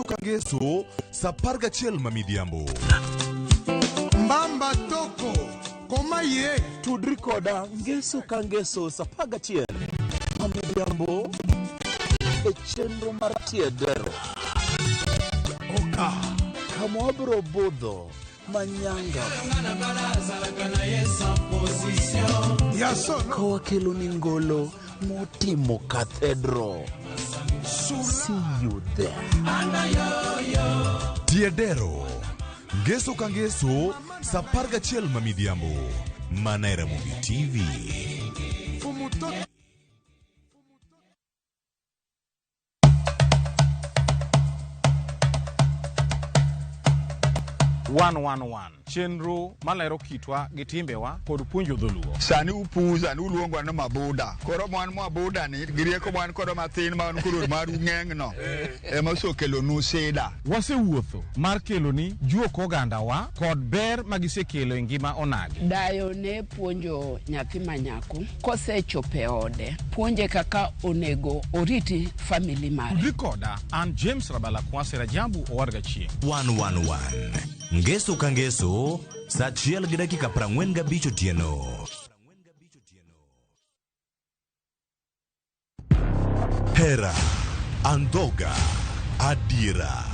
Kangeso saparga chiel mamidhiambo. Mbamba toko koma ye tudri koda Ngeso Kangeso saparga chiel mamidhiambo e chenro mar tiedero oka kamwabro budho manyanga yasono kawakelo ni ngolo motimo cathedral. See you there. Tiedero. Ngeso Kangeso saparga chiel mamidhiambo. Manera Movie TV. fumuto 111 chenro malero kitwa gi timbewa kod puonjo dholuo. Sani upuza ni uluongwa na mabuda. Koro mwan mabuda ni girieko mwan koro mathin man kuro maru ng'eng'no. Ema sokelo nuseda. Wasewuotho mar kelo ni juok ogandawa kod ber magisekelo e ngima onagi. Dayo ne puonjo nyathi manyako kosechope ode puonje kaka onego oriti family mare. Tudri koda an James Rabala Kwase Rajabu owarga chieng. 111. Ngeso Kangeso saa 1:45 otieno. Hera, andhoga, adiera.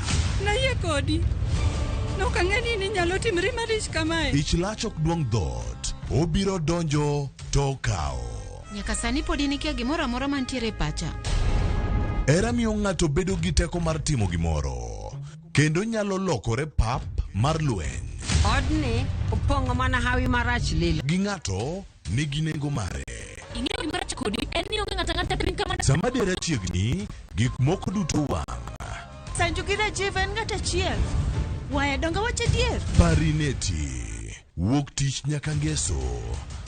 Na ye kodi. No kangeni ni nyalo timri marish kamae. Ich lach ok duong' dhot. Obiro donjo to kao. Nyaka sani podi nikia gimoro amora mantiere pacha. Hera miyo ng'ato bedo gi teko mar timo gimoro. Kendo nyalo lokore pap mar lweny. Odni opong'o mana hawi marach lili. Gi ng'ato nigi nengo mare. Ing'eyo gimoro kodi en ni onge ng'ata piny kama. Sama dera chiegni, gik moko duto wang'. Sanju gida jiven ng'ata chiel. Wae donga wache dier. Parineti. Wuok tich nyaka Ngeso.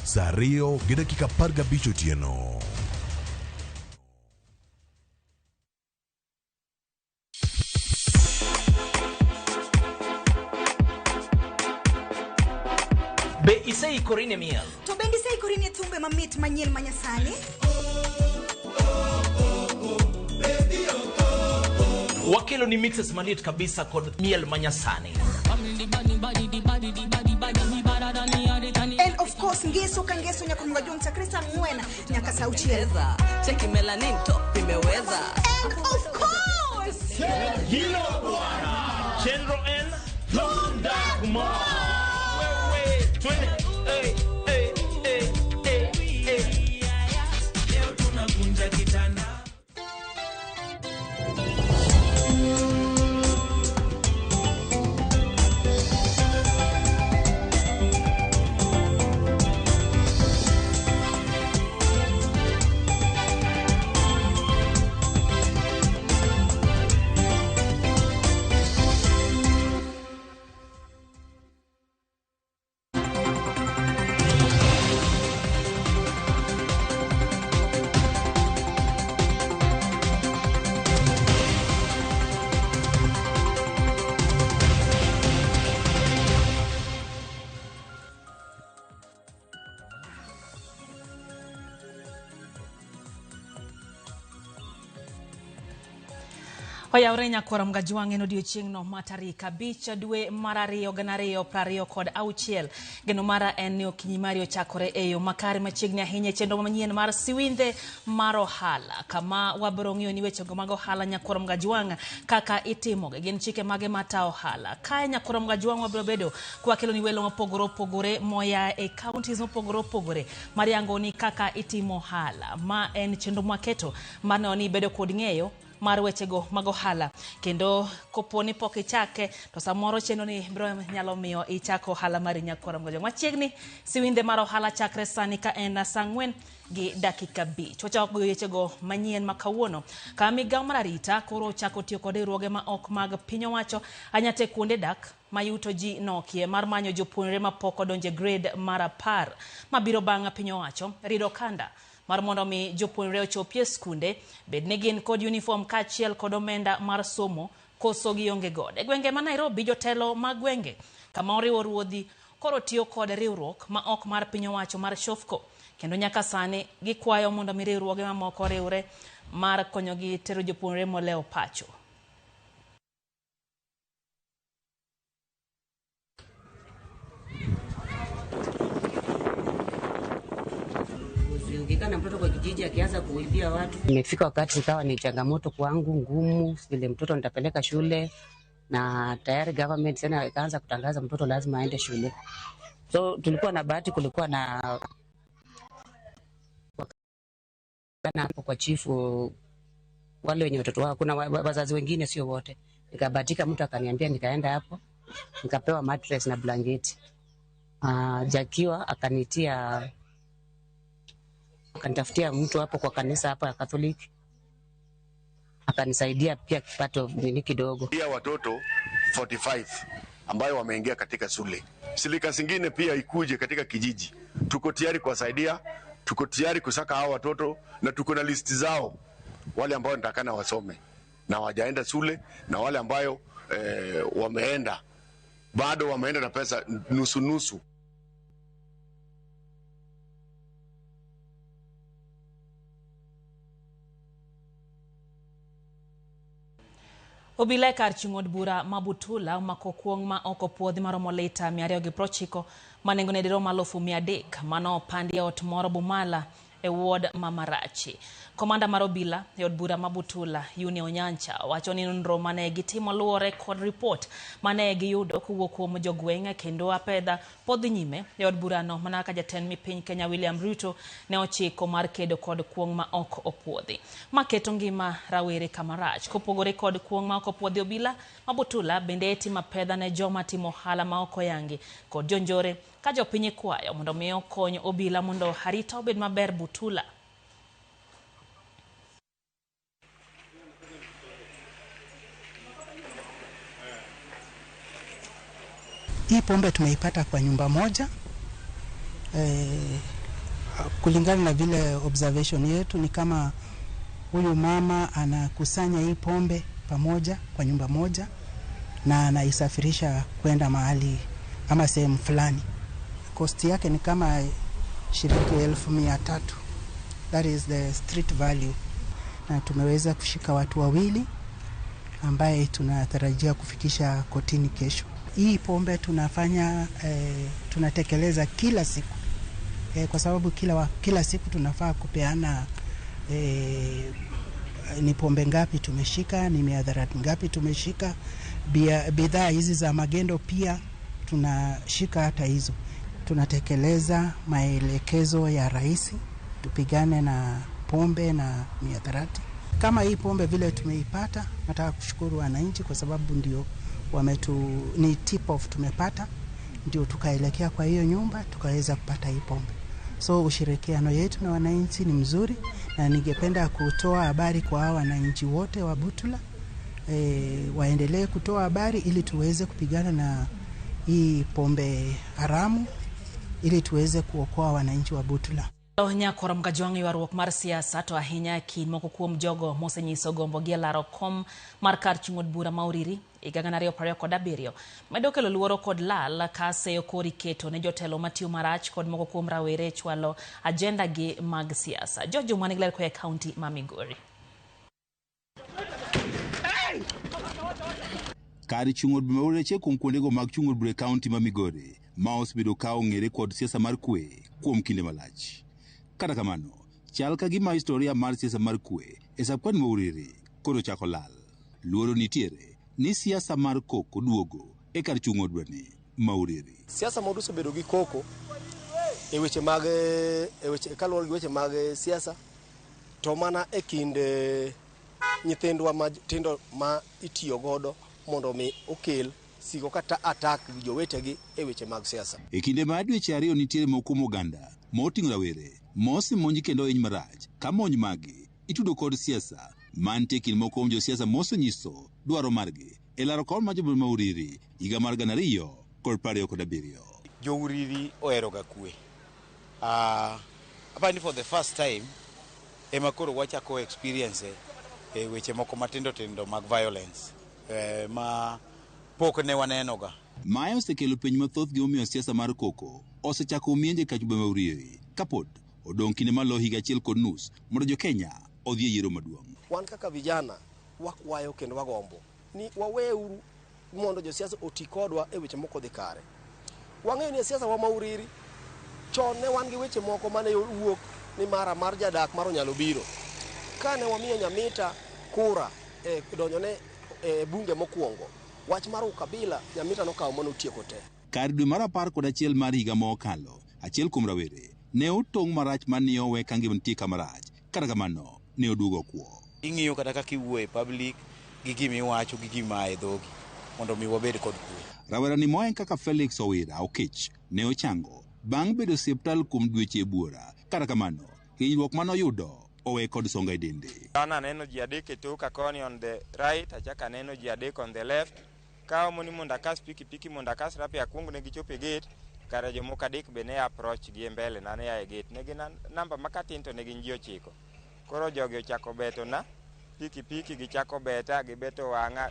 Saa 2:15 otieno. Be isei korine miel. To bendi sei korine thumbe mamit manyien manyasani. Wakelo ni mixes malit kabisa kod miel manyasani. And of course Ngeso Kangeso nyakumwa jumta Krista Mwena nyaka sauchieza. Cheki melanin top imeweza. And of course Hilo bwana. Chenro en Honda Kuma. Wewe twende. Leo tunakunja kitanda. Oyaure nyakoro mgajuang eno odiochieng'no ma tarik 5 dwe mar 2 2020 kod 6. Geno mara en ni okinyi mari ochakore e yo makare machiegni ahinya e chenro manyien mar siwinde mar ohala. Kama wabiro ng'iyo ni wechego mag ohala nyakoro mgajuang kaka itimo gin chike mage mata ohala. Kae nyakoro mgajuang wabiro bedo kwakelo ni welo mopogore opogore moya e counties mopogore opogore mariango ni kaka itimo ohala. Ma en chenro mwaketo mano ni bedo kod ng'eyo mar wechego mag ohala. Kendo koponi pok ichake to samoro cheno ni bro nyalo miyo ichako ohala mari nyakoro mgajuang. Machiegni siwinde mar ohala chakre sani ka en 4:05. Wachako wechego manyien makawuono. Ka migawo mar arita koro chako tiyo kod riwruoge ma ok mag piny owacho anyate kuonde dak mayuto ji nokie mar manyo jopuonjre mapok odonje grade mar 10 mabiro bang' piny owacho rido kanda mar mondo mi jopuonjre ochopie skunde bed ne gin kod uniform kachiel kod omenda mar somo koso gi onge god. E gwenge ma Nairobi jotelo mag gwenge kama oriwo ruodhi koro tiyo kod riwruok ma ok mar piny owacho mar Shofco kendo nyaka sani gikwayo mondo mi riwruoge mamoko riwre mar konyogi tero jopuonjre moleo pacho. na mtoto kwa kijiji akianza kuibia watu. Imefika wakati ikawa ni changamoto kwangu ngumu, vile mtoto nitapeleka shule na tayari government tena ikaanza kutangaza mtoto lazima aende shule. So tulikuwa na bahati, kulikuwa na hapo kwa chifu wale wenye watoto wao, kuna wazazi wengine sio wote. Nikabahatika mtu akaniambia, nikaenda hapo nikapewa mattress na blanketi. Jakiwa akanitafutia mtu hapo kwa kanisa hapo ya Catholic, akanisaidia pia kipato kidogo. Pia watoto 45 ambayo wameingia katika shule. Silika zingine pia ikuje katika kijiji. Tuko tayari kuwasaidia, tuko tayari kusaka hao watoto na tuko na listi zao, wale ambao nitakana wasome na wajaenda shule na wale ambayo wameenda bado wameenda na pesa nusu. Obila kar chung'od bura Mabutula omako kuong' ma oko puodhi maromo lita 290 manengone dirom 300,000 mano opandi ot moro Bumala e ward Mamarachi. Komanda mar obila e od bura Mabutula Yuni Onyancha wacho ni nonro mane gitimo luwore kod report mane giyudo kowuok kuom jogweng' kendo apedha podhi nyime e od burano mana ka jatend mipiny Kenya William Ruto ne ochiko mar kedo kod kuong' ma ok opuodhi maketo ngima rawere kamarach. Kopogore kod kuong' ma ok opuodhi, obila Mabutula bende timo pedha ne joma timo hala ma ok oyangi kod jonjore ka jopiny kwayo mondo miyo kony obila mondo arita obed maber Butula. Hii pombe tumeipata kwa nyumba moja. Kulingana na vile observation yetu ni kama huyu mama anakusanya hii pombe pamoja kwa nyumba moja na anaisafirisha kwenda mahali ama sehemu fulani. Cost yake ni kama shilingi 1,300. That is the street value. Na tumeweza kushika watu wawili ambaye tunatarajia kufikisha kotini kesho. Hii pombe tunafanya tunatekeleza kila siku kwa sababu kila siku tunafaa kupeana ni pombe ngapi tumeshika, ni mihadarati ngapi tumeshika, bidhaa hizi za magendo pia tunashika hata hizo. Tunatekeleza maelekezo ya rais, tupigane na pombe na mihadarati. Kama hii pombe vile tumeipata, nataka kushukuru wananchi kwa sababu ndio ni tip off tumepata, ndio tukaelekea kwa hiyo nyumba tukaweza kupata hii pombe. So ushirikiano yetu na wananchi ni mzuri na ningependa kutoa habari kwa wananchi wote wa Butula waendelee kutoa habari ili tuweze kupigana na hii pombe haramu ili tuweze kuokoa wananchi wa Butula. Nyakoro mkajwang' ywaruok mar siasa to ahinya kin moko kuom jogo mosenyiso gombo gi laro kom mar kar chung'od bura Mauriri higa 2027 medo kelo luoro kod lal ka seyo kori keto ne jotelo matiyo marach kod moko kuom rawere chwalo agenda gi mag siasa. Jojo manigler kwa county ma Migori. Kar chung'od bura Mauriri kuom kuondego mag chung'od bura county ma Migori ma osebedo ka ong'ere kod siasa mar kwe kuom kinde malach. Kata kamano, chal ka gima historia mar siasa mar kwe e sapkwani Mauriri koro chako lal. Luoro nitiere ni siasa mar koko duogo e kar chung'od bura ni Mauriri. Siasa modu osebedo gi koko e weche kaluwore gi weche mag siasa to mana e kind nyithindwa matindo ma itiyo godo mondo mi okel siko kata attack jowetegi e weche mag siasa. E kinde ma dweche ariyo nitiere moko moganda moting'o rawere mosi monji kendo hiny marach ka monj magi itudo kod siasa mantie kind moko kuom josiasa mosenyiso dwaro margi e laro kom mar jobura Mauriri higa mar 2027. Jouriri oheroga kwe. Apani for the first time ema koro wachako experience e weche moko matindo mag violence ma pok ne wanenoga. Mae osekelo penj mathoth gimomiyo siasa mar koko osechako mienje kar jubura Mauriri kapod odong' kinde malo higa 1.5 mondo jo Kenya odhi e yiero maduong'. Wan kaka vijana wakwayo kendo wagombo ni waweuru mondo josiasa oti kodwa e weche moko dhi kare. Wang'eyo ni siasa wa Mauriri chon ne wan gi weche moko mane wuok ni mara mar jadak mar onyalo biro. Kane wamiyo Nyamita kura donjone bunge mokwongo, wach mar ukabila Nyamita nokawo mono tieko te. Kar dwe mar 11 mar higa mokalo, achiel kuom rawere ne otong' marach mane owe ka ngima nitie kama rach, kata kamano ne oduogo kuo. Ing'iyo kata kaka iwuoyo e public gi gima iwacho gi gima e dhogi mondo mi wabed kod kuwe. Rawerani moen kaka Felix Owira Okech ne ochango bang' bedo osiptal kuom dweche buora, kata kamano hinyruok mane oyudo owe kod songa e dende. Ana neno ji adek e toka koni on the right, achaka neno ji adek on the left. Kao moni mondo akas pikipiki mondo akas rapi akwong ne gichopo e gate, kare jomoko adek be ne approach gi mbele na ne ae gate. Ne gin namba makatin to ne gin ji 9. Koro jogi ochako beto na pikipiki gichako beta, gibeto wang'a,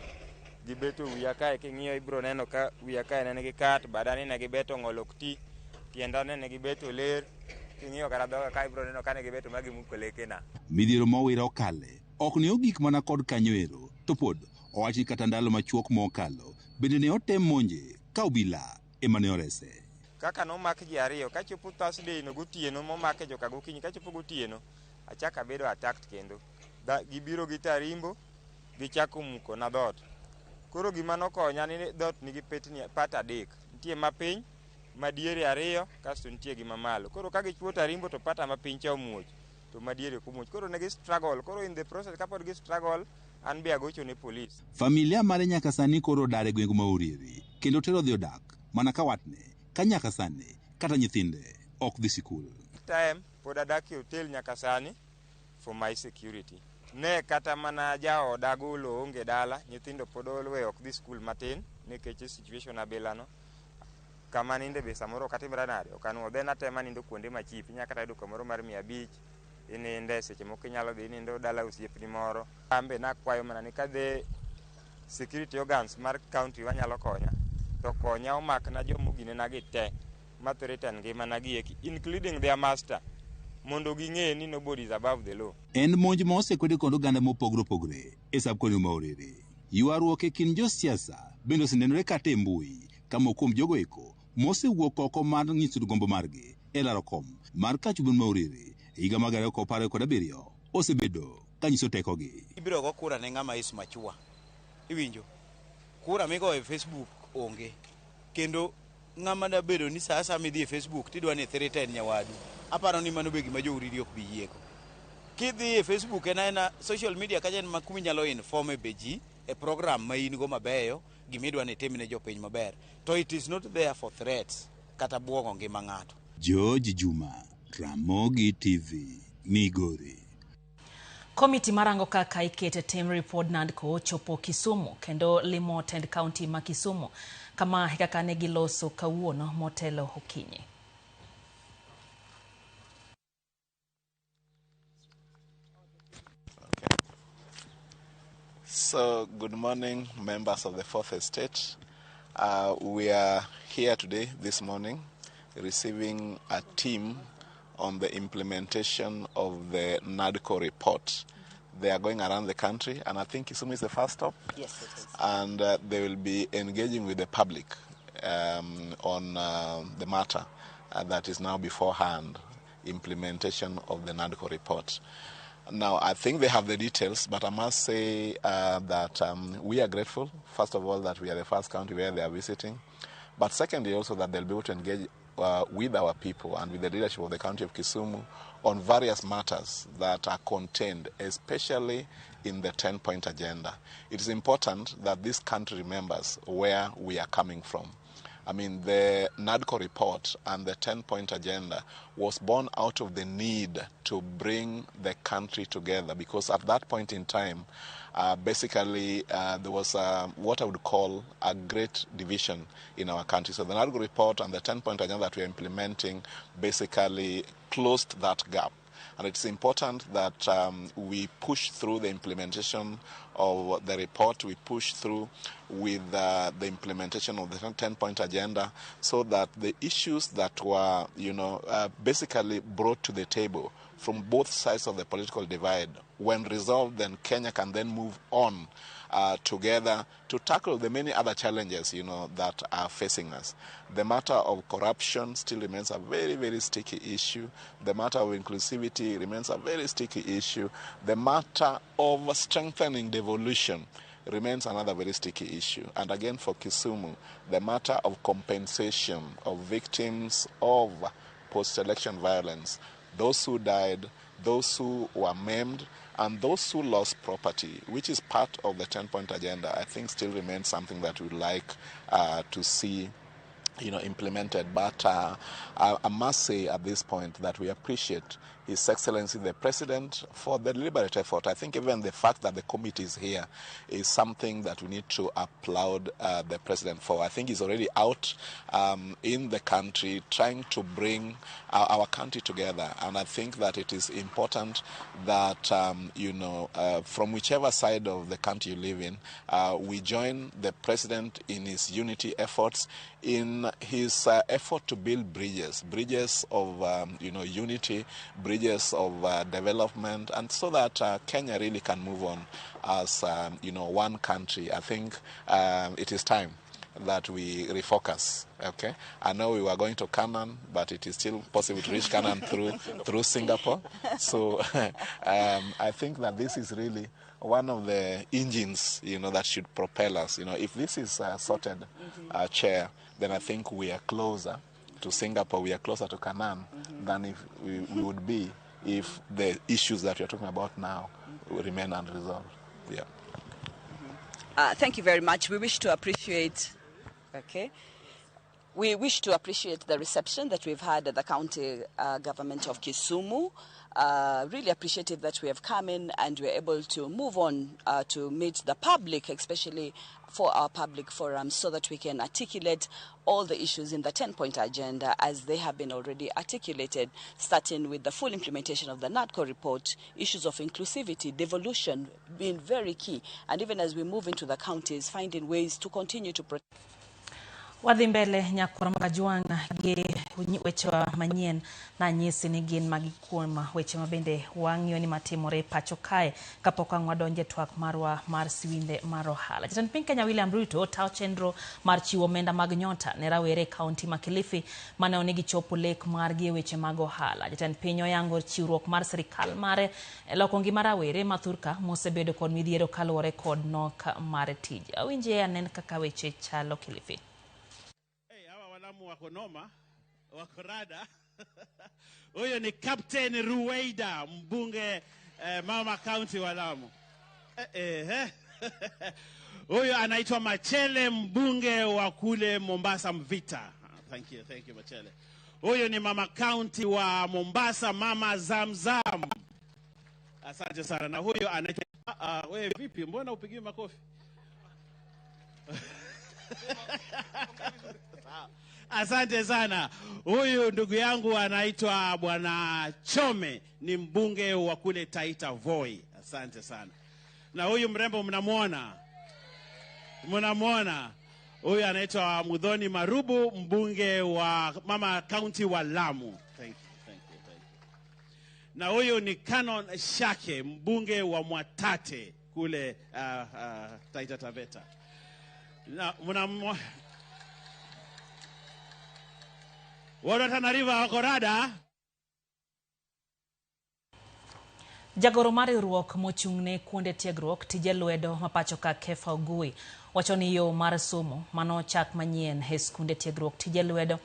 gibeto wiya kae, king'iyo ibro neno ka wiya kae ne nigi kat, badani ne gibeto ng'olok ti, tienda ne gibeto ler, king'iyo kara dhoga kae ibro neno ka ne gibeto magi muko lekena. Midhiero mowira okale ok ne ogik mana kod kanyo ero, to pod owachi kata ndalo machuok mokalo bende ne otem monje ka obila ema ne orese. Kaka nomak ji 2 kachopo Thursday no gotieno momake joka gokinyi, kachopo gotieno achaka bedo attacked kendo. Gibiro gi tarimbo gichako muko na dhot. Koro gima nokonya ni dhot nigi pat 3, nitie mapiny, madiere 2 kasto nitie gima malo. Koro ka gichuo tarimbo to pata mapiny cha omuoch to madiere kumuoch. Koro ne gi struggle, koro in the process kapod gi struggle an be agocho ne police. Familia mare nyaka sani koro dar e gweng' ma Uriri kendo tero dhi odak mana ka watne ka nyaka sani kata nyithinde ok dhi sikul. Time pod adak e hotel nyaka sani for my security. Ne kata mana jaoda golo onge dala, nyithindo pod olwe ok dhi skul matin nikech situation abilano. Kama ninde be samoro katimra nade okano then atema nindo kuonde machip nyaka tayudo kamoro mar 500 ininde, seche moko inyalo dhi nindo dala osiepni moro. Ambe nakwayo mana ni kadhe security organs mar county wanyalo konya to konya omak na jomogine na gite mathreaten ngima na gieki including their master mondo ging'e ni nobody is above the law. En monj ma osekwede kod oganda mopogore opogore e sab-koni ma Uriri. Ywaruok e kind josiasa bende osenenore kata e mbui ka moko kuom jogo eko mosewuok oko mar nyiso gombo margi e laro kom mar kachubun ma Uriri e higa mag 2017 osebedo ka nyiso tekogi. Ibiro go kura ne ng'ama is machua. Iwinjo? Kura migo e Facebook onge. Kendo ng'ama da bedo ni sasa midhi e Facebook tidwa ni threaten nyawadu. Aparo ni mano be gima jo Uriri ok bi yieko. Kidhi e Facebook ena social media kajen makumi nyalo informe beji e program ma in go mabeyo gimidwa ni timne jopiny maber. To it is not there for threats kata buogo ngima ng'ato. George Juma, Ramogi TV, Migori. Komiti marango kaka ikete tim report NADCO chopo Kisumu kendo limo tend county ma Kisumu kama kaka ne giloso kawuono motelo okinyi. So, good morning, members of the Fourth Estate. We are here today, this morning, receiving a team on the implementation of the NADCO report. They are going around the country, and I think Kisumu is the first stop. Yes, it is. And they will be engaging with the public on the matter that is now beforehand, implementation of the NADCO report. Now, I think they have the details, but I must say that we are grateful, first of all, that we are the first county where they are visiting, but secondly also that they'll be able to engage with our people and with the leadership of the county of Kisumu on various matters that are contained, especially in the 10-point agenda. It is important that this country remembers where we are coming from. I mean, the NADCO report and the 10-point agenda was born out of the need to bring the country together, because at that point in time, basically, there was what I would call a great division in our country. So the NADCO report and the 10-point agenda that we are implementing basically closed that gap. And it's important that we push through the implementation of the report, we push through with the implementation of the 10-point agenda, so that the issues that were, basically brought to the table from both sides of the political divide, when resolved, then Kenya can then move on together to tackle the many other challenges, that are facing us. The matter of corruption still remains a very, very sticky issue. The matter of inclusivity remains a very sticky issue. The matter of strengthening devolution remains another very sticky issue. And again, for Kisumu, the matter of compensation of victims of post-election violence, those who died, those who were maimed, and those who lost property, which is part of the 10-point agenda, I think still remains something that we'd like to see implemented. But I must say at this point that we appreciate His Excellency the President for the deliberate effort. I think even the fact that the committee is here is something that we need to applaud the President for. I think he's already out in the country trying to bring our country together. And I think that it is important that, from whichever side of the country you live in, we join the President in his unity efforts, in his effort to build bridges of unity, bridges of development, and so that Kenya really can move on as one country. I think it is time that we refocus. Okay, I know we were going to Canaan, but it is still possible to reach Canaan through Singapore. So I think that this is really one of the engines, that should propel us. If this is sorted, Chair, then I think we are closer to Singapore, we are closer to Canaan than if we would be if the issues that you're talking about now remain unresolved. Yeah. Thank you very much. We wish to appreciate. We wish to appreciate the reception that we've had at the county government of Kisumu. Really appreciative that we have come in and we're able to move on to meet the public, especially for our public forum, so that we can articulate all the issues in the 10-point agenda as they have been already articulated, starting with the full implementation of the NADCO report, issues of inclusivity, devolution being very key, and even as we move into the counties, finding ways to continue to protect. Wadhi mbele nyakora magajuanga gi weche manyien na nyisi ni gin magikuoma weche mabende wang'yo ni matimore pacho kae kapok wadonje twak marwa mar siwinde mar ohala. Jatend piny Kenya William Ruto tawo chenro mar chiwo omenda mag nyota ne rawere kaunti ma Kilifi mane onegi chopo lek margi e weche mag ohala. Jatend piny oyango chiwruok mar sirikal mare loko ngima rawere mathurka mosebedo kod midhiero kaluwore kod nok mar tije. Awinje anen kaka weche chalo Kilifi. Wakonoma wakorada huyo ni Captain Ruweida mbunge Mama County wa Lamu. Huyo anaitwa Machele mbunge wa kule Mombasa Mvita. Thank you Machele. Huyo ni Mama County wa Mombasa, Mama Zamzam. Asante sana. Na huyo anaitwa wewe vipi, mbona upigi makofi? Asante sana. Huyu ndugu yangu anaitwa Bwana Chome, ni mbunge wa kule Taita Voi. Asante sana. Na huyu mrembo mnamuona? Huyu anaitwa Mudhoni Marubu, mbunge wa Mama County wa Lamu. Thank you. Na huyu ni Canon Shake, mbunge wa Mwatate kule Taita Taveta. Na mnamuona Wado Tana River wakorada. Jagoro mar riwruok mochung'ne kuonde tiegruok tije lwedo mapacho ka Kefa Ogui wacho ni yo mar somo mano chak manyien e skunde tiegruok tije lwedo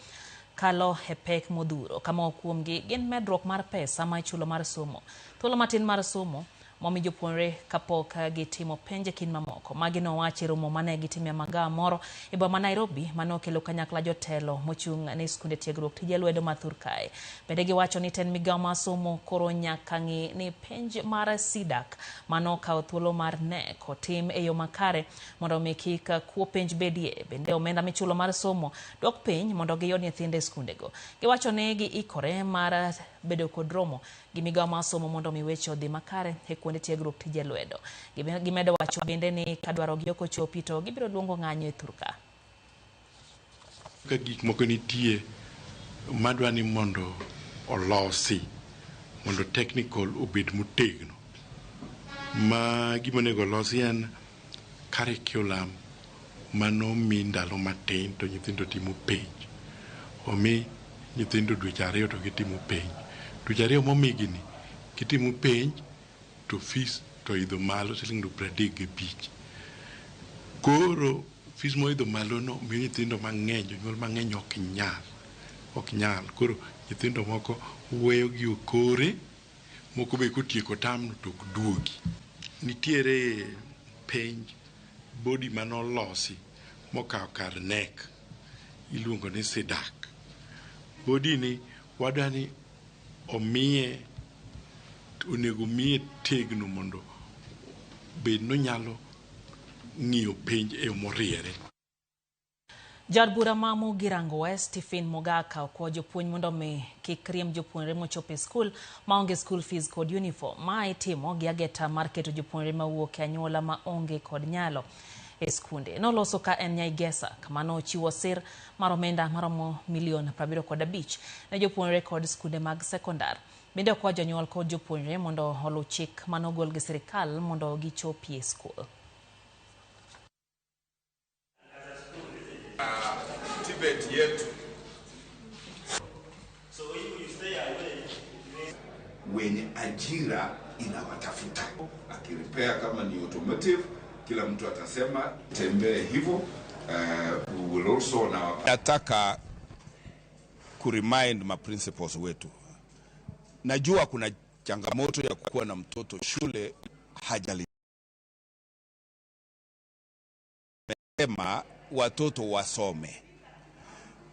kalo e pek modhuro kama okuomgi gin medruok mar pesa ma ichulo mar somo, thuolo matin mar somo momi jopuonjre kapok gitimo penje kin mamoko. Magi nowacho romo mane gitimia magawa moro e boma Nairobi manokelo kanyakla jotelo mochung' ne skunde tiegruok tije lwedo mathur kae. Bende giwacho ni ten migawo mar somo koro nyaka ng'i ni penj mar SIDAK manokawo thuolo mar NEC otim e yo makare mondo omi kik kuo penj bedie. Bende omenda michulo mar somo dok piny mondo giyud nyithinde skundego. Giwacho ni giikore mar bedo kod romo gi migawo mar somo mondo omi weche odhi makare e kuonde tiegruok tije lwedo. Gimedo wacho bende ni kadwaro gi ok ochopi to gibiro luongo ng'anyo e thurka. Ka gik moko nitie madwa ni mondo olosi mondo technical obed motegno. Ma gimonego losi en curriculum manomi ndalo matin to nyithindo timo penj. Omi nyithindo dweche 2 to gitimo penj. Dweche 2 momigi ni gitimo penj to fees to idho malo Sh35. Koro fees moidho malo no miyo nyithindo mang'eny, jonyuol mang'eny ok nyal. Koro nyithindo moko weyo gi okore, moko be kotieko tam to ok duogi. Nitiere penj body manolosi mokawo kar NEC iluongo ni SIDAC. Body ni wadani onego miye tegno mondo bed no nyalo ng'iyo penj e moriere. Jad bura ma Mugirango West Stephen Mogaka okwayo jopuonj mondo mi kik riemb jopuonjre mochopo e skul maonge school fees kod uniform. Ma itimo gi ageta mar keto jopuonjre mawuok e anyuola ma onge kod nyalo e skunde. Noloso ka en Nyaigesa kama nochiwo sir mar omenda maromo $75 ne jopuonjre kod skunde mag sekondar. Bende okwayo jonyuol kod jopuonjre mondo oluw chik manogol gi sirkal mondo gichopie skul. Tibet yetu wenye ajira inawatafuta, akiripea kama ni automotive, kila mtu atasema tembee hivyo. We will also now nataka kuremind ma principals wetu. Najua kuna changamoto ya kuwa na mtoto shule hajali. Sema watoto wasome.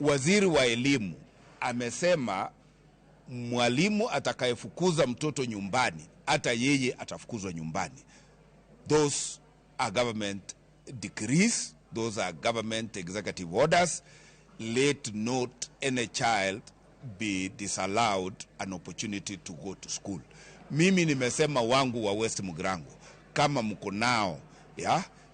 Waziri wa elimu amesema mwalimu atakayefukuza mtoto nyumbani hata yeye atafukuzwa nyumbani. Those are government decrees, those are government executive orders. Let not any child be disallowed an opportunity to go to school. Mimi nimesema wangu wa West Mugirango, kama mko nao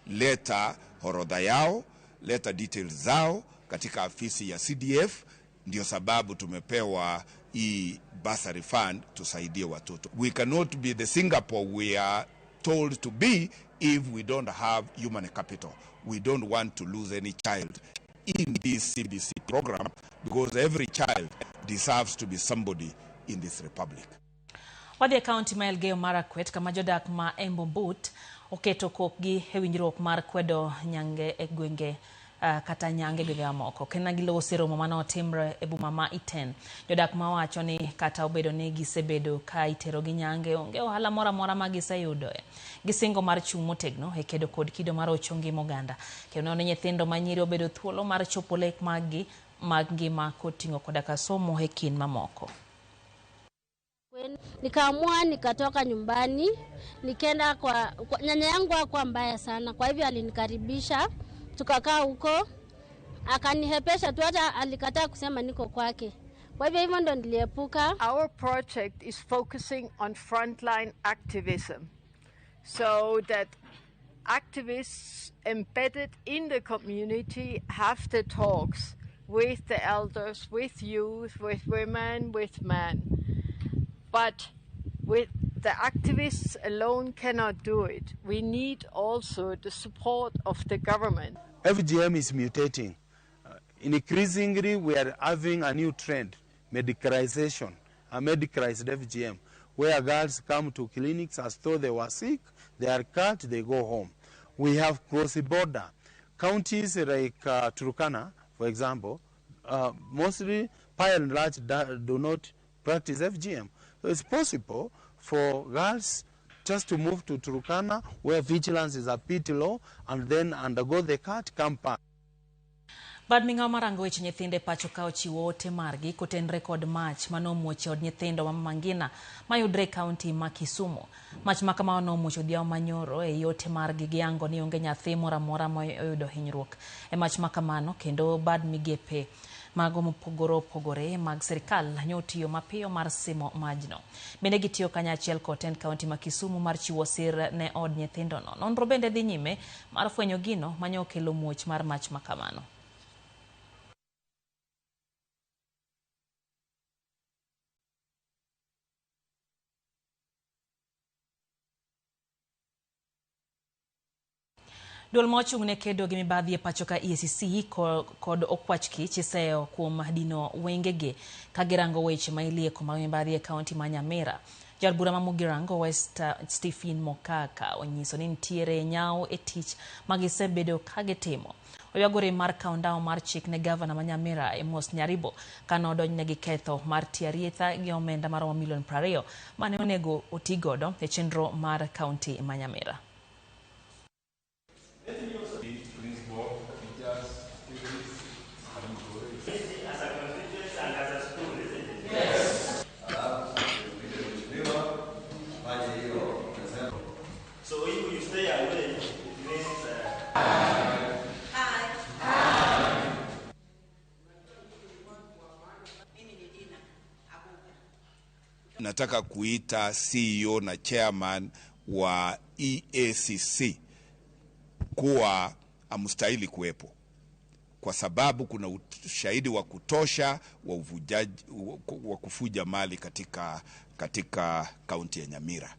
leta orodha yao, leta details zao katika afisi ya CDF, ndio sababu tumepewa hii bursary fund tusaidie watoto. We cannot be the Singapore we are told to be if we don't have human capital. We don't want to lose any child in this CBC program because every child deserves to be somebody in this republic. Wadhi county ma Elgeyo Marakwet kama jodak ma Embobut oketo kokgi e winjruok mar kwedo nyange e gwenge kata nyange gwenge moko. Kena giloso romo mane otimre e boma ma Iten. Jodak ma wacho ni kata obedo ni gisebedo ka itero gi nyange onge ohala mora mora ma giseyudo. Gisingo mar chung' motegno e kedo kod kido mar ochongi moganda. Kendo ne nyithindo manyiri obedo thuolo mar chopo lek mag ngima koting'o koda ka somo e kin mamoko. Nikaamua nikatoka nyumbani, nikaenda kwa nyanya yangu hakuwa mbaya sana. Kwa hivyo alinikaribisha, tukakaa huko, akanihepesha tu, hata alikataa kusema niko kwake. Kwa hivyo ndo niliepuka. Our project is focusing on frontline activism, so that activists embedded in the community have the talks with the elders, with youth, with women, with men. But with the activists alone cannot do it. We need also the support of the government. FGM is mutating. Increasingly, we are having a new trend, medicalization, a medicalized FGM, where girls come to clinics as though they were sick, they are cut, they go home. We have cross-border. Counties like Turkana, for example, mostly, by and large, do not practice FGM. So it's possible for girls just to move to Turkana, where vigilance is a bit low, and then undergo the cut, come back. Bad ming'ao marango weche nyithinde pacho ka ochiwo ote margi kotenre kod mach manomuoche od nyithindo ma Mangina mayudre kaunti ma Kisumu. Mach ma kama nomuocho dhiao manyoro e yote margi giango ni onge nyathi mora mora moyudo hinyruok e mach ma kamano. Kendo bad migepe mago mopogore opogore mag sirkal nyotiyo mapiyo mar simo majno. Bende gitiyo kanyachiel koten kaunti ma Kisumu mar chiwo sir ne od nyithindo no. Nonro bende dhi nyime mar fwenyo gino manyo kelo muoch mar mach ma kamano. Duol mochung'ne kedo gi mibadhi e pacho ka EACC kod okwachki chiseo kuom dino wengege kagirango weche ma ilieko mag mibadhi e kaunti ma Nyamira. Jalbura ma Mugirango West Stephen Mokaka onyiso ni nitiere nyao e tich magisebedo kagitimo. Oyagore mar kaundao mar chik ne gavana ma Nyamira Amos Nyaribo kanodonjne gi ketho mar tiaritha gi omenda mar $20 million mane onego otigodo e chenro mar kaunti ma Nyamira. Nataka kuita CEO na chairman wa EACC kuwa amstahili kuwepo kwa sababu kuna ushahidi wa kutosha wa uvujaji wa kufuja mali katika kaunti ya Nyamira,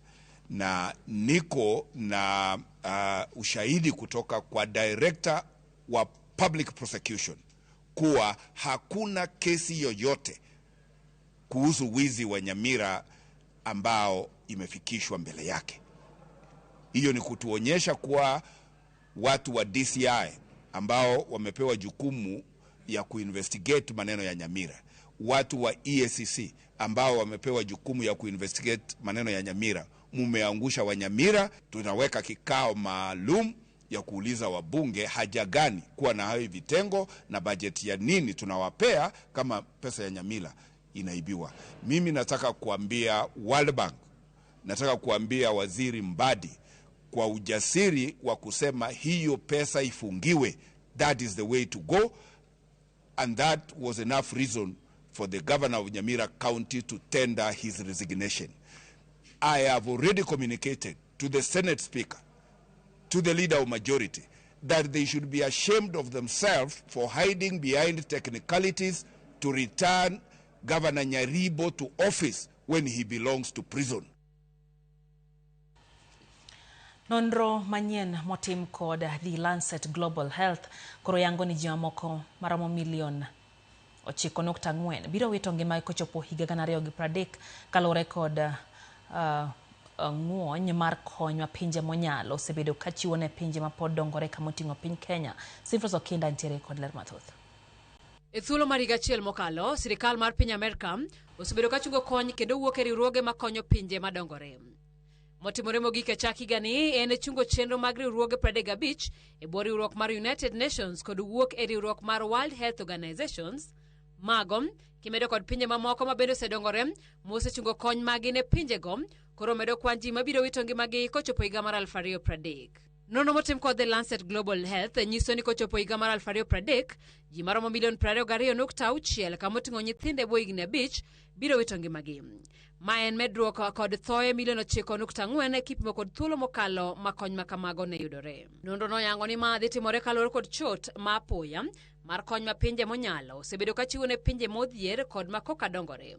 na niko na ushahidi kutoka kwa director wa public prosecution kuwa hakuna kesi yoyote kuhusu wizi wa Nyamira ambao imefikishwa mbele yake. Hiyo ni kutuonyesha kuwa watu wa DCI ambao wamepewa jukumu ya kuinvestigate maneno ya Nyamira, watu wa EACC ambao wamepewa jukumu ya kuinvestigate maneno ya Nyamira, mumeangusha wa Nyamira. Tunaweka kikao maalum ya kuuliza wabunge haja gani kuwa na hayo vitengo na bajeti ya nini tunawapea kama pesa ya Nyamira inaibiwa. Mimi nataka kuambia World Bank, nataka kuambia Waziri Mbadi kwa ujasiri wa kusema hiyo pesa ifungiwe. That is the way to go, and that was enough reason for the governor of Nyamira County to tender his resignation. I have already communicated to the Senate Speaker, to the Leader of Majority, that they should be ashamed of themselves for hiding behind technicalities to return Governor Nyaribo to office when he belongs to prison. Nonro manyen motim kod The Lancet Global Health koro yango ni jamoko maromo 9.4 biro wito ngima kochopo higa 2030 kalore kod ng'wony mar kony ma pinje monyalo osebedo kachiwo ne pinje ma pod dongore kamoting'o piny Kenya. Sifros Okinda ntiere kod ler mathoth. E thuolo mar higa achiel mokalo, sirikal mar piny Amerka osebedo kachungo kony kendo wuok e riwruoge makonyo pinje madongore. Motimore mogik e chak higani en chungo chenro mag riwruoge 35 e bwo riwruok mar United Nations kod wuok e riwruok mar World Health Organizations. Mago kimedo kod pinje mamoko ma bende osedongore mosechungo kony magi ne pinjego, koro medo kwan ji mabiro wito ngimagi kochopo higa mar 2030. Nono motim kod The Lancet Global Health nyiso ni kochopo higa mar 2030 ji maromo 22.6 kamoting'o nyithinde bwo higni 5 biro wito ngimagi. Ma en medruok kod thoe 9.4 kipimo kod thuolo mokalo ma kony ma kamago ne yudore. Nonro noyango ni ma dhi timore kalore kod chot ma apoya mar kony ma pinje monyalo osebedo kachiwo ne pinje modhier kod ma koka dongore.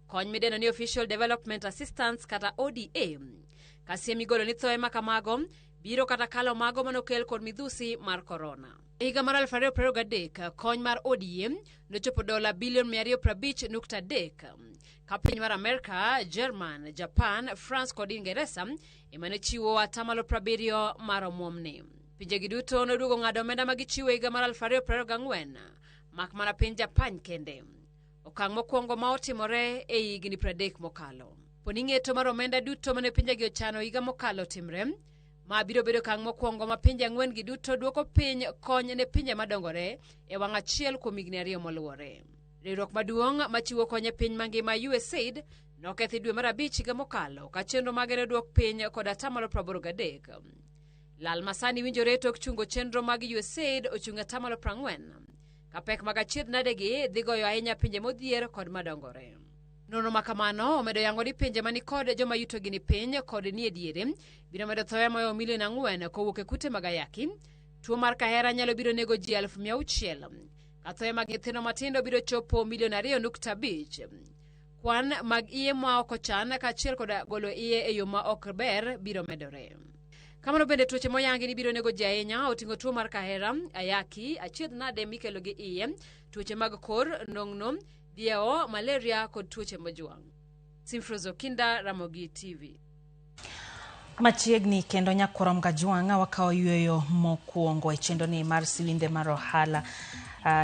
Kony mideno ni Official Development Assistance kata ODA kasiem igolo ni thoe ma kamago biro kata kalo mago manokel kod midhusi mar corona. E higa mar 2023 kony mar ODA nochopo $250.3 ka piny mar Amerika, German, Japan, France kod Ingeresa emane chiwo $70 mar omwomni. Pinjegi duto noduogo ng'ado omenda magichiwo higa mar 2024 mak mana piny Japan kende. Okang' mokwongo ma otimore e higni 30 mokalo. Poni ng'eto mar omenda duto mane pinjegi ochano higa mokalo timre, ma biro bedo okang' mokwongo ma pinje 4 gi duto duoko piny kony ne pinje madongore e wang' achiel kuom higni 2 moluwore. Riwruok maduong' machiwo kony e piny mangima USAID nokethi dwe mar 5 higa mokalo ka chenro mage noduok piny kod $83. Lal masani winjore tok chungo chenro mag USAID ochung' $40 ka pek mag achiedhnadegi dhi goyo ahinya pinje modhier kod madongore. Nono makamano omedo yango ni pinje mani kod joma yutogi ni piny kod ni e diere biro medo thoe moyo 4 milion kowuok e kute mag ayaki. Tuo mar kahera nyalo biro nego ji 600,000. Ka thoe mag nyithindo matindo biro chopo 2.5 milion. Kwan mag iye ma ok ochan kaachiel kod golo iye e yo ma ok ber biro medore. Kamano bende tuoche moyangi ni biro nego jahenya oting'o tuo mar kahera, ayaki, achiedh nade mikelo gi iye, tuoche mag kor, nong'no, dhieo, malaria kod tuoche mojwang'. Simfrozo Kinda, Ramogi TV. Machiegni kendo Nyakorom Gajwang' wakawo yweyo mokwongo e chendo ni mar silinde mar ohala.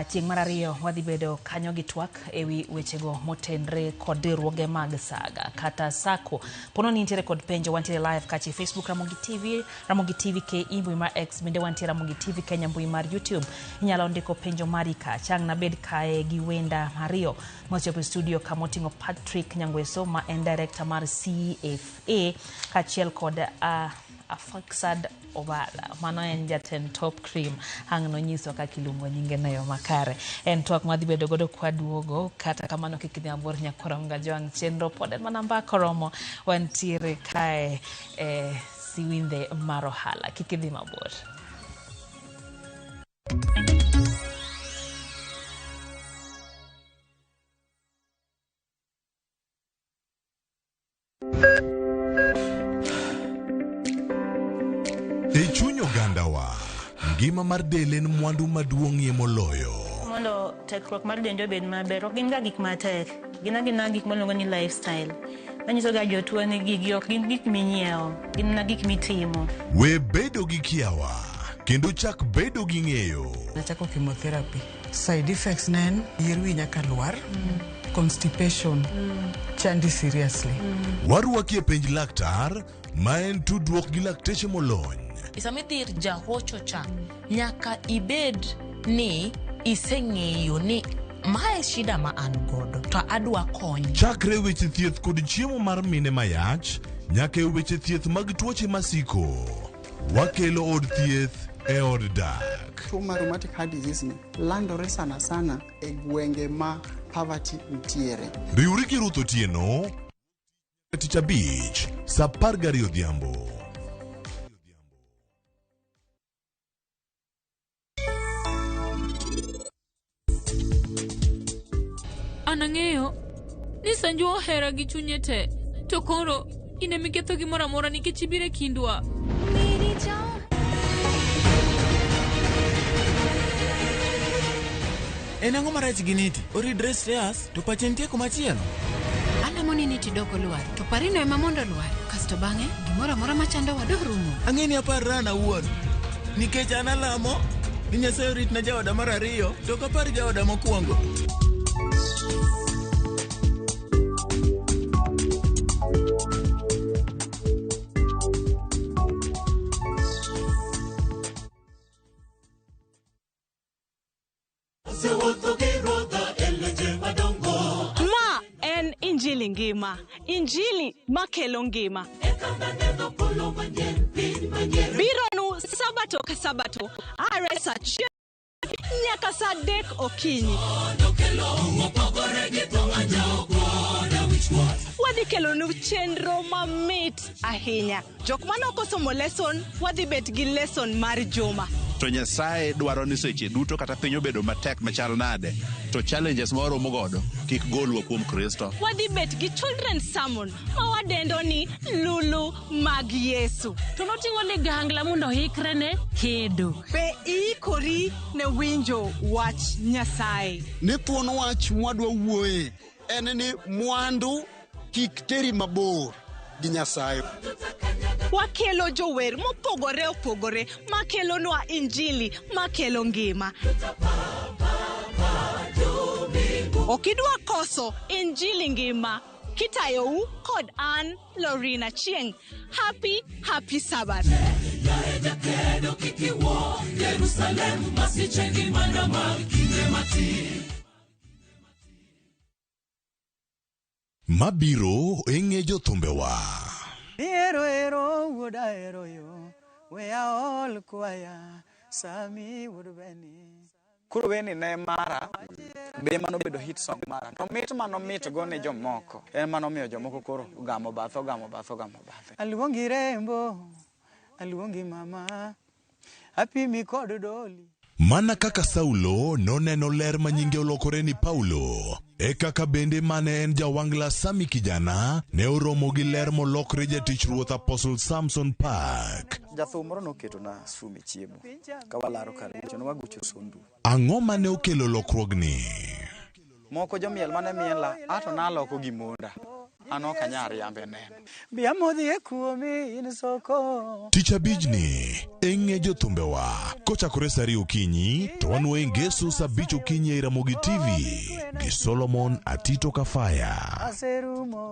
Tieng' mar ariyo wadhi bedo kanyo gi twak ewi wechego motenre kod dirruoge mag saga kata sako. Pono ni intiere kod penjo wantiere live kachi Facebook Ramogi TV KE mbui mar X bende wantiere Ramogi TV Kenya mbui mar YouTube. Inyalo ndiko penjo mari ka chang' na bed kae gi wenda ariyo mochopo studio kamoting'o Patrick Nyangweso ma en director mar CFA kachiel kod Afaksad Obala mano en jatend Top Cream hang no nyiso ka kilungo nyinge na yo makare en twak madhi bedo godo kwa duogo kata kamano kikidhi abor Nyakorom Gajwang' chenro pod mana mbaka romo wantiere kae siwinde mar ohala kikidhi mabor. E chuny ogandawa, ngima mar del en mwandu maduong'ie moloyo. Mondo tekruok mar dende obed maber, ok gin ga gik matek. Gin gik miluongo ni lifestyle. Manyiso ga jotuo ni gigi ok gin gik minyiewo, gin na gik mitimo. We bedo gi kiawa, kendo chak bedo gi ng'eyo. Nachako chemotherapy. Side effects nen, yier wi nyaka lwar, constipation, chandi seriously. Waruaki e penj laktar, ma en tudruok gi lakteche molony. Isami dhir jahocho cha, nyaka ibed ni iseng'eyo ni mae shida ma an godo, to adwa kony. Chakre weche thieth kod chiemo mar mine mayach, nyaka e weche thieth mag tuoche masiko. Wakelo od thieth e od dak. Tuo mar rheumatic heart disease ni landore sana sana e gwenge ma poverty nitiere. Riwri gi Ruth Otieno, Tich Abich, saa 12 odhiambo. Anang'eyo ni Sanju ohera gi chunye te, to koro ine miketho gimoro amora nikech ibire kindwa. En ang'o marach gi Niti? Oridre stairs to pache nitie kumachielo. Alamo ni Niti doko lwar, to parino ema mondo lwar, kasto bang'e gimoro amora machando wado rumo. Ang'e ni apar rana wuon, nikech an alamo ni Nyasaye orit na jaoda mar ariyo, to kapar jaoda mokwongo. Ma en Injili ngima, Injili makelo ngima. Bironu sabato ka sabato, are sa achiel nyaka sa 3 okinyi. Wadhi kelo nu chenro mamit ahinya. Jok manok osomo lesson, wadhi bet gi lesson mar juma. To Nyasaye dwaro ni seche duto kata piny obedo matek machal nade, to challenges moro mogodo kik golwa kuom Kristo. Wadhi bet gi children's sermon ma wadendo ni Lulu mag Yesu. To noting'o ligangla mondo hikre ne kedo. Be iikori ne winjo wach Nyasaye. Ne thuon wach mwadwa wuoye en ni mwandu kik teri mabor gi Nyasaye. Wakelo jower mopogore opogore makelo nwa Injili makelo ngima. Okidwa koso Injili ngima kitayou kod an Lorina Chieng. Happy Sabbath. Mabiro eng'e jothumbewa. Ero wuoda ero yo, we all kwaya, sami woodbeni. Kuro weni ne mara, be mano bedo hit song mara. To mit mano mit go ne jomoko. En mano miyo jomoko koro gamo batho. Aluongi Rembo, aluongi mama, happy mi kod Doli. Mana kaka Saulo noneno ler manyinge olokore ni Paulo, e kaka bende mane en jawangla Sami kijana ne oromo gi ler molokre jatich ruoth Apostle Samson Park. Jathum moro noketo na sumi chiemo ka walaro kar wicho no wagucho sundu. Ang'o mane okelo lokruogni? Moko jomiel mane miela ato naloko gimonda. Ano kanyari yambe neno. Bia modhi e kuomi in soko. Tich abijni eng'e jothumbewa kochakore saa 2 okinyi to wanwe ngeso saa 5 okinyi e Ramogi TV gi Solomon Atito Kafaya. Aserumo.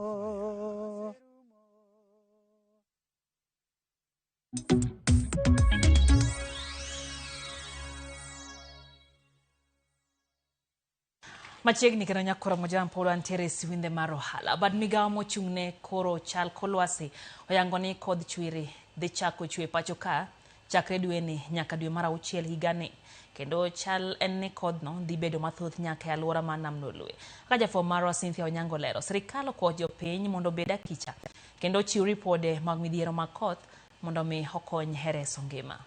Machiegni kendo nyakoro mojam polo antere siwinde mar ohala. Bad migawo mochung'ne koro chal kolwasi oyango ni kodh chwiri dhi chako chwe pacho ka chakre dwe ni nyaka dwe mar 6 higani. Kendo chal en ni kodhno dhi bedo mathoth nyaka e alwora mar Nam Lolwe. Kaka jafwambo marwa Cynthia Onyango lero, sirikal okwayo jopiny mondo obed akicha kendo chiw ripode mag midhiero mag koth mondo mi okony e reso ngima.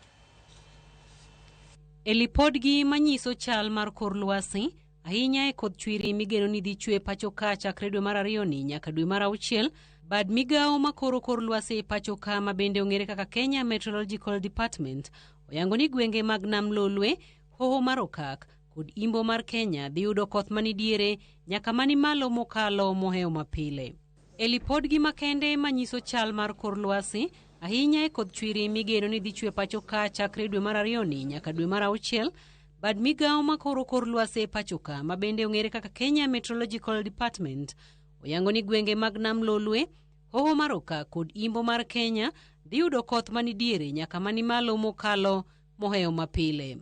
E lipodgi manyiso chal mar kor lwasi ahinya e kodh chwiri migeno ni dhi chwe pacho ka chakre dwe mar 2 ni nyaka dwe mar 6, bad migawo makoro kor lwasi pacho ka ma bende ong'ere kaka Kenya Meteorological Department oyango ni gwenge mag Nam Lolwe, Hoho mar Okak kod Imbo mar Kenya dhi yudo koth manidiere nyaka mani malo mokalo mohewo mapile. E lipodgi makende manyiso chal mar kor lwasi ahinya e kodh chwiri migeno ni dhi chwe pacho ka chakre dwe mar 2 ni nyaka dwe mar 6, bad migawo makoro kor lwasi pacho ka ma bende ong'ere kaka Kenya Meteorological Department oyango ni gwenge mag Nam Lolwe, Hoho mar Okak kod Imbo mar Kenya dhi yudo koth manidiere nyaka mani malo mokalo mohewo mapile.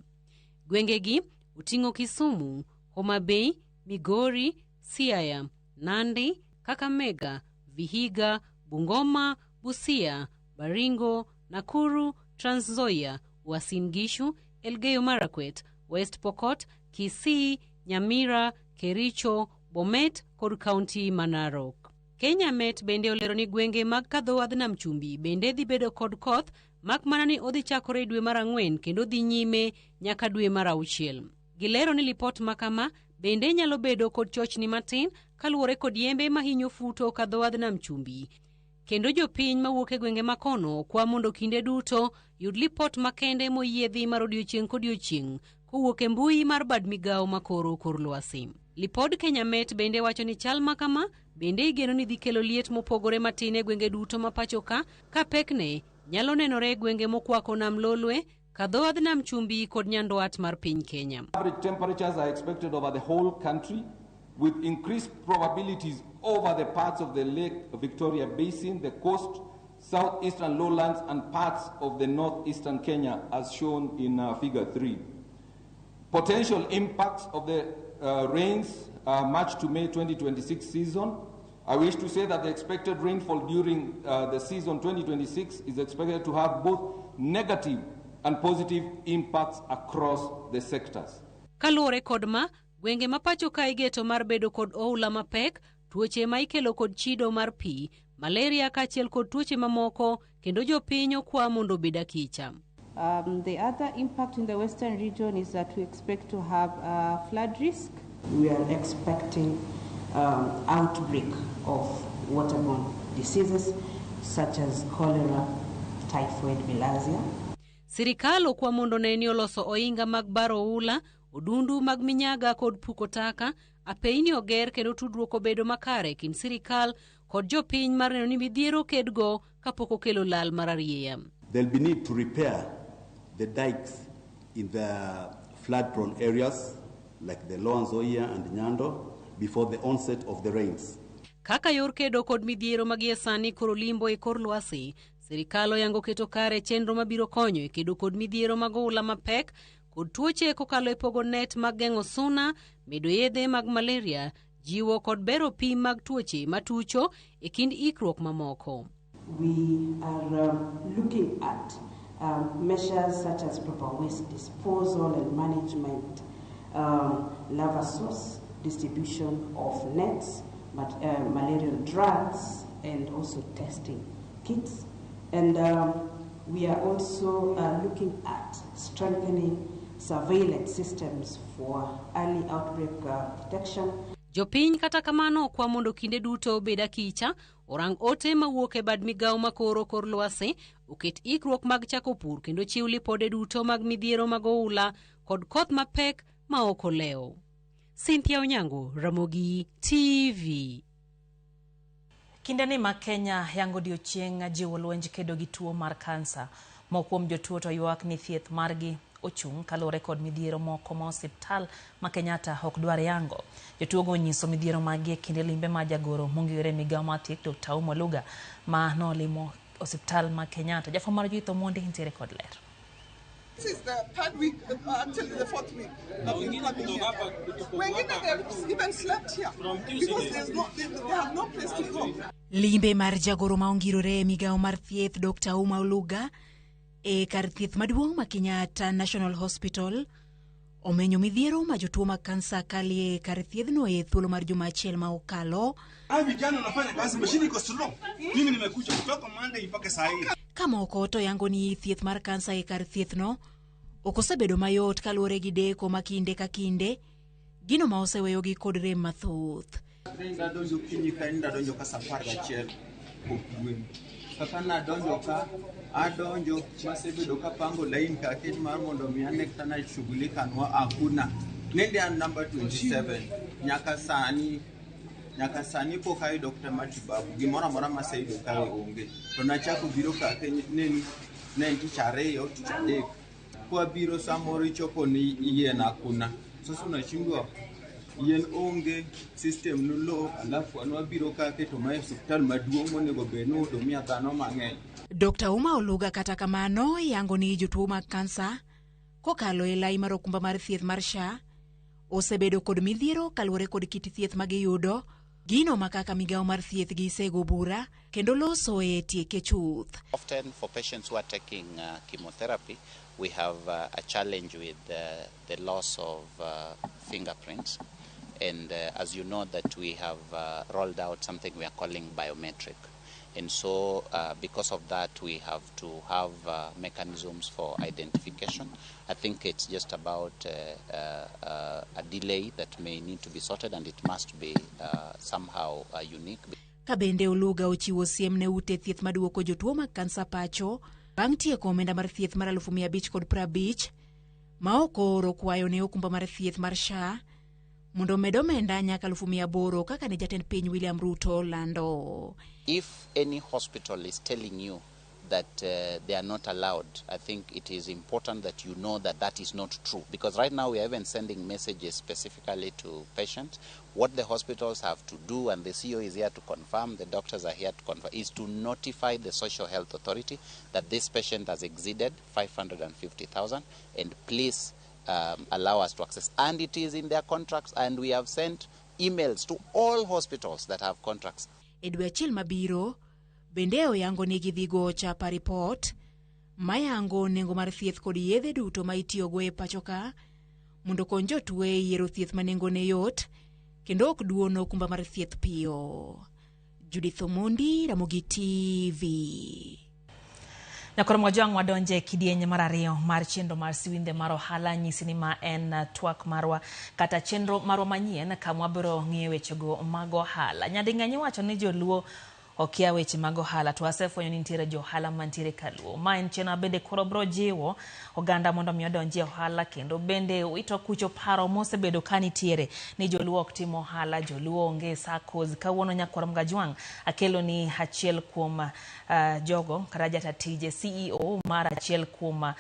Gwengegi oting'o Kisumu, Homa Bay, Migori, Siaya, Nandi, Kakamega, Vihiga, Bungoma, Busia, Baringo, Nakuru, Trans Nzoia, Uasin Gishu, Elgeyo Marakwet, West Pokot, Kisii, Nyamira, Kericho, Bomet kod kaunti ma Narok. Kenya Met bende olero ni gwenge mag kadho wadh Nam Chumbi bende dhi bedo kod koth mak mana ni odhi chakore dwe mar 4 kendo dhi nyime nyaka dwe mar 6. Gilero ni lipot makama bende nyalo bedo kod chochni matin kaluwore kod yembe mahinyo futo kadho wadh Nam Chumbi. Kendo jopiny mawuok e gwenge makono kwa mondo kinde duto yud lipot makende moyiedhi mar odiochieng' kodiochieng' kowuok e mbui mar bad migawo makoro kor lwasi. Lipod Kenya Met bende wacho ni chal makama bende igeno ni dhi kelo liet mopogore matin e gwenge duto ma pacho ka pekne nyalo nenore e gwenge mokwako Nam Lolwe, kadho wadh Nam Chumbi kod nyandwat mar piny Kenya. Average temperatures are expected over the whole country with increased probabilities over the parts of the Lake Victoria Basin, the coast, southeastern lowlands and parts of the northeastern Kenya as shown in figure 3. Potential impacts of the rains March to May 2026 season. I wish to say that the expected rainfall during the season 2026 is expected to have both negative and positive impacts across the sectors. Kaluwore kod ma, gwenge ma pacho ka igeto mar bedo kod oula mapek, tuoche ma ikelo kod chido mar pi, malaria kaachiel kod tuoche mamoko kendo jopiny okwa mondo bed akicha. The other impact in the western region is that we expect to have flood risk. We are expecting outbreak of waterborne diseases such as cholera, typhoid, bilharzia. Sirikal okwa mondo neni oloso oinga mag baro oula, odundu mag minyaga kod puko taka, apeini oger kendo tudruok obedo makare kind sirikal kod jopiny mar neno ni midhiero kedgo kapok okelo lal mar arieya. There'll be need to repair the dikes in the flood-prone areas like the Lower Nzoia and Nyando before the onset of the rains. Kaka yor kedo kod midhiero magie sani koro limbo e kor lwasi, sirikal oyango keto kare chenro mabiro konyo e kedo kod midhiero mag oula mapek kod tuoche kokalo e pogo net mag geng'o suna, medo yedhe mag malaria, jiwo kod bero pi mag tuoche matucho e kind ikruok mamoko. We are looking at measures such as proper waste disposal and management, larva source, distribution of nets, malarial drugs, and also testing kits. And we are also looking at strengthening surveillance systems for early outbreak detection. Jopiny kata kamano kwa mondo kinde duto beda kicha, orang ote mawuok e bad migao makoro kor lwasi, uket ikruok mag chako pur kendo chiw lipode duto mag midhiero mag oula kod koth mapek ma oko leo. Cynthia Onyango, Ramogi TV. Kindeni ma Kenya yango odiochieng' jiwo lwenj kedo gi tuo mar kansa. Mokuom jotuo to ywak ni thieth margi ochung' kalore kod midhiero moko ma osiptal ma Kenyatta ok dwar yango. Jotuo go nyiso midhiero magi e kinde limbe ma jagoro mong'ere migao mar thieth Dr. Auma Oluga ma nolimo osiptal ma Kenyatta. Jafwambo mar Jitho Monde nitiere kod ler. This is the third week until the fourth week that we've coming here. Wengine even slept here because they have no place to go. Limbe mar jagoro ma ongirore migao mar thieth Dr. Auma Oluga e kar thieth maduong' ma Kenyatta National Hospital omenyo midhiero ma jotuo mag kansa kalie kar thiethno e thuolo mar juma achiel ma okalo. Vijana wanafanya kazi, mashini iko slow. Mimi nimekuja kutoka Monday mpaka saa hii. Kama oko to yango ni thieth mar kansa e kar thiethno okosebedo mayot kaluwore gi deko ma kinde ka kinde, gino ma oseweyo gi kod rem mathoth. Ndadonjo kinyi ka ndadonjo ka safar gachiel kokwen. Kaka nadonjo ka adonjo masebedo ka pango line ka ket mar mondo mi anekta na shughulika nwa akuna. Nende an number 27 nyaka sani pok ayudo Dr. matibabu gimoro amora maseyudo kae onge. To nachako biro ka ne tich ariyo tich adek. Kwa biro samoro ichopo ni yien akuna. Sasa unashindwa yen onge, system nulo, alafu anwa biro ka keto ma hospital maduong' monego bed ni odo miya dhano mang'eny. Dr. Auma Oluga kata kamano yango ni jotuo mag kansa kokalo e lai mar okumba mar thieth mar SHA osebedo kod midhiero kaluwore kod kit thieth ma giyudo, gino makaka migao mar thieth gi sego bura kendo loso e tieke chuth. Often for patients who are taking chemotherapy, we have a challenge with the loss of fingerprints. And as you know that we have rolled out something we are calling biometric. And so because of that, we have to have mechanisms for identification. I think it's just about a delay that may need to be sorted, and it must be somehow unique. Kabende Oluga ochiwo siem ne ute thieth maduoko jotuo mag kansa pacho bang' tieko omenda mar thieth mar 550 ma okoro kwayo ne okumba mar thieth mar SHA mondo med omenda nyaka 800 kaka ne jatend piny William Ruto lando. If any hospital is telling you that they are not allowed, I think it is important that you know that that is not true. Because right now we are even sending messages specifically to patients. What the hospitals have to do, and the CEO is here to confirm, the doctors are here to confirm, is to notify the Social Health Authority that this patient has exceeded 550,000 and please allow us to access. And it is in their contracts, and we have sent emails to all hospitals that have contracts. Edwe achiel mabiro, bende oyango ni gidhigo chapa report mayango nengo mar thieth kod yedhe duto ma itiyogo e pachoka mondo kony jotuo e yiero thieth ma nengone yot kendo ok duono okumba mar thieth piyo. Judith Omondi, Ramogi TV. Nyakoro mwajwang' wadonje kidieny mar ariyo mar chenro mar siwinde mar ohala nyisi ni ma en twak marwa kata chenro marwa manyien kamwa biro ng'iyo wechego mag ohala. Nyading'eny wacho ni joluo okia weche mag ohala to asefwenyo ni nitiere jo ohala mantiere kaluo. Ma en chenro bende koro biro jiwo oganda mondo mi odonji ohala kendo bende wito kucho paro mosebedo kanitiere ni joluo ok timo ohala, joluo onge SACCOs. Kawuono Nyakoro Mgajwang' akelo ni achiel kuom jogo kata jatatije CEO mar achiel kuom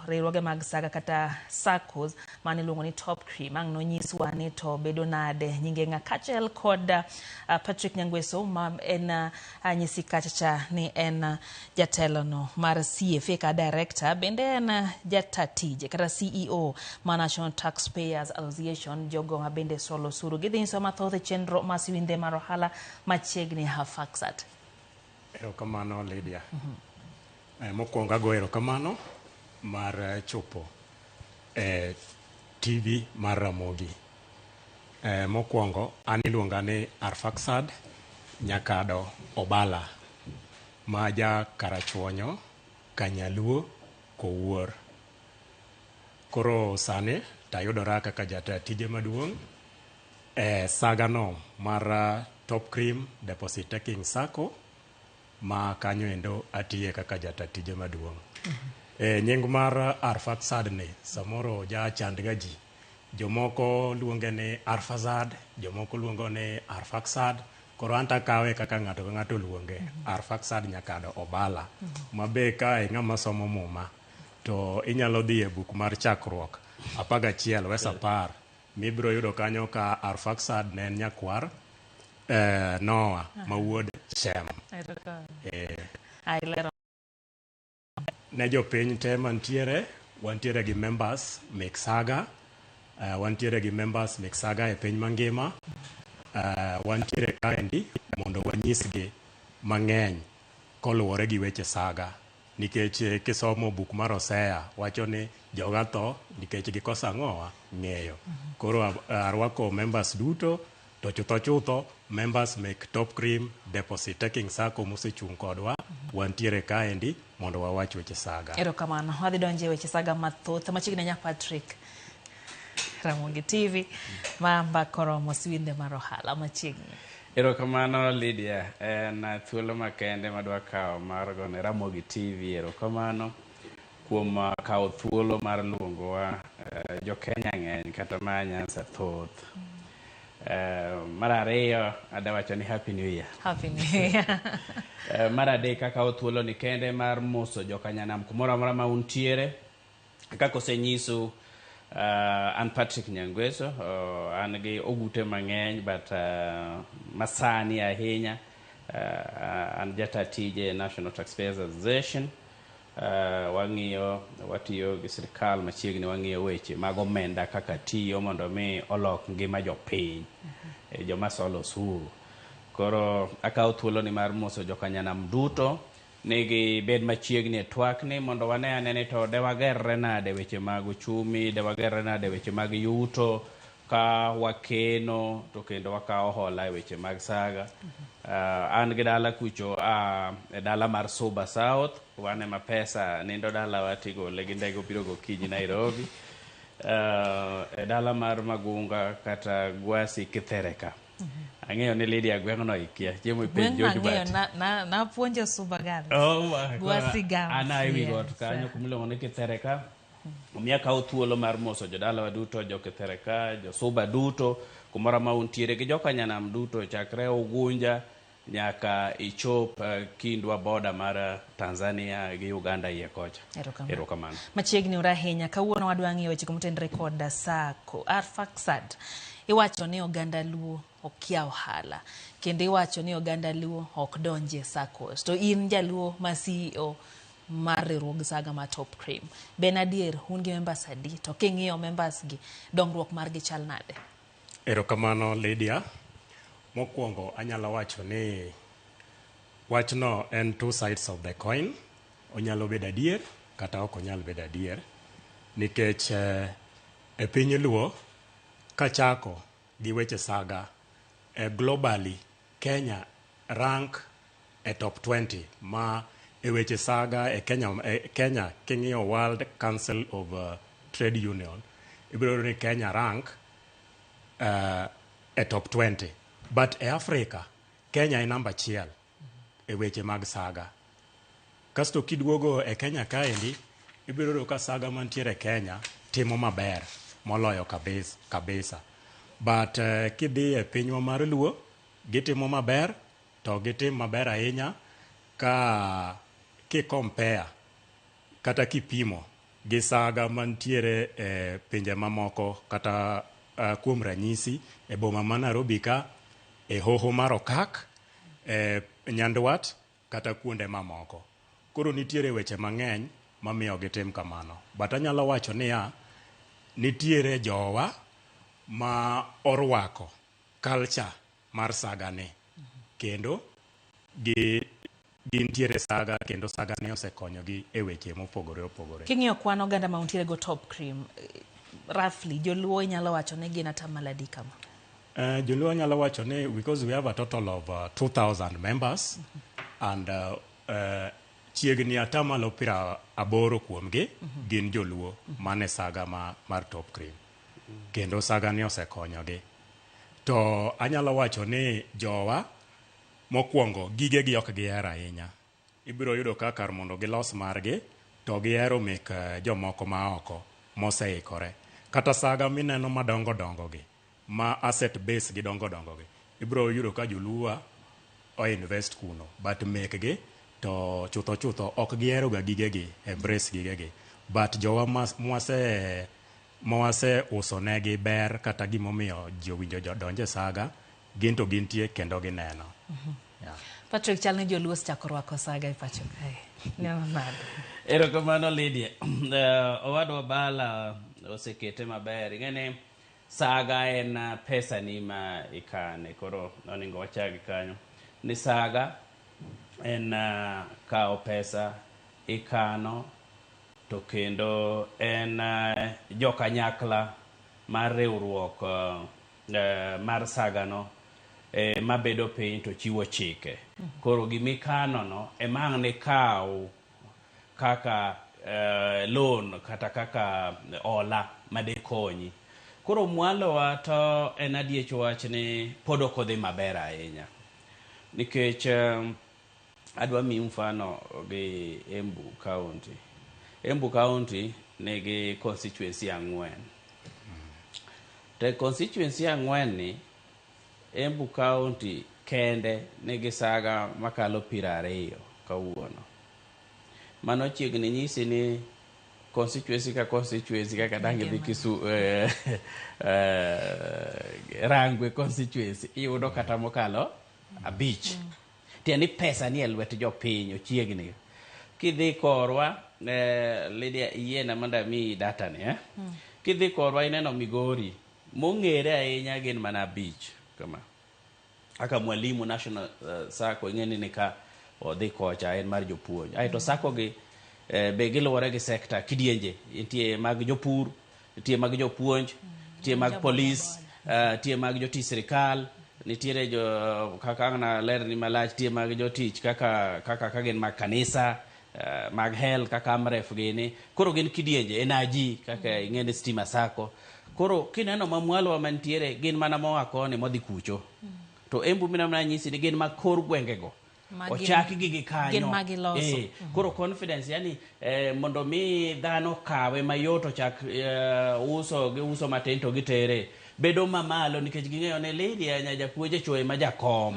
riwruoge mag saga kata SACCOs mane iluongo ni Top Cream. Ang' nonyiswa ni to bedo nade nyinge ng'a kachiel kod Patrick Nyangweso ma en anyisi kachacha ni en jatelono mar CFA ka director, bende en jatatije kata CEO ma National Taxpayers Association, jogo ma bende solo suru. Gidhinyiso mathoth chenro ma siwinde mar ohala machiegni Hafaksat. Erokamano Lydia. Mokwongo ago erokamano mar chopo TV mar Ramogi. Mokwongo an iluonga ni Arfaksad Nyakado Obala maja karachuonyo Kanyaluo Kowuor. Koro sani tayudora kaka jata tije maduong' sagano mar Top Cream Deposit Taking Sacco ma kanyo endo atiye kaka jata tije maduong'. Nying mar Arfaxad ni samoro ja chandga ji. Jomoko luonge ni Arfazad, jomoko luongo ni Arfaxad. Koro anta kawe kaka ng'ato ka ng'ato luonge. Arfaxad nyakado Obala. Mabe ka ng'ama somo muma to inyalo dhi e buk mar chakruok 11 wes 10 mibiro yudo kanyo ka Arfaxad ne en nyakwar Noah ma wuod Shem. Ne jopiny te mantiere, wantiere gi members mek Saga, wantiere gi members mek Saga e piny mangima, wantiere kaendi mondo wanyisgi mang'eny koluwore gi weche Saga. Nikech kisomo buk mar Hosea wacho ni joga tho nikech gikoso ang'owa ng'eyo. Koro arwako members duto to chutho members mek Top Cream Deposit Taking Sacco mosechung' kodwa wantiere kaendi mondo wawach weche Saga. Erokamano, wadhi donje weche Saga mathoth machiegni nya Patrick Ramogi TV mamba koromo swinde mar ohala machiegni. Erokamano Lydia, en thuolo makende madwa kawo mar gone Ramogi TV. Erokamano kuom kawo thuolo mar luongowa jo Kenya ng'eny kata ma Nyanza thoth. Mar ariyo adawacho ni Happy New Year. Happy New Year. Mar adek akawo thuolo ni kende mar moso jokanyanam kumoro amora ma untiere. Kaka osenyiso an Patrick Nyangweso, an gi ogute mang'eny but masani ahinya an jata tije National Taxpayers Association. Watiyo gi sirkal machiegni wang'iyo weche mag omenda kaka tiyo mondo mi olok ngima jopiny, joma solo osuru. Koro akawo thuolo ni mar moso jokanyanam duto nigi bed machiegni e twak ni mondo wane anene to dewagerre nade weche mag uchumi, dewagerre nade weche mag yuto ka wakeno to kendo wakawo hola e weche mag Saga. An gi dala kucho e dala mar Suba South, wane ma pesa nindo dala watigo legi ndego biro go kinyi Nairobi. E dala mar Magunga kata Gwasi Kithereka. Ang'eyo ni Lydia gweng'no ikia chiemo ipenj George Bat. Na puonjo Suba Gala. Gwasi Gala. Ana iwi got kanyo kumilongo ni Kithereka. Miaka thuolo mar moso jodala waduto, jo Kithereka, jo Suba duto, kumora ma untiere gi jokanyanam duto chakre Ugunja nyaka ichop kindwa boda mar Tanzania gi Uganda iye kocha. Erokamano. Machiegni urahinya kawuono wadwa ng'iyo weche kumotendre kod Sacco. Arfaxad iwacho ni oganda Luo okia ohala kendo iwacho ni oganda Luo ok donje Saccos. To in jaluo ma CEO mar riwruog Saga ma Top Cream, ben adier un gi members adi to king'iyo members gi dongruok margi chal nade? Erokamano Lydia. Mokwongo anyalo wacho ni wachno en two sides of the coin. Onyalo bedo adier kata ok onyal bedo adier nikech e piny Luo kachako gi weche Saga globally Kenya rank e top 20 ma e weche Saga e Kenya king'iyo World Council of Trade Union ibiro ni Kenya rank e top 20, but e Africa Kenya e namba 1 e weche mag Saga. Kasto kidwogo e Kenya kaendi ibiro ka Saga mantiere Kenya timo maber moloyo kabisa. But kidhi e pinywa mar Luo gitimo maber to gitim maber ahinya ka compare kata kipimo gi Saga mantiere e pinje mamoko kata kuom ranyisi e boma ma Nairobi ka, e hoho mar Okak, e Nyandwat kata kuonde mamoko. Koro nitiere weche mang'eny mamiyo gitim kamano. But anyalo wacho niya, nitiere jowa ma orwako culture mar Saga ni kendo gintiere Saga kendo Saga ne osekonyogi e weche mopogore opogore. King'iyo kwan oganda ma untiere go Top Cream, roughly joluo inyalo wacho ni gin ata maladi kama? Joluo nyalo wacho ni because we have a total of 2,000 members and chiegni atamalo 80 kuomgi gin joluo mane saga mar Top Cream. Kendo saga ni osekonyogi. To anyalo wacho ni jowa mokwongo gigegi ok gihero ahinya. Ibiro yudo ka kar mondo gilos margi to gihero mek jomoko maoko moseikore. Kata saga mineno madongo gi ma asset base gi dongo gi. Ibiro yudo ka joluo o invest kuno but mekgi to chutho ok gihero ga gigegi embrace gigegi. But jowa mwase uso negi ber kata gimomiyo jowinjo donje saga ginto gintie kendo gineno. Patrick chalne joluo chakoro wako saga e pacho kae. Nyama mad. Erokamano Lydia. Owadwa Bala osekete maber. Ing'eni saga en pesa ni ma ikane. Koro oningo wachagi kanyo. Ni saga en kao pesa ikano to kendo en jokanyakla mar riwruok mar saga no mabedo piny to chiwo chike. Koro gimikano no emang' ni kao kaka loan kata kaka ola madekonyi. Koro mwalowa to en adiech wach ni pod ok odhi maber ahinya. Nikech adwa mi mfano gi Embu County. Embu County nigi constituency 4. Te constituency 4 ni Embu County kende nigi saga makalo 20 kawuono. Mano chiegni nyisi ni constituency kaka dangi dhi Rangwe constituency iyudo kata mokalo 5. Tieni pesa ni elwet jopiny ochiegni. Kidhi korwa Lydia iena manda mi data ni Kidhi korwa ineno Migori mong'ere ahinya gin mana 5 kama. Aka Mwalimu National Sacco ing'eni ni ka odhi kocha en mar jopuonj. Aito sako gi be giluwore gi sekta kidienje. Nitie mag jopur, nitie mag jopuonj, nitie mag polis, nitie mag jotich sirkal, nitiere jo kaka na ler ni malach, nitie mag jotich kaka gin mag kanisa, mag hel kaka Amref gini. Koro gin kidienje, energy kaka ing'eni Stima Sacco. Koro kineno mamwalo mantiere gin mana moa koni modhi kucho. To Embu mina nyisi ni gin mag kor gwengego. Ochaki gigi kanyo. Koro confidence yani mondo mi dhano kawe mayoto chak uso matento gitere bedo mamalo nikech ging'eyo ne Lydia nya japuonje choe ma jakom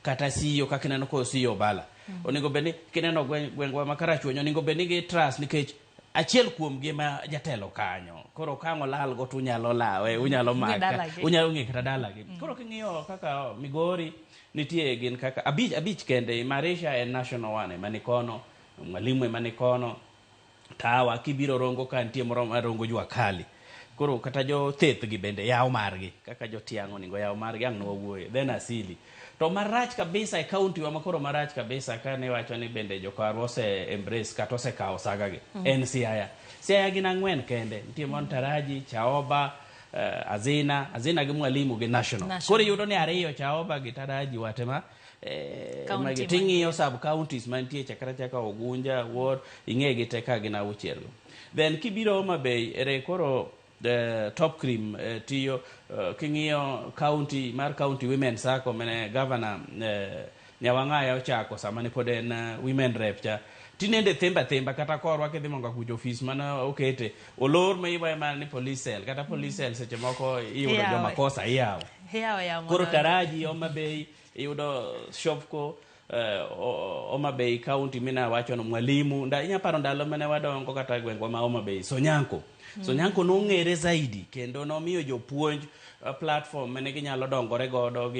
kata siyo kaka neno ko siyo Bala. Oningo beni kineno gwengwa makarachuonyo oningo beni gi trust nikech achiel kuom gi ma jatelo kanyo. Koro kango lal go tunyalo lawe unyalo maka unyalo ng'e kata dala gi. Koro king'iyo kaka Migori nitie gin kaka abich kende. Marisha en national one manikono, Mwalimu manikono, Tawa kibiro Rongo ka nitie moro Rongo Jua Kali. Koro kata jo theth gi bende yaw margi kaka jo tiang'o ningo yaw margi ang' no wuoye then Asili. To marach kabisa e county wa makoro marach kabisa kane wacho ni bende jokarwa ose embrace kata ose kao saga gi en Siaya. Siaya gin 4 kende. Nitie Montaraji, Chaoba, Azina gi Mwalimu gi national. Koro yudo ni 2 Chaoba gi Taraji watema ting'iyo sub counties mantie chaka Ogunja ward ing'egi te ka gina 6. Then kibiro Homa Bay ere koro Top Cream tiyo king'iyo county women sacco mene governor Nyawang'aya ochako sama ni pod en women rep cha tinende themba kata korwa kidhi monga kujo office mana okete olor me iwa mana ni police cell kata police cell seche moko iyudo joma kosa iyawo. Koro Taraji Homa Bay iyudo Shopko Homa Bay county mina wacho no Mwalimu inya paro ndalo mane wadongo kata gwengwa ma Homa Bay Sonyanko nong'ere zaidi kendo nomiyo jopuonj platform mane ginyalo dongore godo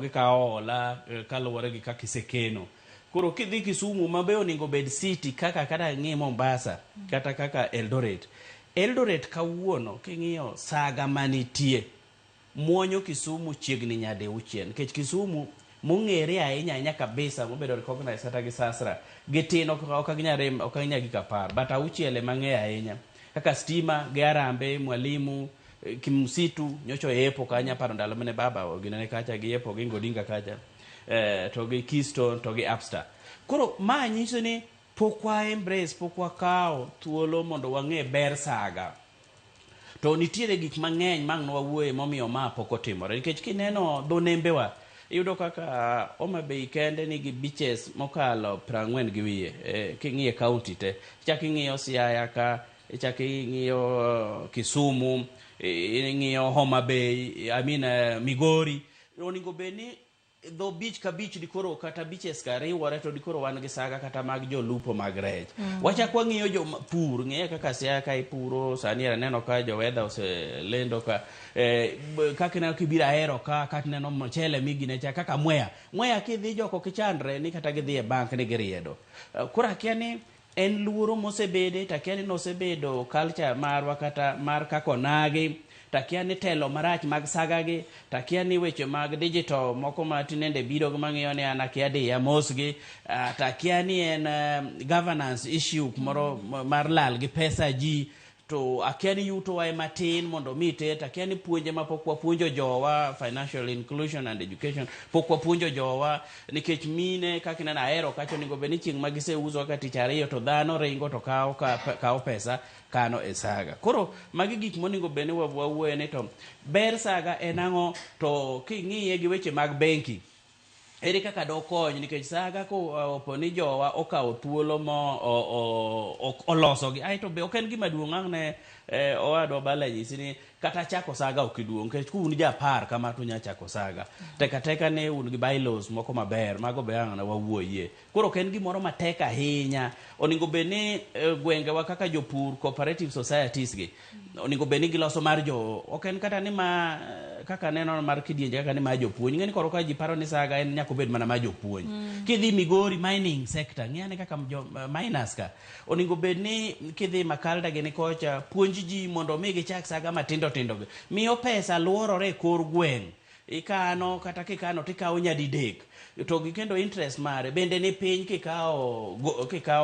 gikawo hola kaluwore gi kaka isekeno. Koro kidhi Kisumu mabe oningo bed city kata ng'i Mombasa kata kaka Eldoret kawuono king'iyo saga manitie muonyo Kisumu chiegni nyade 6 nikech Kisumu mong'ere ahinya kabisa mobedo recognize kata gi Sasra gitino ok ginya gi kapar but 6 mang'e ahinya kaka Stima gi Arambe Mwalimu Kimsitu nyocho epo kanya paro ndalo mane baba oginene kacha gi epo gi Ngodinga kacha to gi Keystone to gi Upstar. Koro ma nyiso ni pokwa embrace pokwa kao thuolo mondo wang'e ber saga to nitiere gik mang'eny mang' wawuoye momiyo ma pok otimore nikech kineno dho nembewa iyudo kaka Homa Bay kende nigi beaches mokalo 40 gi wiye king'iye county te chak ing'iyo Siaya ka chak ing'iyo Kisumu ing'iyo Homa Bay Migori oningo beni dho beach ka beach dikoro kata beaches ka riwore to dikoro wan gi saga kata mag jolupo mag rech wachak wang'iyo jo pur ng'e kaka Siaya ka ipuro sani neno ka jo weather oselendo ka kaka neno kibira ahero ka kata neno mchele migine cha kaka mwea kidhi joko kichandre ni kata gidhi e bank ni giriedo kura kiani en luoro mosebede takiani nosebedo culture marwa kata mar kako nagi takiani telo marach mag saga gi takiani weche mag digital moko matinende biro mang'iyo ni anakiadi ya mosgi takiani en governance issue moro mar lal gi pesa ji to akiani yuto wa matin mondo mite takiani puonje mapokwa puonjo jowa financial inclusion and education pokwa puonjo jowa nikech mine kaka nena ahero kacho ningo beni chieng' magise uzo ka tich ariyo to dhano ringo to kao pesa kano e saga koro magi gik moningo beni wawuoye ni to ber saga en ang'o to king'iye gi weche mag benki ere kaka dokony nikech saga ko oponi jowa okawo thuolo mo olosogi aito be oken gima duong' ang'ne owadwa balanyisi ni kata chako saga okiduong' nikech kun japar kama to nya chako saga teka ne un gi bylaws moko maber mago be ang'na wawuoye koro ken gimoro matek ahinya oningo beni gwengewa kaka jopur cooperative societies gi oningo beni giloso mar jo oken kata ni ma kaka neno mar kidienje kaka ni ma jopuonj ng'eni koro ka ji paro ni saga en nyako bed mana ma jopuonj kidhi Migori mining sector ng'ani kaka miners ka oningo beni kidhi Makalda gini kocha puonj ji mondo mi gichak saga matindo miyo pesa luorore kor gweng' ikano kata kikano tikawo nyadidek to gikendo interest mare bende ni piny kikawo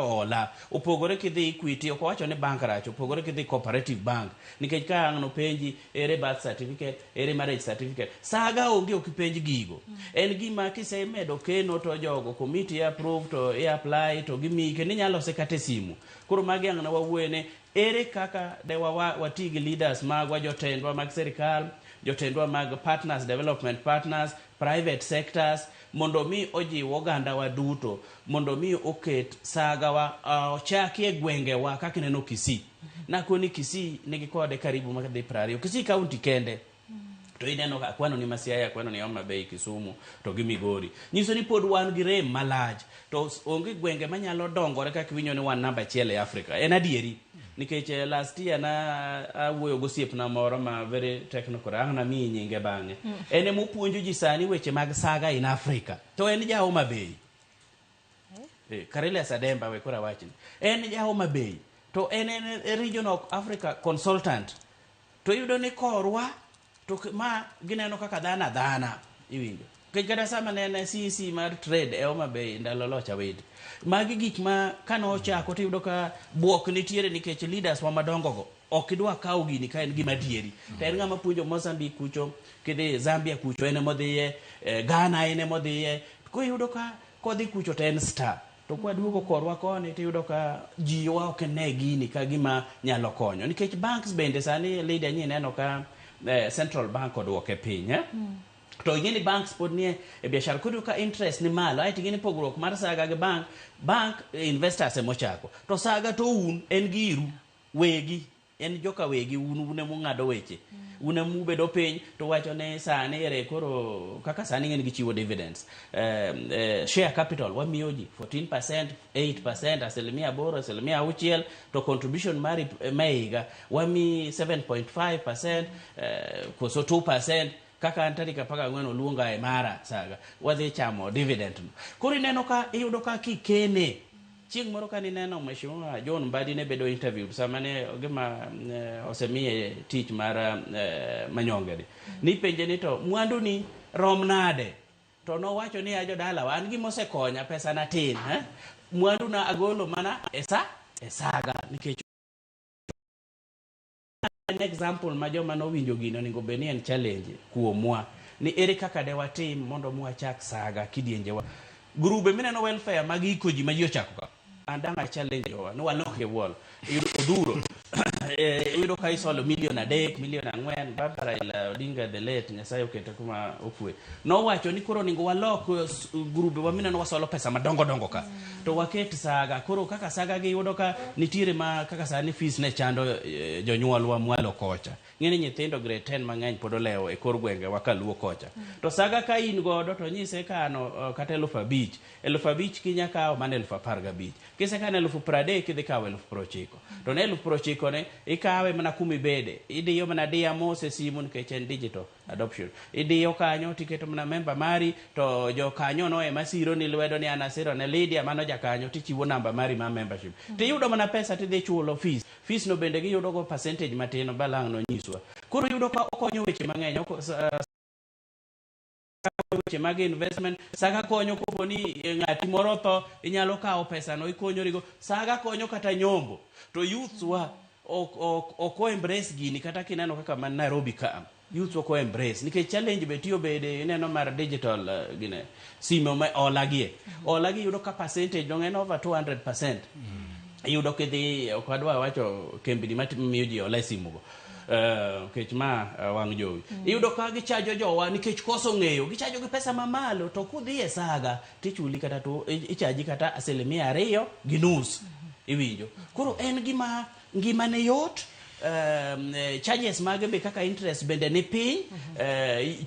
hola opogore kidhi Equity ok wacho ni bank rach opogore kidhi cooperative bank nikech ka ang'no penji ere birth certificate ere marriage certificate saga onge okipenj gigo en gima kisemedo keno to jogo committee approve to apply to gimi kendo nyalo se kate simu koro magi ang'na wawuene ere kaka dewa watigi leaders magwa jotendwa mag serikal jotendwa mag partners development partners private sectors mondo mi ojiw oganda wa duto mondo mi oket saga wa ochaki e gwenge wa kaka neno Kisii nakoni Kisii nigi kode karibu makadhi 20 Kisii county kende to ineno ka kwano ni Siaya kwano ni Homa Bay Kisumu to gi Migori nyiso ni pod wan gi rem malaj to onge gwenge manyalo dongore kaka winyo ni wan namba 1 e Africa en adieri nikech last year na awuoyo gosiep na moro ma very technical ang'na mi nyinge bang'e ene mopuonjo ji sani weche mag saga in Africa to en ja Homa Bay Karele Sademba we kora wachni en ja Homa Bay to en region of Africa consultant to yudo ni korwa to ma gineno kaka dhana iwinjo kekada sama nene CC mar trade e Homa Bay ndalo locha wede magi gik ma kano chako to yudo ka buok nitiere nikech leaders wa madongo go okidwa kawo gini ka en gima dieri to en ng'ama puonjo Mozambique kucho kidhi Zambia kucho ene modhiye Ghana ene modhiye ko yudo ka kodhi kucho to en star to kwa duogo korwa koni to yudo ka jiwa ok ne gini ka gima nyalo konyo nikech banks bende sani leader nyine neno ka central bank odwoke piny to ingeni banks pod nie e biashara kudu ka interest ni malo ai tingeni pogruok mar saga gi bank investors emochako to saga to un en giru wegi en joka wegi une mung'ado weche une mubedo piny to wacho ne sani ere koro kaka sani ng'en gichiwo dividends share capital wamiyo ji 14% 8% asilimia 8 asilimia 6 to contribution mari meiga wami 7.5% koso 2% kaka antarika paka ng'weno luonga e mara saga wadhi chamo dividend koro ineno ka iyudo ka kikene chieng' moro ka nineno Mheshimiwa John Mbadi ne bedo interview sama ne gima osemiye tich mar Manyongedi ni penje ni to mwandu ni rom nade to nowacho ni ajo dala wan gima osekonya pesa na tin mwandu na agolo mana e saga nikech an example ma joma no winjo gino ningo beni en challenge kuomwa ni ere kaka de watim mondo mwachak saga kidienje wa grube mineno welfare magiko ji ma ji ochako ka andanga challenge wa no waloke wall oduro yudo ka isolo million adek million ang'wen Barbara ila Odinga the late Nyasaye okete kuma okwe no wacho ni koro ningo walok grube wa mina no wasolo pesa madongo dongo ka to waket saga koro kaka saga gi yudo ka nitiere ma kaka sani fees ne chando jonyuol wa mwalo kocha ngene nyithindo grade 10 mang'eny pod olewo e kor gwenge wakaluo kocha to saga ka in godo to nyise kano kata 5,000 kinya kao mane 15,000 kise kana 30,000 kidhi kawe 90,000 to ne 90,000 ne ikawe mana kumi bede idiyo mana dia mose simu nkechen digital adoption idiyo kanyo tiketo mana member mari to jo kanyo no emasiro ni lwedo ni anasiro ne Lydia mano ja kanyo tichiwo namba mari ma membership tiyudo mana pesa tidhi chulo fees no bende giyudo go percentage matino balang no nyiswa koro yudo ka okonyo weche mang'eny weche mag investment saga konyo kopo ni ng'ati moro to inyalo kawo pesa no ikonyorigo saga konyo kata nyombo to youths wa oko embrace gini kata kineno kaka man Nairobi ka youths oko embrace nikech challenge betiyo bede ineno mar digital gine simo ma olagi yudo ka percentage no ng'en over 200% yudo kidhi okwadwa wacho kembini matimiyo ji ola simugo kech ma wang jowi iyudo ka gichajo jowa nikech koso ng'eyo gichajo gi pesa mamalo to kudhi e saga tichuli kata to ichaji kata 2% gi nus iwinjo koro en ngima ne yot charges mage be kaka interest bende ne piny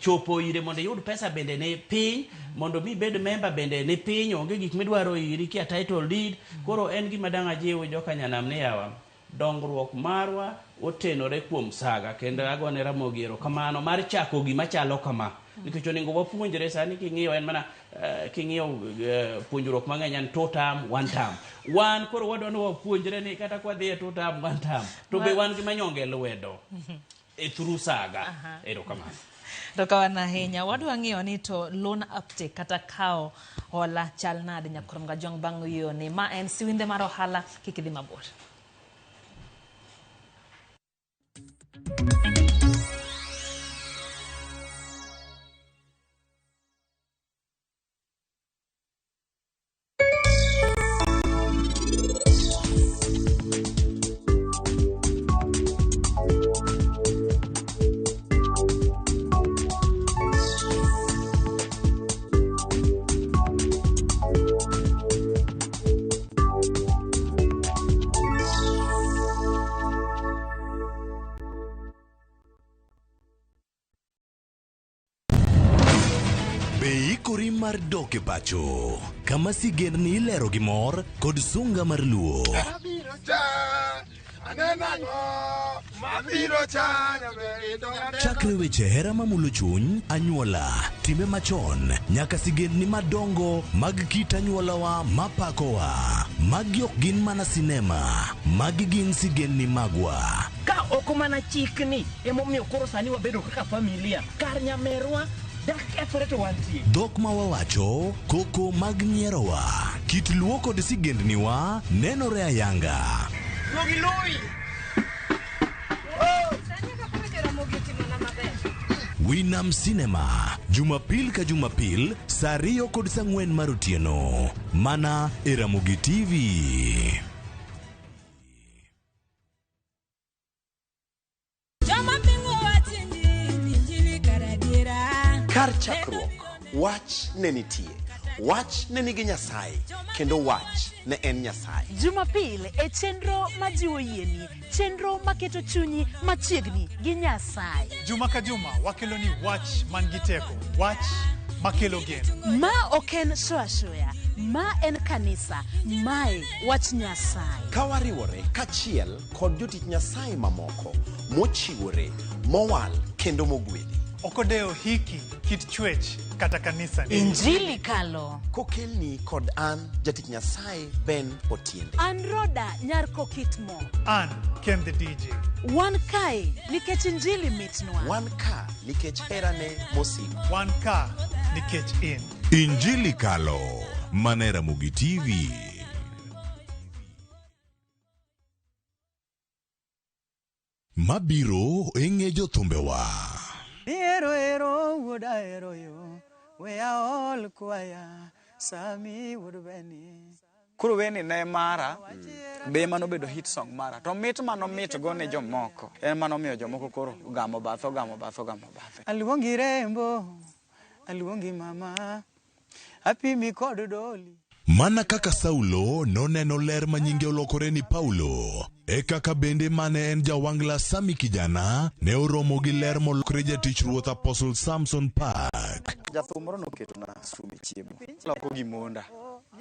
chopo ire mondo yud pesa bende ne piny mondo mi bed member bende ne piny onge gik midwaro iri kia title deed koro en gima dang' ajiwo joka nyanam ne yawa dongruok marwa otenore kuom saga kendo agone Ramogi erokamano mar chako gima chalo kama nikech onego wapuonjre sani king'iyo en mana king'iyo puonjruok mang'eny en 2 term 1 term wan koro wadwano wapuonjre ni kata kwa dhi e 2 term 1 term to be wan gi manyonge lwedo e through saga erokamano Rokawana ahinya wadwa ng'iyo ni to loan uptake kata kao hola chal nade Nyakurom Gajwang' bang' yo ni ma en siwinde mar ohala kikidhi mabor. Mar doke pacho kama sigendni ilero gi mor kod sunga mar luo chakre weche hera mamulo chuny anyuola timbe machon nyaka sigendni madongo mag kit anyuolawa mapakowa magi ok gin mana sinema magi gin sigendni magwa ka oko mana chikni emomiyo koro sani wabedo kaka familia kar nyamerwa dhok ma wawacho koko mag nyierowa kit luo kod sigendniwa nenore ayanga Winam Cinema Jumapil ka Jumapil saa 2 kod saa 4 mar otieno mana e Ramogi TV. Kar chakruok wach ne nitie wach ne nigi Nyasaye kendo wach ne en Nyasaye. Jumapil e chenro majiwo yieni chenro maketo chunyi machiegni gi Nyasaye. Juma ka juma wakelo ni wach man gi teko wach makelo geno ma oken shoya ma en kanisa mae wach Nyasaye kawariwore kachiel kod jotich Nyasaye mamoko mochiwore mowal kendo mogwedhi okodeo hiki kit chwech kata kanisa ni Injili kalo kokelni kod an jatich Nyasaye Ben Otiende an Roda Nyarko Kitmo an Ken the DJ wan kai nikech Injili mitnwa wan ka nikech herane mosiko wan ka nikech in Injili kalo mana Ramogi TV. Mabiro eng'e jothumbewa ero wuoda ero yo we aol kwaya sami wuod beni koro weni ne mara be manobedo hit song mara to mit manomit go ne jomoko en manomiyo jomoko koro gamo batho aluongi rembo aluongi mama apimi kod doli. Mana kaka Saulo noneno ler ma nyinge olokore ni Paulo, e kaka bende mane en jawangla Sami kijana ne oromo gi ler molokre jatich ruoth Apostle Samson Park. Jathum moro noketo na sumi chiemo loko gi monda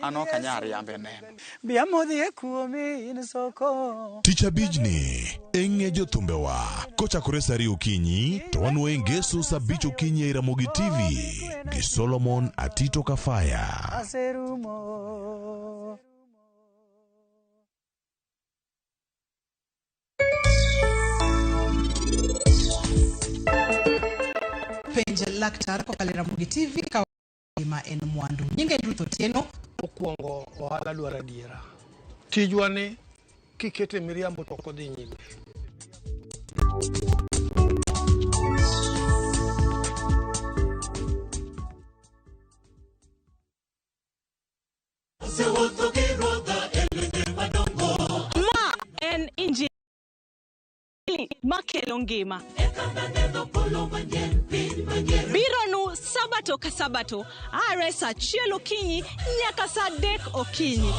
ano kanyar yambe neno bia modhi e kuomi in soko. Tich abijni eng'e jothumbewa kochakore saa 2 okinyi to wanuoye ngeso saa 5 okinyi e Ramogi TV gi Solomon Atito Kafaya. Aserumo. Penj laktar kokalo Ramogi TV ka ma en mwandu nyinge Ruth Otieno. Okuongo ohala dwaro adiera. Tijwa ni kikete miriambo to ok odhi nyime. Ma en injili makelo ngima. Bironu sabato ka sabato are saa 1 okinyi nyaka saa 3 okinyi.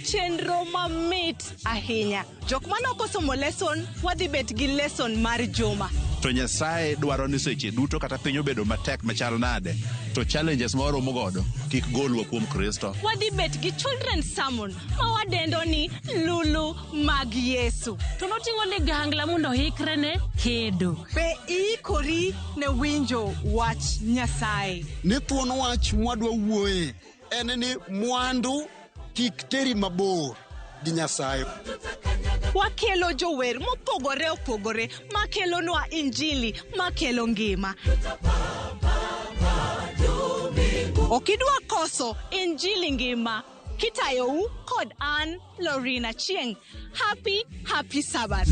Chenro mamit ahinya. Jok manoko somo lesson wadhi bet gi lesson mar juma. To Nyasaye dwaro ni seche duto kata piny obedo matek machal nade to challenges ma waromo godo kik golwa kuom Kristo. Wadhi bet gi children's sermon ma wadendo ni lulu mag Yesu. To noting'o ligangla mondo hikre ne kedo. Be ikori ne winjo wach Nyasaye. Ni thuon wach mwadwa wuoye en ni mwandu kik teri mabor gi Nyasaye. Wakelo jower mopogore opogore makelo nwa injili makelo ngima. Okidwa koso injili ngima kitayou kod an Lorina Chieng. Happy Sabbath.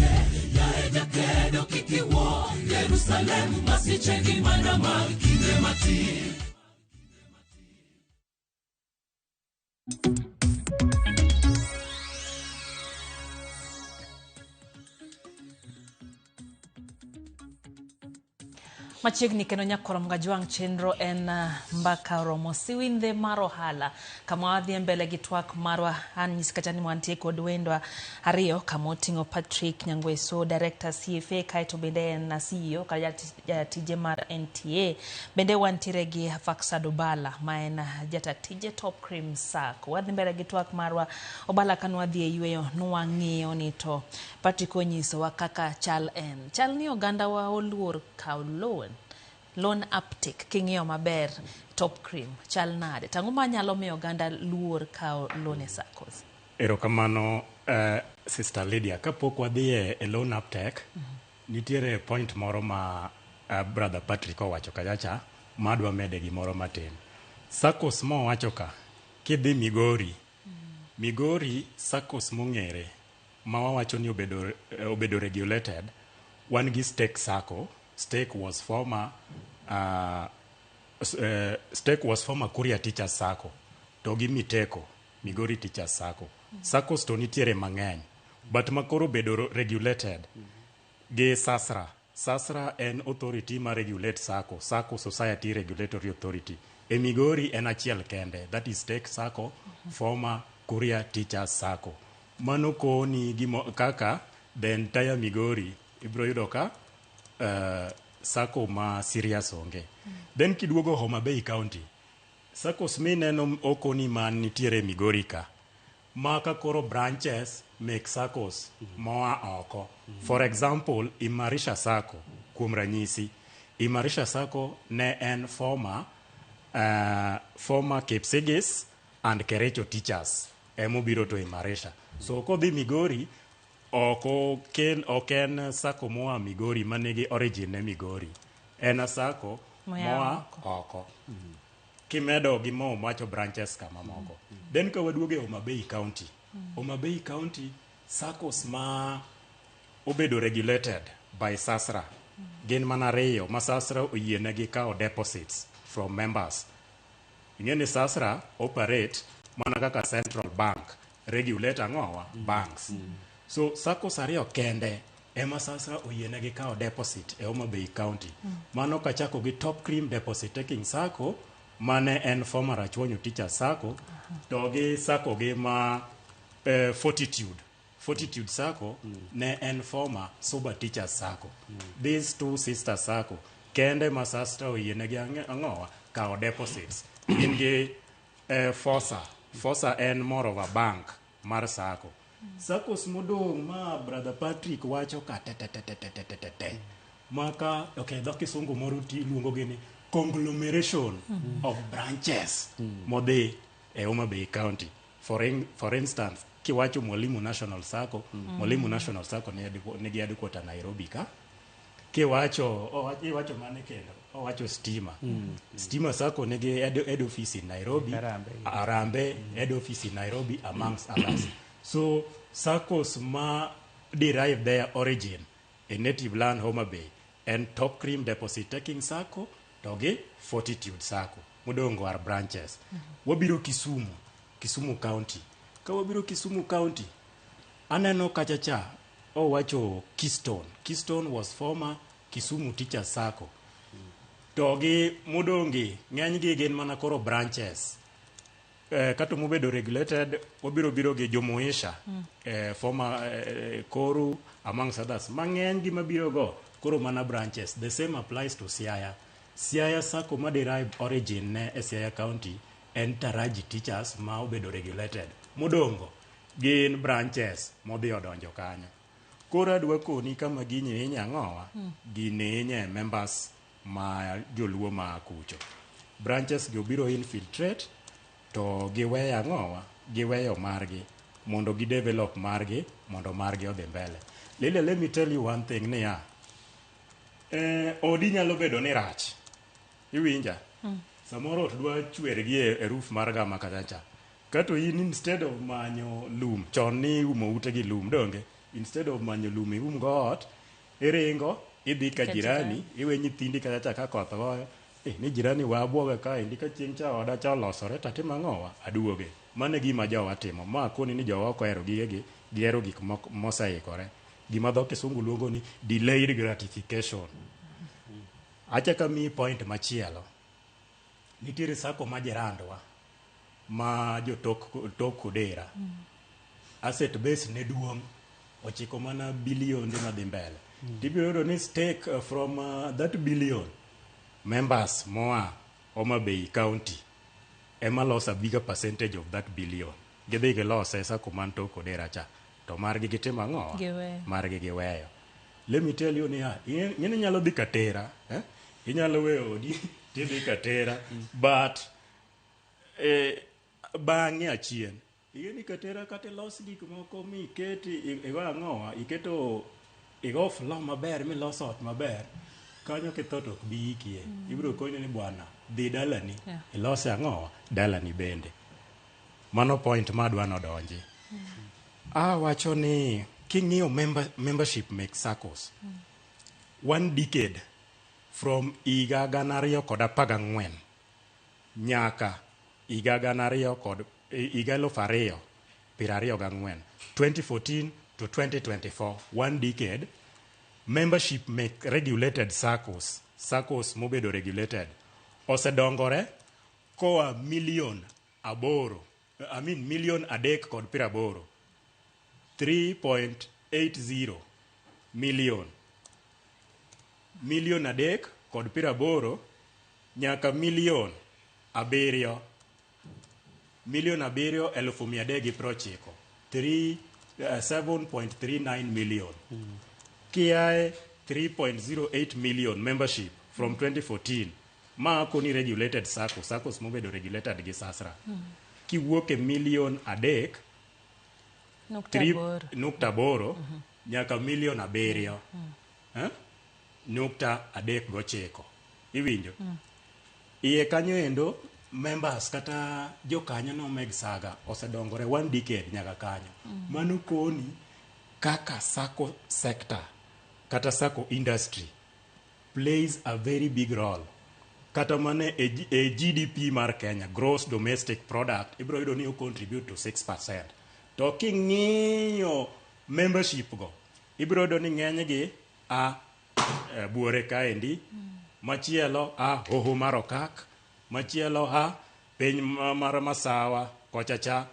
Machiegni kendo nyakorom gajwang chenro en mbaka romo siwinde mar ohala kama wadhi mbele gi twak marwa an nyiskachani mwantie kod wendwa ariyo kama oting'o Patrick Nyangweso director CFA kaito bende en CEO kaya tije mar NTA bende wantiere gi Faksad Obala ma en jata tije Top Cream Sacco. Wadhi mbele gi twak marwa Obala kan wadhi e yweyo nwang'iyo ni to Patrick onyiso wa kaka chal ni oganda wa oluor kaw loan uptake king'iyo maber Top Cream chal nade tango manyalo miyo oganda luor kaw loan saccos. Erokamano Sister Lydia, kapok wadhi e loan uptake nitiere point moro ma brother Patrick owacho kachacha madwa mede gimoro matin. Saccos mo wacho ka kidhi Migori saccos mong'ere ma wawacho ni obedo regulated wan gi Stake Sacco. Stake was former Kuria Teachers Sacco to gi Miteko Migori Teachers Sacco. Saccos to nitiere mang'eny but makoro bedo regulated gi Sasra en authority ma regulate Sacco Society Regulatory Authority. E Migori en achiel kende, that is Stake Sacco former Kuria Teachers Sacco. Mano koni kaka the entire Migori ibro yudo ka Sacco ma serious onge. Then kiduogo Homa Bay County Saccos mineno okoni man nitiere Migori ka maka koro branches make Saccos moa oko. For example, Imarisha Sacco kuom ranyisi Imarisha Sacco ne en former Kipsigis and Kericho teachers emobiro to Imarisha. So kodhi Migori oken Sacco moa Migori manigi origin ne Migori. En Sacco moa oko. Kimedo gi mo macho branches kama moko. Then ka waduoge Homa Bay County. Homa Bay County Saccos ma obedo regulated by Sasra. Gin mana ariyo ma Sasra oyienegi kao deposits from members. Ingeni Sasra operate mana kaka central bank, regulator ngowa banks. So SACCOs ariyo kende ema Sasra oyienegi kao deposit e Homa Bay County. Mano kachako gi Top Cream Deposit Taking Sacco, mane en former Achwonyo Teacher Sacco, to gi Sacco gi ma Fortitude Sacco ne en former Sober Teacher Sacco. These two sister Sacco kende ma Sasra oyienegi angowa kao deposits. In gi Forza en more of a bank mar Sacco. Saccos modong ma brother Patrick wacho ka te maka okay dho kisungu moro luongo gini conglomeration of branches modhi e Homa Bay County. For instance, kiwacho Mwalimu National Sacco, Mwalimu National Sacco nigi headquarter Nairobi ka. Kiwacho mane kendo owacho Stima Sacco nigi head office in Nairobi, Arambe head office in Nairobi, amongst others. So Saccos ma derive their origin in native land Homa Bay and Top Cream Deposit Taking Sacco togi Fortitude Sacco modongo are branches. Wabiro Kisumu County. Ka wabiro Kisumu County, aneno kachacha owacho Keystone was former Kisumu Teacher Sacco. Togi modongi ng'enygi gin mana koro branches. Kato mobedo regulated, wabiro gi Jomoisha, former Koru, amongst others. Mang'eny gi mabiro go, koro mana branches. The same applies to Siaya. Siaya Sacco ma derive origin ne e Siaya County en Taraji Teachers ma obedo regulated. Modongo gin branches modhi odonjo kanyo. Koro adwa koni kama gini inya ng'owa, gini inya members ma joluo ma kucho. Branches gi obiro infiltrate, to giweyo ang'owa, giweyo margi, mondo gidevelop margi, mondo margi odhi mbele. Lile, let me tell you one thing niya, odi nyalo bedo ni rach, iwinja? Samoro dwa chwer gi e roof mar gama kachacha. Kato in instead of manyo lum, chon ni umo ute gi lum donge, instead of manyo lum ium go ot, iringo, idhi ka jirani, iwe nyithindi kachacha ka koth goyo, ni jirani wa abuoga ka indi ka chieng' cha oda cha olosore tatimo ang'owa aduoge. Mane gima jowa timo. Ma koni ni jowa ok ohero gigegi, gihero gik moseikore. Gima dho kisungu luongo ni delayed gratification. Achaka mi point machielo. Nitiere Sacco ma jirandwa ma jo tok Kodera. Asset base ne duong', ochiko mana bilionde madhi mbele. Tibiro yudo ni stake from that billion members moa Homa Bay County ema lost a bigger percentage of that billion. Gidhi gilose Sacco man tok Kodera cha, to margi gitimo ang'owa? Margi giweyo. Let me tell you niya, ing'eni nyalo dhi Katera, inyalo weyo odi tidhi Katera, but bang'e achien ing'eni Katera kata los gik moko miketi igo ang'owa, igo floor maber, miloso ot maber, kanyo kithoto ok bi ikie. Ibiro konyo ni bwana dhi dalani, ilose ang'owa, dalani bende. Mano point madwa nodonji. Wacho ni king'iyo membership mek Saccos, 1 decade from higa 2014 nyaka higa 2024, 2014 to 2024, 1 decade, membership mek regulated Saccos mobedo regulated, osedongore koa million 3.80 million 3.80 nyaka million 7 3.739 million. Kiae 3.08 million membership from 2014 ma koni regulated Saccos mobedo regulated gi Sasra. Kiwuok e million 3.8 nyaka million 7.39. Iwinjo? Iye kanyo endo members kata jokanyo no meg saga osedongore 1 decade nyaka kanyo. Mano koni kaka Sacco sector kata Sacco industry plays a very big role kata mane e GDP mar Kenya, gross domestic product, ibiro yudo ni o contribute to 6%. To king'iyo membership go, ibiro yudo ni ng'enygi buore kaendi, machielo hoho mar okak, machielo piny mar masawa kochacha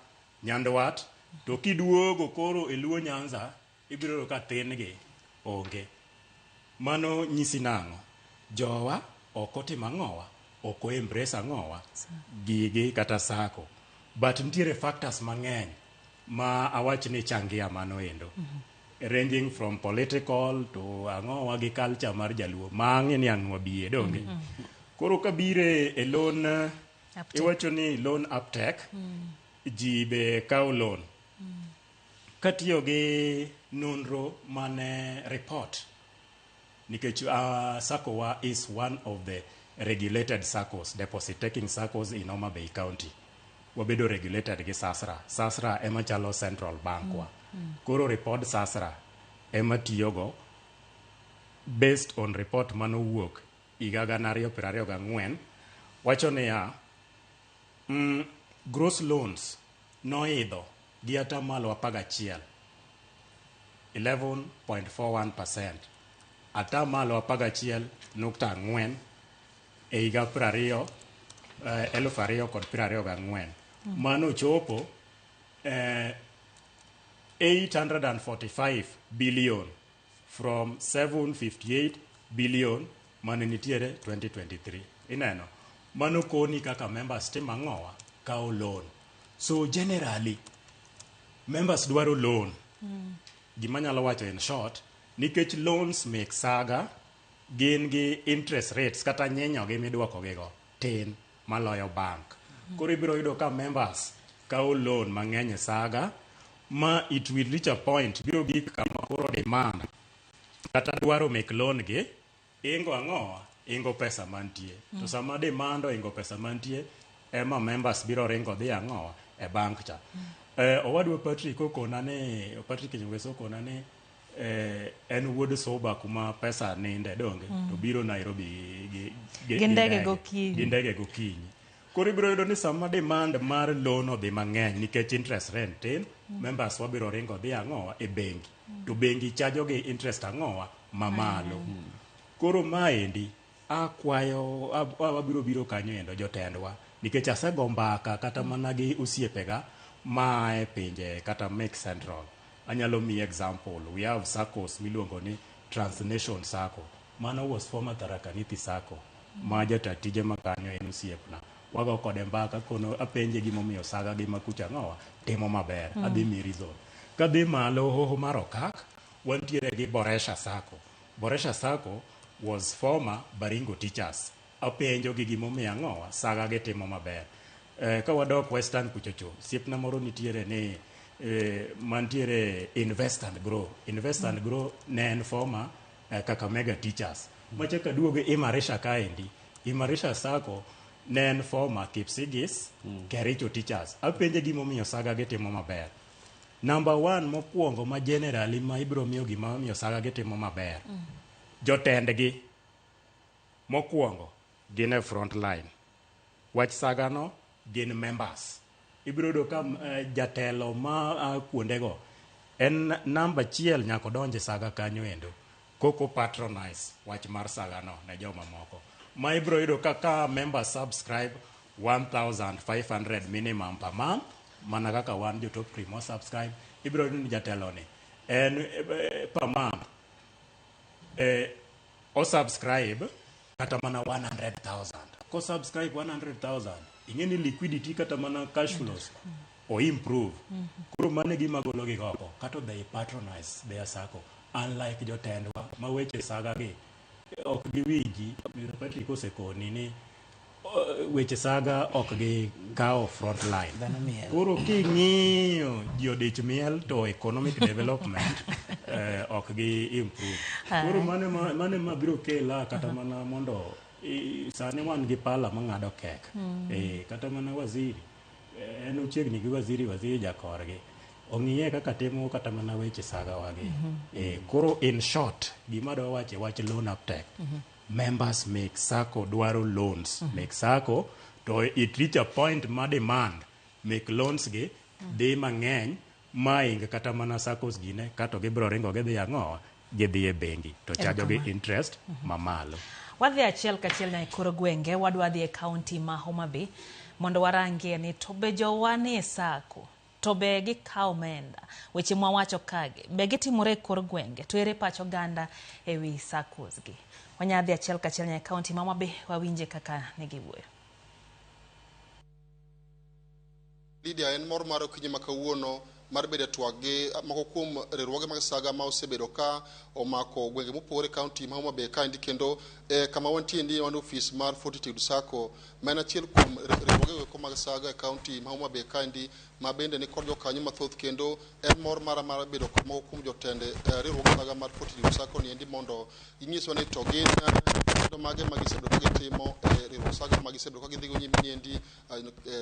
nyandwat, to kiduogo koro e Luo Nyanza ibiro yudo ka thin gi onge. Mano nyisi nang'o? Jowa ok otimo ang'owa, ok o embrace ang'owa gigi kata sako, but nitiere factors mang'eny ma awach ni changia mano endo, ranging from political to ang'owa gi culture mar Jaluo mang'e ni ang'wa biye donge. Koro kabire e loan iwacho ni loan uptake, ji be kawo loan katiyo gi nonro mane report, nikech sacco wa is one of the regulated SACCOs, deposit taking SACCOs in Homa Bay County. Wabedo regulated gi SASRA. SASRA ema chalo Central Bank wa. Koro report SASRA ema tiyogo based on report manowuok higa 2024 wacho niya, gross loans noidho gi atamalo 11.41%, atamalo 11.4 e higa 2024. Mano chopo 845 billion from 758 billion mane nitiere 2023. Ineno, mano koni kaka members timo ang'owa kawo loan. So generally, members dwaro loan. Gima nyalo wacho in short, nikech loans make saga gin gi interest rates kata nyenyo gi midwoko gigo tin maloyo bank. Koro ibiro yudo ka members kawo loan mang'eny saga, ma it will reach a point biro gik kama koro demand kata dwaro make loan gi ingo ang'owa, ingo pesa mantie. To sama demand ingo pesa mantie, ema members biro ringo dhi ang'owa e bank cha. Owadwa Patrick Nyongweso okona ni en wuod soba kuma pesa ninde donge, to biro Nairobi gi ndege gokinyi. Koro ibiro yudo ni sama demand mar loan odhi mang'eny nikech interest rate tin, members wabiro ringo dhi ang'owa e bengi, to bengi chajo gi interest ang'owa mamalo. Koro maendi akwayo wabiro kanyo endo jotendwa, nikech asego mbaka kata mana gi osiepega ma e pinje kata Make Central. Anyalo mi example, we have SACCOs miluongo ni Transnation SACCO. Mano was former Tharaka Nithi SACCO, ma jatatije makanyo en osiepna. Wago kode mbaka kono apenje gimomiyo saga gi makucha ang'owa timo maber, adhi mi reason. Kadhi malo hoho mar okak, wantiere gi Boresha SACCO. Boresha SACCO was former Baringo Teachers. Apenjo gi gimomiyo ang'owa saga gi timo maber. Ka wadok Western kuchocho, siepna moro nitiere ni mantiere Invest and Grow. Invest and Grow ne en former Kakamega Teachers. Machaka duoge Imarisha kaendi. Imarisha SACCO ne en former Kipsigis Kericho Teachers. Apenje gimomiyo saga gi timo maber. Number one mokwongo ma generally ma ibiro miyo gima miyo saga gi timo maber. Jotendgi mokwongo gin e front line. Wach saga no gin members. Ibiro do ka jatelo ma kuondego en namba chiel nyako donje saga kanyo endo, koko patronize wach mar saga no ne joma moko. Ma ibiro yudo ka members subscribe 1,500 minimum per month, mana kaka wan jo top cream subscribe. Ibiro yudo ni jatelo ni en per month o subscribe kata mana 100,000. Ko subscribe 100,000, ingeni liquidity kata mana cash flows o improve. Koro mane gima golo gi oko, kata they patronize their SACCO, unlike jotendwa ma weche saga gi ok giwinji. Patrick osekoni ni weche saga ok gi kao front line. Koro king'iyo jodich miel to economic development ok gi improve. Koro mane ma biro kela kata mana mondo sani wan gi pala mang'ado kek. Kata mana waziri en ochiegni gi waziri jakorgi ong'iye kaka timo kata mana weche saga wagi. Koro in short gima dwa wache wach loan uptake members make sacco dwaro loans make sacco to it reach a point ma demand make loans gi dhi mang'eny maing kata mana saccos gine kato gibro ringo gidhi ang'o gidhi e bengi to chajo gi interest mamalo. Wadhi achiel kachiel nyai koro gwenge wadwa dhi e kaunti ma Homa Bay mondo warangie ni to be jowane e sacco to be gikawo omenda weche mwawacho kage be gitimore e kor gwenge to ere pacho ganda e wi saccos gi. Wanyadhi achiel kachiel nyai kaunti ma Homa Bay wawinje kaka negiwuoyo. Lydia en mor mar okinyi ma kawuono mar bedo twag gi moko kuom riwruoge mag saga ma osebedo ka omako gwenge mopogore kaunti ma Homa Bay kaendi kendo kama wantie ndi wan ofis mar Fortitude Sacco ma en achiel kuom riwruoge mag saga e kaunti ma Homa Bay kaendi ma bende ni kod jokanyo mathoth kendo en mor mar bedo kod moko kuom jotende riwruoge saga mar Fortitude Sacco ni endi mondo inyiswa ni to gin kendo mage magisebedo ka gitimo riwruok saga magisebedo ka gidhigo nyime endi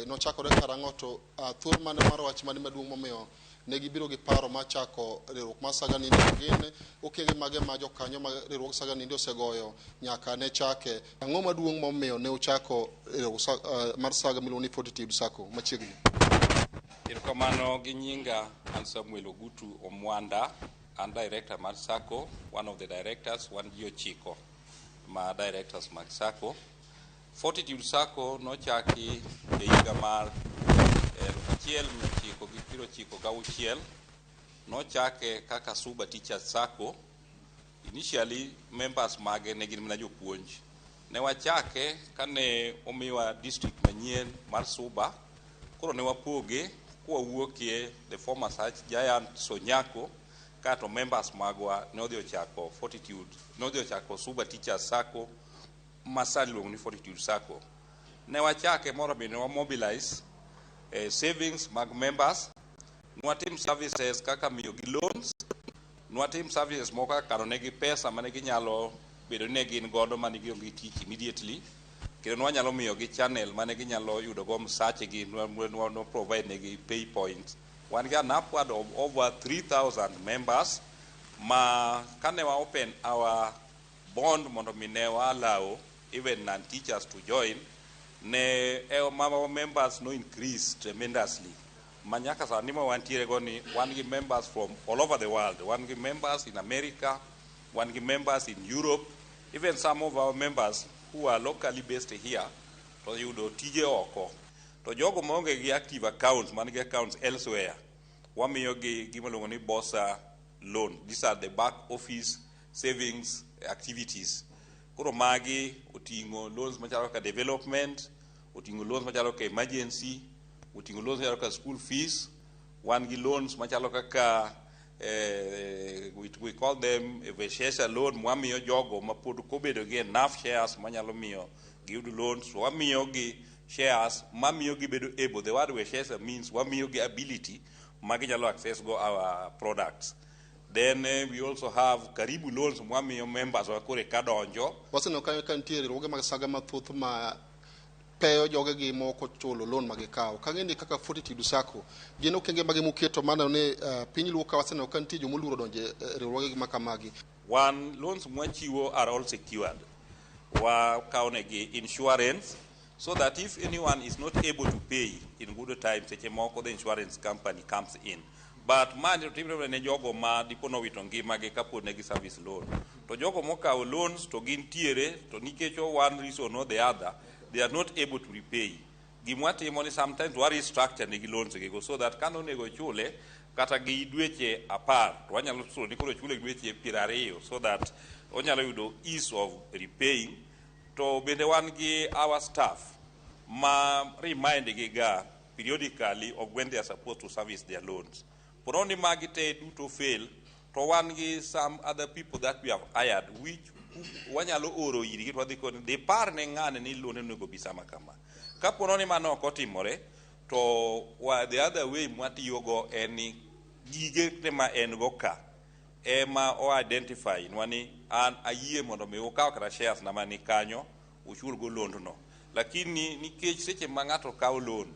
nochakore karang'o to thuolo mane mar wach mane maduong' momiyo ne gibiro gi paro ma chako riwruok mar saga ni gin okenge mage ma jokanyo mag riwruok saga ni osegoyo nyaka ne chake ang'o maduong' momiyo ne ochako riwruok mar saga miluongo ni Fortitude Sacco machiegni. Erokamano gi nyinga an Samuel Ogutu Omwanda an director mar Sacco, one of the directors, wan ji ochiko ma directors mag Sacco. Fortitude Sacco nochaki e higa mar 1996 nochake kaka Suba Teachers Sacco. Initially members mage ne gin mana jopuonj. Ne wachake kane omiwa district manyien mar Suba, koro ne wapoge kowuokie the former Search Giant Sonyako kato members magwa ne odhi ochako Fortitude, ne odhi ochako Suba Teachers Sacco masani luongo ni Fortitude Sacco. Ne wachake moro bende wa mobilize savings mag members, nwatim services kaka miyo gi loans, nwatim services moko kaka kano negi pesa mane ginyalo bedo ne gin godo mane gionge tich immediately, kendo nwanyalo miyo gi channel mane ginyalo yudo go msache gi no provide negi pay points. Wan gi an upward of over 3,000 members ma kane wa open our bond mondo minewa allow even non-teachers to join, our members no increase tremendously. Manyaka sani ma wantiere go ni wan gi members from all over the world. Wan gi members in America, wan gi members in Europe, even some of our members who are locally based here to yudo tije oko. To jogo maonge gi active accounts, man gi accounts elsewhere, wamiyo gi gimoluongo ni BOSA loan. These are the back office savings activities. Koro magi otingo loans machalo ka development, otingo loans machalo ka emergency, otingo loans machalo ka school fees, wan gi loans machalo ka we call them Veshesha loan, mwamiyo jogo mapod kobedo gi enough shares manyalo miyo giyudo loans, so wamiyo gi shares mamiyo gibedo able. The word Veshesha means wamiyo gi ability maginyalo access go our products. Then we also have karibu loans mwamiyo members wakore kadonjo. Waseno ka ntiere riwruoge mag saga mathoth ma peyo joge gi moko chulo loan magikawo. Kang'endi kaka Fortitude Sacco gin okenge mage muketo mana ne piny luo ka waseno ka ntie jomoluoro donje riwruoge ma kamagi. One loans mwachiwo are all secured. Wakawo negi insurance so that if anyone is not able to pay in good time, seche moko the insurance company comes in. But man timre ne jogo ma dipo no wito ngimagi kapo ne gi service loan. To jogo mokawo loans to gin tiere to nikech one reason or the other they are not able to repay. Gimwatimo ni sometimes we restructure ne gi loans gi so that kano nego chule kata gi dweche 10 to wanyalo chulo ni koro chule dweche 20 so that onyalo yudo ease of repaying. To bende wan gi our staff ma remind gi ga periodically of when they are supposed to service their loans. But only magite do to fail, to one gi some other people that we have hired, which wanyalo oro yiri what they call they par ngane ni loan no go bisama kama. Kapononi mano kotimore, to the other way mwati yogo eni gige tema engo ka ema o identify nwani an ayie mondo me okaw kata shares na mani kanyo uchul go loan no. Lakini nikech seche ma ng'ato kawo loan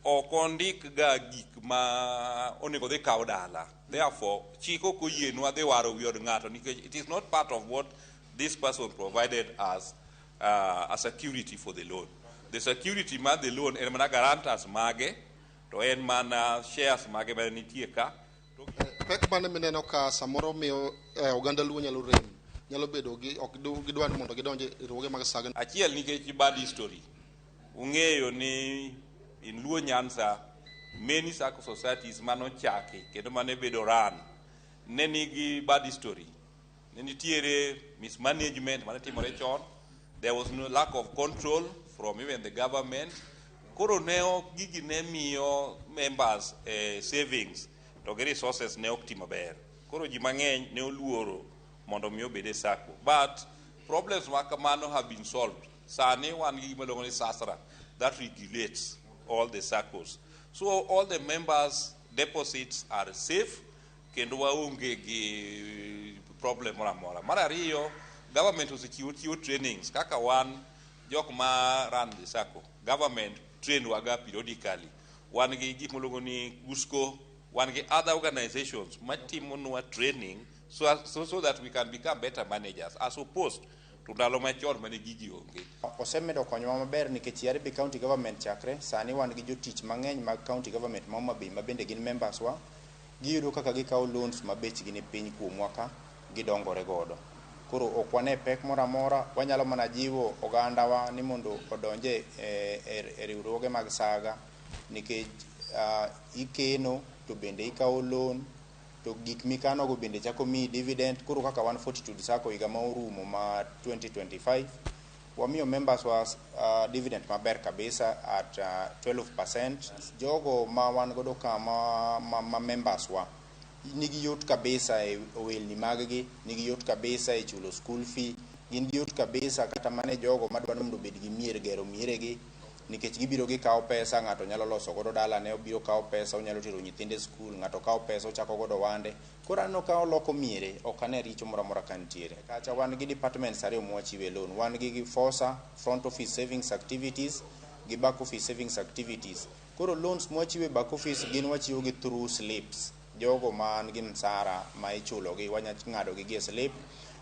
okondik ga gik ma onego dhi kaw dala. Therefore, chiko koyienwa dhi waro wiod ng'ato nikech it is not part of what this person provided us a security for the loan. The security ma the loan en mana guarantors mage to en mana shares mage ma nitie ka. Pek mane mineno ka samoro miyo oganda luo nyalo rem, nyalo bedo gi ok gidwa ni mondo gidonje riwruoge mag saga. Achiel nikech bad history. Ung'eyo ni in Luo Nyanza many sacco societies mano chaki kendo mane bedo run ne nigi bad history. Ne nitiere mismanagement mane timore chon. There was no lack of control from even the government. Koro neo gigi ne miyo members savings to gi resources ne ok timo ber. Koro ji mang'eny ne oluoro mondo miyo bede sacco. But problems ma kamano have been solved. Sani wan gi gima luongo ni SASRA that regulates all the SACCOs. So all the members' deposits are safe kendo waonge gi problem mora mora. Mar ariyo, government osechiwo trainings kaka wan jok ma run the SACCO. Government train waga periodically. Wan gi gik moluongo ni GUSCO, wan gi other organizations matimonwa training so that we can become better managers as opposed to ndalo machon mane gigi onge. Osemedo konyowa maber nikech Yaribi County Government chakre sani wan gi jotich mang'eny mag County Government ma Homa Bay ma bende gin members wa. Giyudo kaka gikawo loans ma bechgi ni piny kuomwa ka gidongore godo. Koro ok wane pek moro amora, wanyalo mana jiwo ogandawa ni mondo odonje e riwruoge mag saga nikech ikeno to bende ikawo loan to gik mikano go bende chako mi dividend. Koro kaka 142 sako higa ma orumo ma 2025 wamiyo members was dividend maber kabisa at 12%. Jogo ma wan godo ma members wa nigi yot kabisa e owelni maggi, nigi yot kabisa e chulo school fee, gin gi yot kabisa kata mane jogo madwaro mondo bed gi mier gero mieregi nikech gibiro gi kawo pesa, ng'ato nyalo loso godo dala, ne obiro kawo pesa, onyalo tero nyithinde school, ng'ato kawo pesa ochako godo wande. Koro anno kawo loko miere, ok ane richo moro amora kantiere. Kacha wan gi departments ariyo mwachiwe loan. Wan gi FOSA, front office savings activities, gi back office savings activities. Koro loans mwachiwe back office gin wachiwo gi through slips. Jogo man gi msara ma ichulo gi wanya ng'ado gi slip.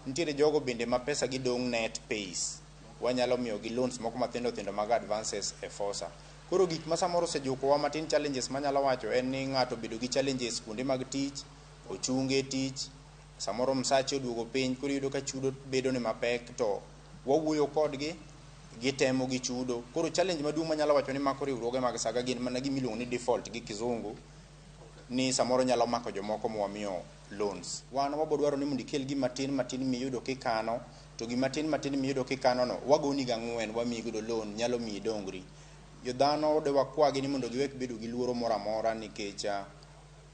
Nitiere jogo bende ma pesa gi dong net pays. Wanyalo miyo gi loans moko mathindo mag advances e FOSA. Koro gik ma samoro sejukowa matin challenges manyalo wacho en ni ng'ato bedo gi challenges kuonde mag tich, ochunge tich, samoro msache oduogo piny, koro yudo ka chudo bedo ni mapek to wawuoyo kodgi, gitemo gi chudo. Koro challenge maduong' manyalo wacho ni mako riwruoge mag saga gin mana gimiluongo ni default gi kizungu ni samoro nyalo mako jomoko mwamiyo loans. Wan wabo dwaro ni mondo ikel gima matin miyudo kikano, to gima matin miyudo kikano no wagoni ga 4 wamiyi godo loan nyalo miyi dongri. Jo dhano de wakwagi ni mondo giwek bedo gi luoro moro amora nikech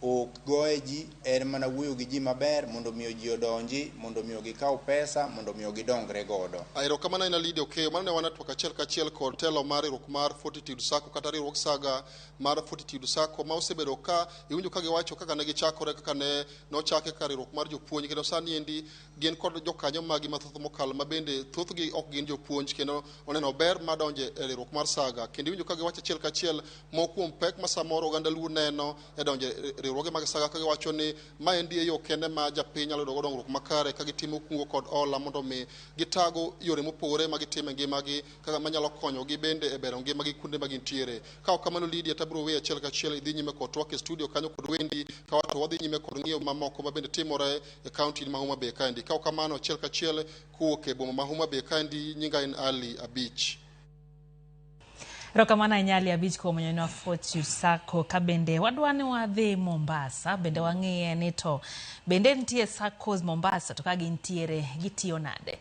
ok goye ji, en mana wuoyo gi ji maber mondo miyo ji odonji, mondo miyo gikaw pesa, mondo miyo gidongre godo. Airo kamana ina lidio keyo mane wana tuwaka kachiel kod telo mar riwruok mar Fortitude Sacco kata riwruok saga mar Fortitude Sacco ma osebedo ka iwinjo ka giwacho kaka ne gichakore kaka ne nochake ka riwruok mar jopuonj kendo sani endi gin kod jokanyo magi mathoth mokalo ma bende thothgi ok gin jopuonj kendo oneno ber madonje e riwruok mar saga kendo iwinjo ka giwacho kachiel mokuom pek ma samoro oganda luo neno e donje riwruoge mag saga ka giwacho ni ma endi e yo kende ma japiny nyalo yudo dongruok makare ka gitimo kungo kod hola mondo mi gitago yore mopogore ma gitimo e ngimagi kaka manyalo konyogi bende e bero ngimagi kuonde ma gintiere. Ka ok kamano Lydia tabiro weyo achiel kachiel idhi nyime kod twak e studio kanyo kod Wendi ka wato wadhi nyime kod ng'iyo mamoko ma bende timore e kaunti ma Homa Bay kaendi. Ka ok kamano achiel kachiel kuwuok e boma ma Homa Bay kaendi, nyinga en Ali Abich. Rokamana inyali Abich kuom nyono Fortitude Sacco ka bende wadwani wadhi Mombasa bende wang'iye ni to bende nitie Saccos Mombasa to ka gintiere gitiyo nade.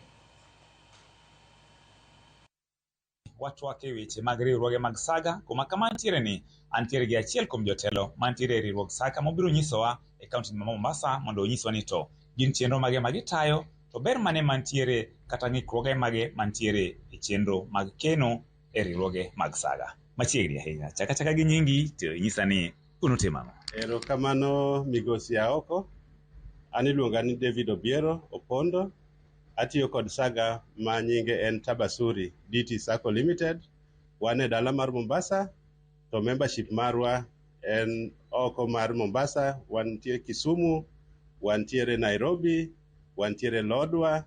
Watu wake weche mag riwruoge mag saga kuma kama ntiere ni antiere gi achiel kuom jotelo mantiere riwruog saga mobiro nyisowa e kaunti ma Mombasa mondo onyiswa ni to gin chenro mage magitayo to ber mane mantiere kata ng'ikruoge mage mantiere e chenro mag keno e riwruoge mag saga. Machiegni ahinya chaka gi nyingi to nyisa ni unutimo ang'o. Erokamano migosi Aoko. An iluonga ni David Obiero Opondo. Atiyo kod saga ma nyinge en Tabasuri DT Sacco Limited. Wan e dala mar Mombasa to membership marwa en oko mar Mombasa. Wantiere Kisumu, wantiere Nairobi, wantiere Lodwar,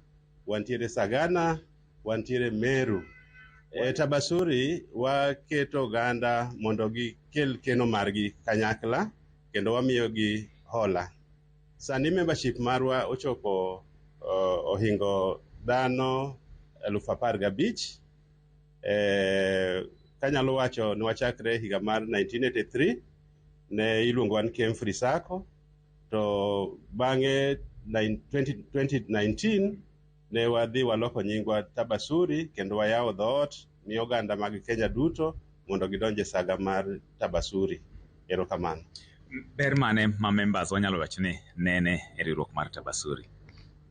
wantiere Sagana, wantiere Meru. Tabasuri waketo oganda mondo gikel keno margi kanyakla kendo wamiyogi hola. Sani membership marwa ochopo ohingo dhano 15,000. Kanyalo wacho ni wachakre higa mar 1983 ne iluongo ni Kemfree Sacco, to bang'e 2019 ne wadhi waloko nyingwa Tabasuri kendo wayawo dhoot ni oganda mag Kenya duto mondo gidonje saga mar Tabasuri. Erokamano. Ber mane ma members wanyalo wacho ni nene e riwruok mar Tabasuri?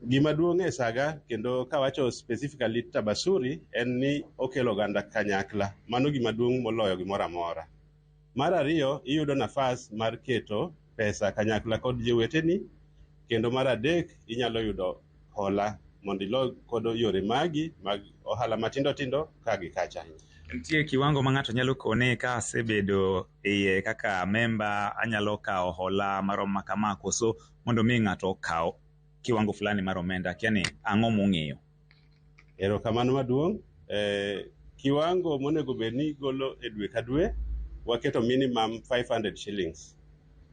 Gima duong' e saga kendo kawacho specifically Tabasuri en ni okelo oganda kanyakla. Mano gima duong' moloyo gimoro amora. Mar ariyo, iyudo nafas mar keto pesa kanyakla kod joweteni, kendo mar adek inyalo yudo hola mondo ilo kodo yore magi mag ohala matindo tindo kagi kacha. Nitie kiwango ma ng'ato nyalo kone ka asebedo iye kaka memba anyalo kawo hola marom kama koso mondo mi ng'ato kaw kiwango fulani mar omenda kiani ang'o mong'eyo? Erokamano maduong'. Kiwango monego bed ni golo e dwe ka dwe waketo minimum 500 shillings.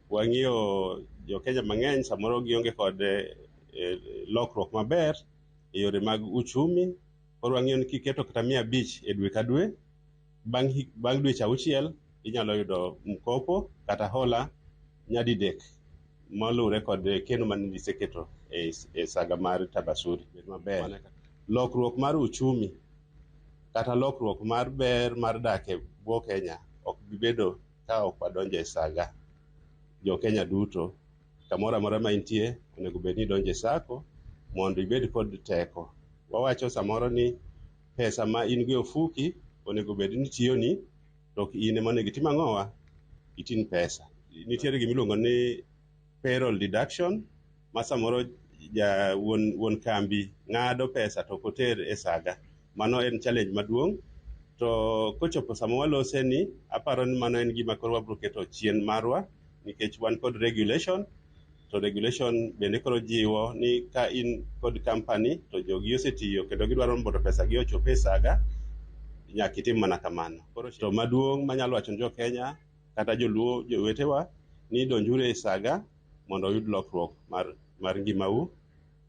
Wang'iyo jo Kenya mang'eny samoro gionge kod lokruok maber e yore mag uchumi, koro wang'iyo ni kiketo kata 500 e dwe ka dwe, bang' dweche 6 inyalo yudo mkopo kata hola nyadidek malure kod keno mane iseketo e saga mar Tabasuri. Maber. Lokruok mar uchumi kata lokruok mar ber mar dak e bwo Kenya ok bibedo ka ok wadonjo e saga. Jo Kenya duto kamoro amora ma intie onego bed ni donjo e sako mondo ibed kod teko. Wawacho samoro ni pesa ma in go ofuki onego bed ni tiyoni, to in ema onego itim ang'owa, itin pesa. Nitiere gimiluongo ni payroll deduction ma samoro wuon kambi ng'ado pesa to koter e saga. Mano en challenge maduong', to kochopo sama walose ni aparo ni mano en gima koro wabiro keto chien marwa nikech wan kod regulation, to regulation bende koro jiwo ni ka in kod company to jogi osetiyo kendo gidwaro mondo pesa gi ochop e saga, nyaka itim mana kamano. To maduong' manyalo wacho ni jo Kenya kata joluo jowetewa ni donjuru e saga mondo oyud lokruok mar ngimau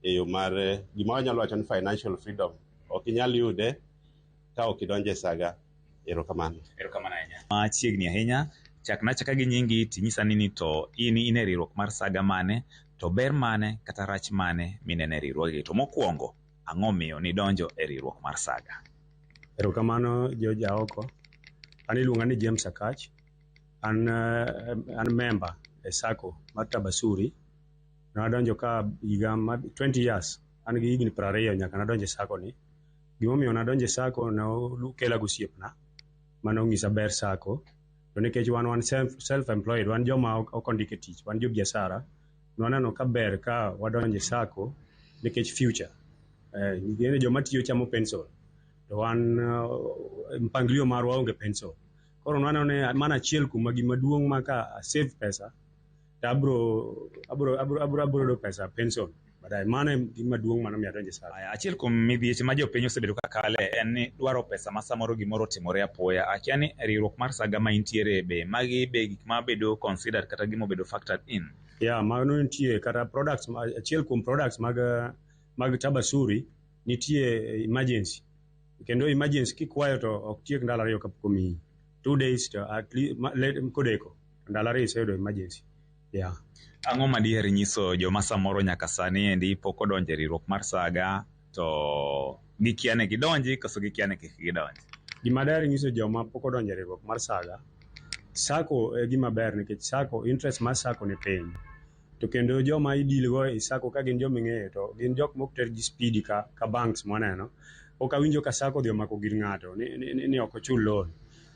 e yo mar gima wanyalo wacho ni financial freedom. Ok inyal yude ka ok idonjo e saga. Erokamano. Erokamano ahinya. Machiegni ahinya, chakna chaka gi nyingi tinyisa ni to in e riwruok mar saga mane, to ber mane kata rach mane minene e riwruogi? To mokwongo, ang'o miyo nidonjo e riwruok mar saga? Erokamano Joja oko. An iluonga ni James Akach. An member e sako mar Tabasuri. Nadonjo ka higa 20 years. An gi higni 20 nyaka nadonjo e sako ni. Gimomiyo nadonjo e sako ne okela gosiepna mane ong'isa ber sako, to nikech wan self-employed, wan joma ok ondike tich, wan jo biashara, waneno ka ber ka wadonjo e sako nikech future. Ngene joma tiyo chamo pension, to wan mpangilio marwa onge pension. Koro waneno ni mana achiel kuom gima duong' ma ka save pesa, to abro do pesa pension. Mano gima duong' mano miyo adonjo e sako. Achiel kuom midhieche ma jopiny osebedo ka kale en ni dwaro pesa ma samoro gimoro timore apoya. Akia ni riwruok mar saga ma intiere be magi be gik ma bedo considered kata gima bedo factored in? Mano nitie kata products, achiel kuom products mag Tabasuri nitie emergency. Kendo emergency kikwayo to ok tiek ndalo 2 kapok omiyi. 2 days to at least kodeko ndalo 2 iseyudo emergency. Ang'o madiher nyiso joma samoro nyaka sani endi pok odonjo e riwruok mar saga to gikia ni gidonji koso gikia ni kik gidonji? Gima daher nyiso joma pok odonjo e riwruok mar saga, sako e gima ber nikech sako, interest mar sako ni piny. To kendo joma idilgo e sako ka gin joma ing'eyo to gin jok mok ter gi speedy ka banks mwaneno. Ok awinjo ka sako dhi omako gir ng'ato ni ok ochul loan.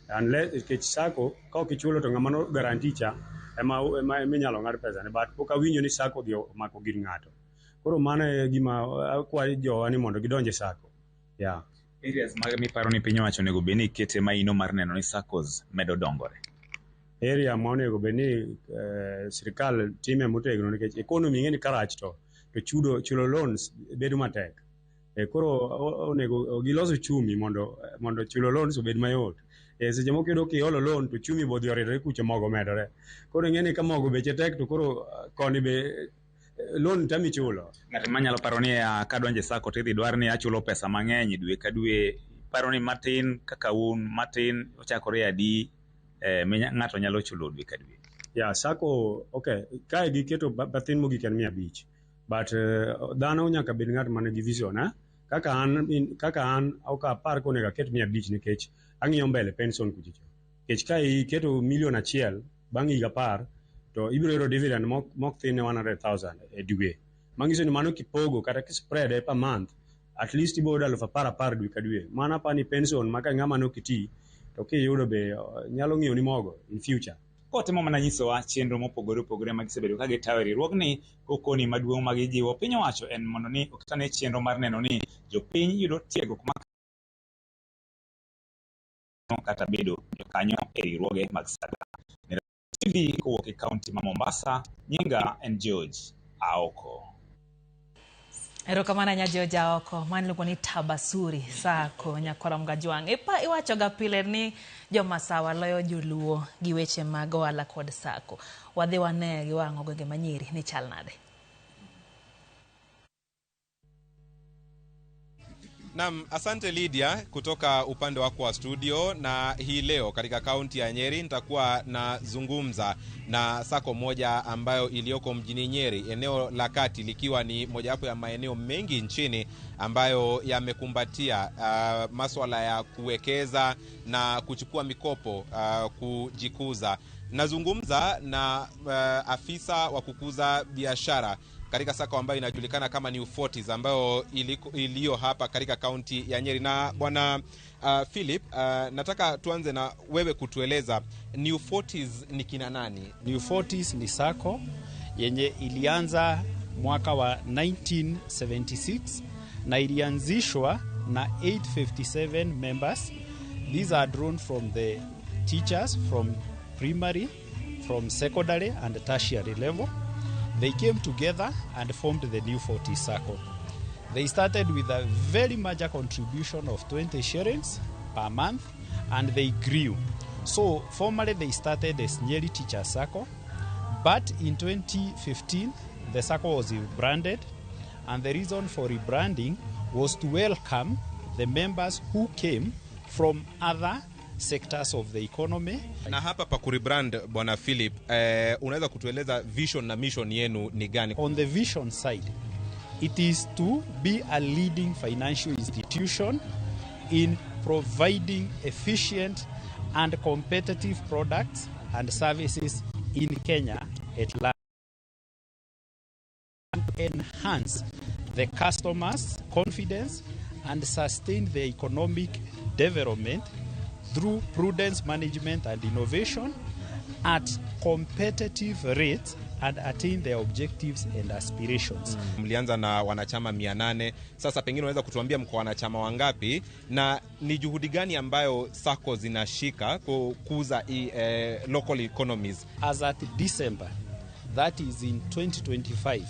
Nikech sako ka ok ichulo to ng'ama no guarantee cha ema inyalo ng'ad pesa ne, but pok awinjo ni sako dhi omako gir ng'ato. Koro mano e gima akwayo jowa ni mondo gidonj e sako. Areas mag miparo ni piny owacho onego bed ni ikete maino mar neno ni sakos medo dongore? Area ma onego bed ni sirikal time motegno nikech economy ng'eni karach to chulo loans bedo matek. Koro onego giloso chumi mondo chulo loans obed mayot. Seche moko iyudo kiolo loan to chumi bodhi oridore kucho mogo medore. Koro ing'eni ka mogo beche tek to koro koni be loan tami chulo. Ng'at manyalo paro ni ka donje sako tidhi dwar ni achulo pesa mang'eny dwe ka dwe, paro ni matin kaka un matin ochakore adi ng'ato nyalo chulo dwe ka dwe. Ya sako okay, kae giketo bathin mogik en 500, but dhano nyaka bed ng'at man gi vision. Kaka an ok apar konego aket 500 nikech ang'iyo mbele pension kuchicho. Nikech ka iketo $1 million bang' higa 10 to ibiro yudo dividend mok thin 100,000 e dwe. Mangiso ni mano kipogo kata kispread per month, at least ibiro yudo 10,000 dwe ka dwe. Mana pa ni pension maka ng'ama nokiti to kiyudo be nyalo ng'iyo ni mogo in future. Kotemo mana nyisowa chenro mopogore opogore ma gisebedo ka gitawo e riwruogni, kokoni maduong' ma gijiwo piny owacho en mondo ni oketane chenro mar neno ni jopiny yudo tiegruok kata bedo jokanyo e riwruoge mag SAGA. TV kowuok e kaunti ma Mombasa, nyinga en George Aoko. Erokamana nya George Aoko, man luongo ni Tabasuri Sako Nyakora Mgajwang'. Iwacho ga pile ni jomasawa loyo joluo gi weche mag ohala kod sako. Wadhi wane gi wang'o gwenge manyiri ni chal nade. Naam, asante Lydia kutoka upande wako wa studio, na hii leo katika kaunti ya Nyeri nitakuwa nazungumza na sako moja ambayo iliyoko mjini Nyeri, eneo la kati likiwa ni mojawapo ya maeneo mengi nchini ambayo yamekumbatia masuala ya kuwekeza na kuchukua mikopo kujikuza. Nazungumza na afisa wa kukuza biashara katika sako ambayo inajulikana kama New Forties ambayo iliyo hapa katika kaunti ya Nyeri. Na bwana Philip, nataka tuanze na wewe kutueleza New Forties ni kina nani? New Forties ni sako yenye ilianza mwaka wa 1976 na ilianzishwa na 857 members. These are drawn from the teachers from primary, from secondary and tertiary level. They came together and formed the New Forties Sacco. They started with a very major contribution of 20 shillings per month, and they grew. So formerly they started as Nyeri Teacher Sacco, but in 2015 the Sacco was rebranded, and the reason for rebranding was to welcome the members who came from other sectors of the economy. Na hapa pa kurebrand bwana Philip, unaweza kutueleza vision na mission yenu ni gani? On the vision side, it is to be a leading financial institution in providing efficient and competitive products and services in Kenya at large, and enhance the customers' confidence and sustain the economic development through prudence management and innovation at competitive rates and attain their objectives and aspirations. Mlianza na wanachama 800. Sasa pengine unaweza kutuambia mko wanachama wangapi na ni juhudi gani ambayo sako zinashika kukuza local economies? As at December, that is in 2025,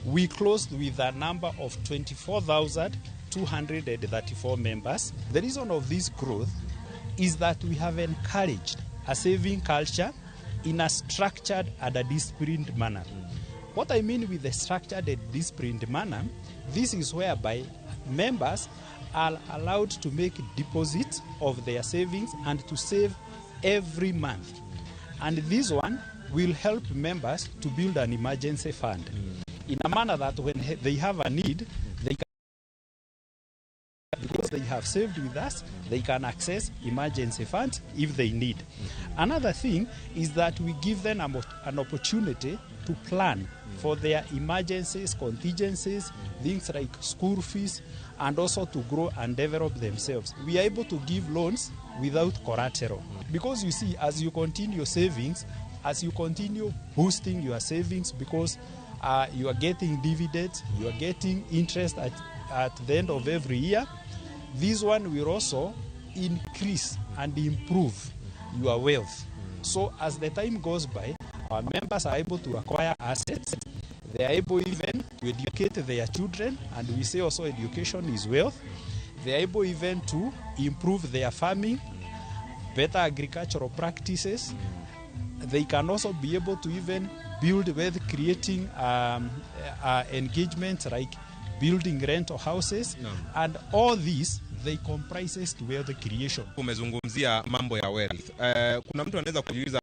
we closed with a number of 24,234 members. The reason of this growth is that we have encouraged a saving culture in a structured and a disciplined manner. What I mean with the structured and disciplined manner, this is whereby members are allowed to make deposits of their savings and to save every month. And this one will help members to build an emergency fund in a manner that when they have a need, they can, because they have saved with us, they can access emergency funds if they need. Another thing is that we give them an opportunity to plan for their emergencies, contingencies, things like school fees, and also to grow and develop themselves. We are able to give loans without collateral. Because you see, as you continue savings, as you continue boosting your savings, because you are getting dividends, you are getting interest at the end of every year, this one will also increase and improve your wealth. So as the time goes by, our members are able to acquire assets, They are able even to educate their children, and we say also education is wealth. They are able even to improve their farming, better agricultural practices. They can also be able to even build wealth, creating engagements like building rental houses, and all these they comprises to wealth creation. Umezungumzia mambo ya wealth. Kuna mtu anaweza kujiuliza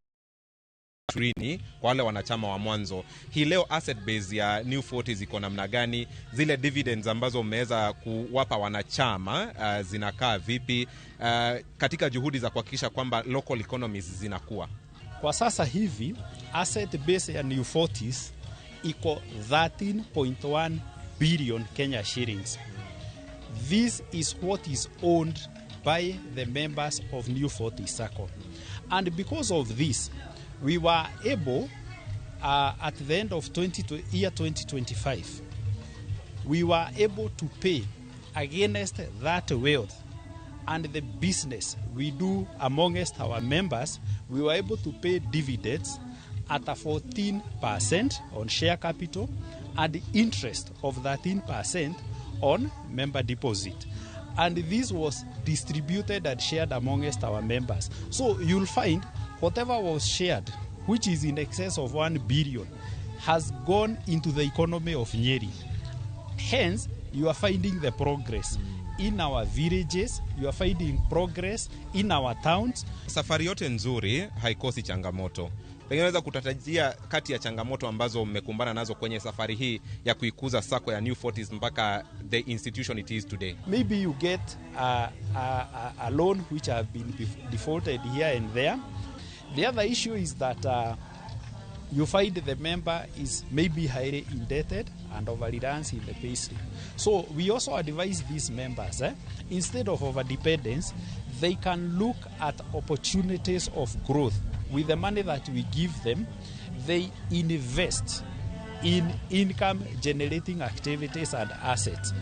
kwa wale wanachama wa mwanzo, hii leo asset base ya New 40 ziko namna gani? Zile dividends ambazo mmeweza kuwapa wanachama zinakaa vipi katika juhudi za kuhakikisha kwamba local economies zinakuwa? Kwa sasa hivi asset base ya New 40s iko 13.1 billion Kenya shillings. This is what is owned by the members of New 40 Circle. And because of this, we were able, at the end of year 2025, we were able to pay against that wealth and the business we do amongst our members. We were able to pay dividends at a 14% on share capital and interest of 13% on member deposit. And this was distributed and shared amongst our members. So you'll find whatever was shared, which is in excess of 1 billion, has gone into the economy of Nyeri. Hence, you are finding the progress in our villages, you are finding progress in our towns. Safari yote nzuri haikosi changamoto. Pengine unaweza kutatajia kati ya changamoto ambazo mmekumbana nazo kwenye safari hii ya kuikuza sako ya New 40s mpaka the institution it is today? Maybe you get a loan which have been defaulted here and there. The other issue is that you find the member is maybe highly indebted and overruns in the payslip. So we also advise these members, instead of overdependence, they can look at opportunities of growth. With the money that we give them, they invest in income-generating activities and assets.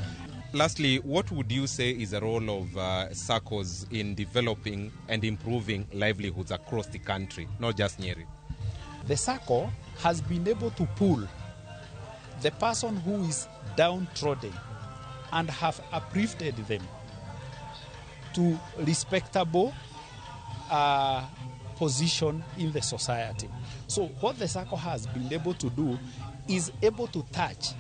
Lastly, what would you say is the role of SACCOs in developing and improving livelihoods across the country, not just Nyeri? The SACCO has been able to pull the person who is downtrodden and have uplifted them to respectable position in the society. So what the SACCO has been able to do is able to touch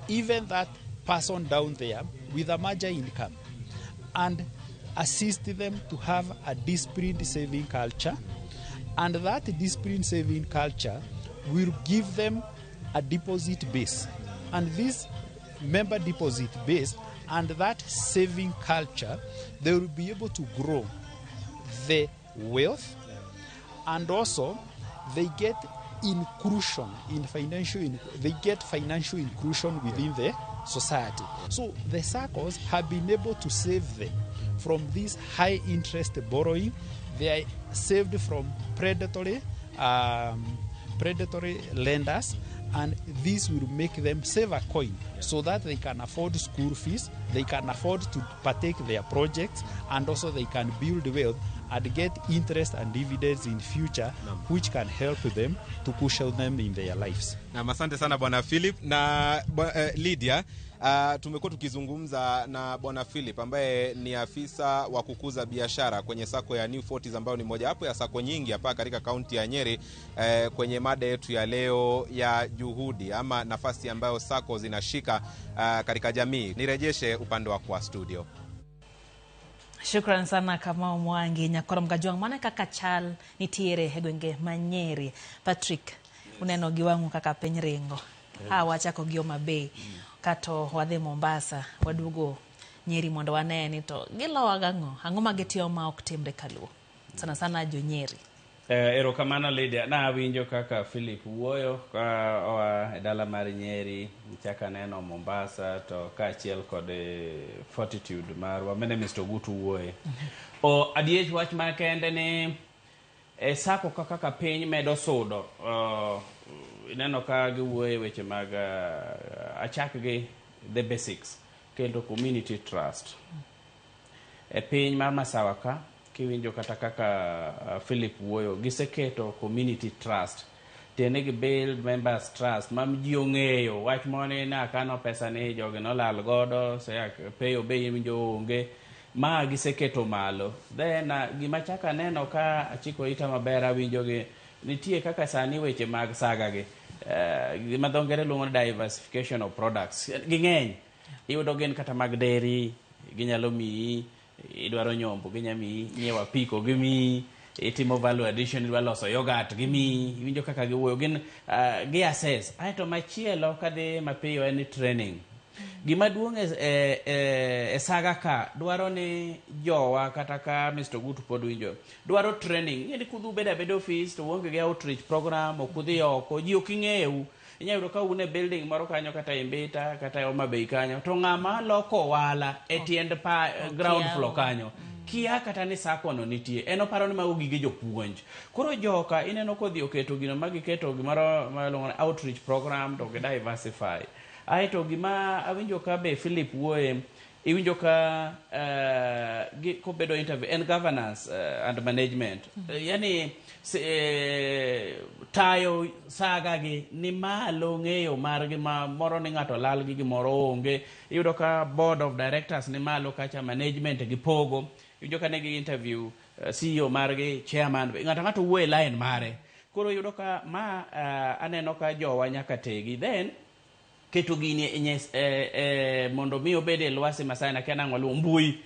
even that person down there with a major income and assist them to have a disciplined saving culture, and that disciplined saving culture will give them a deposit base, and this member deposit base and that saving culture, they will be able to grow the wealth, and also they get inclusion in they get financial inclusion within the society. So the SACCOs have been able to save them from this high interest borrowing. They are saved from predatory lenders, and this will make them save a coin so that they can afford school fees, they can afford to partake their projects, and also they can build wealth and get interest and dividends in future, which can help them to cushion them in their lives. Na asante sana Bwana Philip na Lydia. Tumekuwa tukizungumza na Bwana Philip ambaye ni afisa wa kukuza biashara kwenye sako ya New 40s ambayo ni moja wapo ya sako nyingi hapa katika kaunti ya Nyeri, kwenye mada yetu ya leo ya juhudi ama nafasi ambayo sako zinashika katika jamii. Nirejeshe upande wako wa studio. Shukran sana kama Mwangi Nyakoro Mgajuang mana kaka chal nitiere hegwenge Manyeri. Patrick, uneno giwangu kaka penyringo. Wachako gio mabe. Kato wadhe Mombasa, wadugo Nyeri mondo waneni to gilo wagango. Angoma getio ma oktimre kaluo. Sana sana jo Nyeri. Ero kamana Lydia, na winjo kaka Philip Uwoyo oa dala mar Nyeri, chaka neno Mombasa to kaachiel kod Fortitude marwa mene Mr. Gutu Uwoye. Adiech wach makende ni sako kaka piny medo sudo. Neno ka giwuoye weche mag achak gi the basics kendo community trust. Piny mar Masawa kiwinjo kata kaka Philip Uwoyo giseketo community trust tiene gi build members trust mam ji ong'eyo wach mone na kano pesa ni jogi nolal godo se peyo be winjo onge ma giseketo malo then gima chaka neno ka achiko ita maber awinjo gi nitie kaka sani weche mag saga gi gima dho ngere luongo diversification of products ging'eny iyudo gin kata mag dairy ginyalo miyi idwaro nyombo ginyamiyi nyiewa piko gimiyi itimo value addition idwa loso yogurt gimiyi iwinjo kaka giwuoyo gin gi assess aeto machielo kadhi mapiyo en training gima duong' e saga ka dwaro ni jowa kata ka Mr. Gutu pod winjo dwaro training ng'eni kudhu bedo office to uonge gi outreach program okudhi oko ji ok ing'eyu inyayudo ka un e building moro kanyo kata Imbita kata Homa Bay kanyo to ng'ama loko wala e tiend ground floor kanyo kia kata ni sako no nitie en oparo ni mago gige jopuonj koro joka ineno kodhi oketo gino magiketo gimoro malongo outreach program to gi diversify aeto gima awinjo ka be Philip wuoye iwinjo ka kobedo interview en governance and management yani tayo saga gi ni malo ng'eyo margi ma moro ni ng'ato lal gi gimoro onge iyudo ka board of directors ni malo kacha management gi pogo iwinjo ka ne gi interview CEO margi chairman ng'ato wuoye line mare koro iyudo ka ma aneno ka jowa nyaka tegi then keto gini mondo mi obede lwasi masana kana ng'olo mbui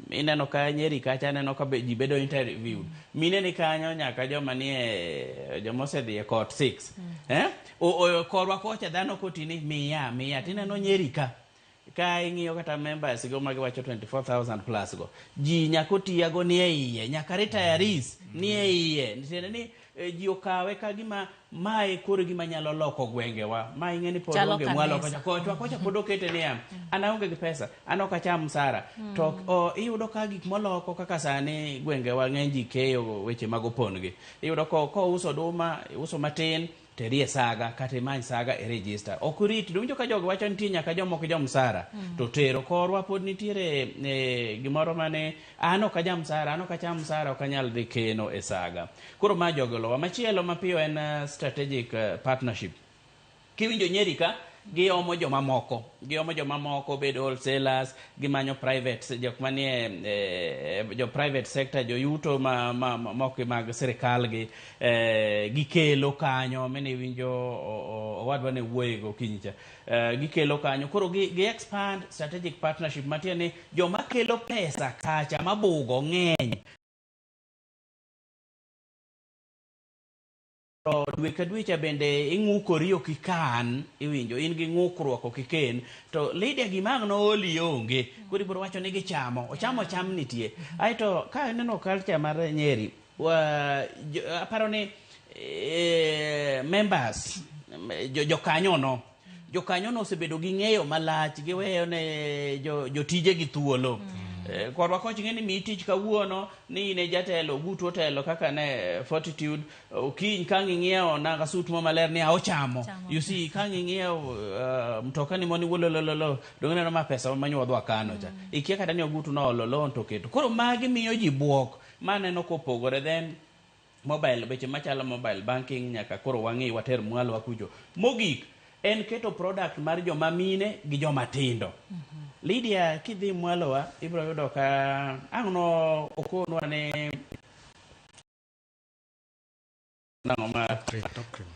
ineno ka Nyeri kacha neno ka ji bedo interview mine ni kanyo nyaka joma nie jomose dhi e court 6 korwa kocha dhano kotini miya tineno Nyeri ka ing'iyo kata members go magiwacho 24,000 plus go ji nyako tiyago ni e iye nyaka retirees ni e iye ni ji okawe ka gima mae koro gima nyalo loko gwengewa ma ing'eni pod onge mwalo kocha pod okete niya an aonge gi pesa an ok acham msara to iyudo ka gik moloko kaka sani gwengewa ng'eny ji keyo weche mag opon gi iyudo ko uso duma uso matin terie saga kata imany saga e register ok riti donjo ka jogo wacho nitie nyaka jomoko jomsara to tero korwa pod nitiere gimoro mane an ok ajam msara an ok acham msara ok anyal dhi keno e saga koro ma jogo lowa machielo mapiyo en strategic partnership kiwinjo Nyeri ka giomo joma moko bedo wholesalers gimanyo private jok manie jo private sector jo yuto moko mag sirikal gi gikelo kanyo mene winjo owadwa ne wuoyego kinyicha gikelo kanyo koro gi expand strategic partnership matieni joma kelo pesa kacha mabugo ng'eny dwe ka dwe cha bende ing'ukori ok ikan iwinjo in gi ng'ukruok ok iken to Lydia gimang no oli onge koro ibiro wacho ni gichamo cham nitie aeto ka neno culture mar Nyeri aparo ni members jokanyono osebedo gi ng'eyo malach giweyo ne jotije gi thuolo korwa koch ng'eni mi tich kawuono ni ne jatelo Gutu otelo kaka ne Fortitude kiny kang ing'iewo nanga sut mo maler ni ochamo you see kang ing'iewo mtoka ni moni wolololo dong'eno ma pesa manyuodhwa kano cha ikia kata ni Gutu no ololo to keto koro magi miyo ji buok maneno kopogore then mobile beche machalo mobile banking nyaka koro wang'i water mwalo wakujo mogik en keto product mar joma mine gi joma tindo Lydia kidhi mwalowa ibro yudo ka ang'no okonwa ne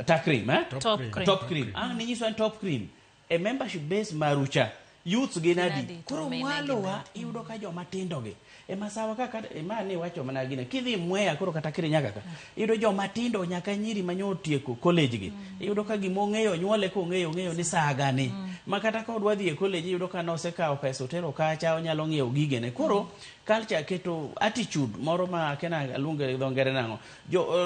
top cream ni nyiso top cream e membership base marucha youths ginadi koro mwalowa iyudo ka joma tindo gi e masawa kaka mani wacho mana gine kidhi Mwea koro kata Kirinyaga ka iyudo joma tindo nyaka nyiri manyo tieko college gi iyudo ka gimong'eyo nyuole ko ng'eyo ni saga ni makata ka odwa dhi e college iyudo ka nosekawo pesa otero kacha onyalo ng'iewo gigene koro culture keto attitude moro ma kena luonge dho ngere nang'o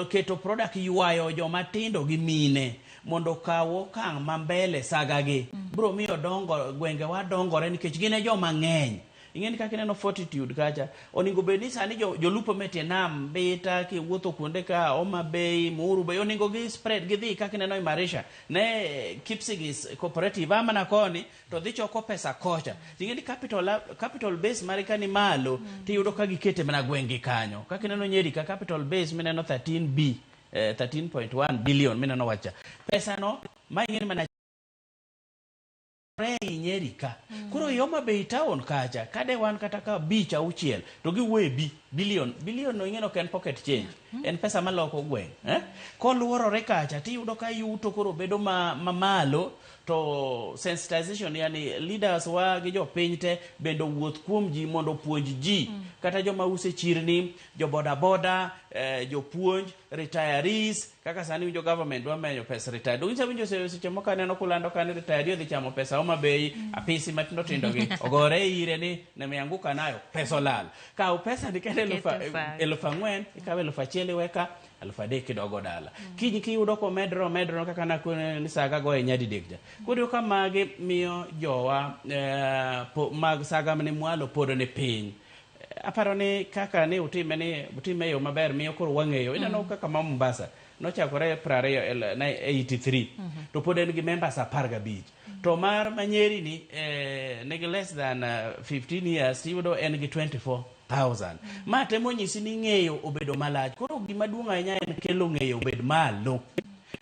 keto product yuayo joma tindo gi mine mondo kawo kang' mambele saga gi bro miyo dongo gwenge wa dongore nikech gine joma ng'eny ing'eni kaka ineno Fortitude kacha oningo bed ni sani jolupo metie nam Beta kiwuotho kuonde ka Homa Bay Muru Bay oningo gi spread gidhi kaka ineno Imarisha ne Kipsigis cooperative ama na koni to dhi choko pesa kocha ing'eni capital base mari kani malo tiyudo ka gikete mana gwenge kanyo kaka ineno Nyeri ka capital base mineno 13B 13.1 billion minano wacha pesa no maingine mana Nyeri ka koro yoma bei town kacha kade wan kata ka beach auchiel to giwe billion no ingeno ken pocket change en pesa maloko gweng koluorore kacha tiyudo ka yuto koro bedo mamalo to sensitization yani leaders wa gi jopiny te bendo wuoth kuom ji mondo puonj ji kata joma use chirni jo boda jopuonj retirees kaka sani winjo government dwa menyo pesa retired winjo seche moko aneno kulando kan retired odhi chamo pesa Homa Bay apisi matindo tindo gi ogore ire ni ne mianguka nayo pesa lal ka pesa ni kende 4,000 ikawe 1,000 weka 3,000 kidogo dala kiji kiyudo ko medro kaka na ni saga go nyadi dekja kodi ka mage miyo jowa mag saga mane mwalo podo ne piny aparo ni kaka ne utime yo maber miyo koro wang'eyo inano kaka Mombasa nochakore 83 to pod en gi members 15 to mar Manyeri ni nigi less than 15 years yudo en gi 24,000 ma temo nyisi ni ng'eyo obedo malach koro gima duong' ahinya en kelo ng'eyo obed malo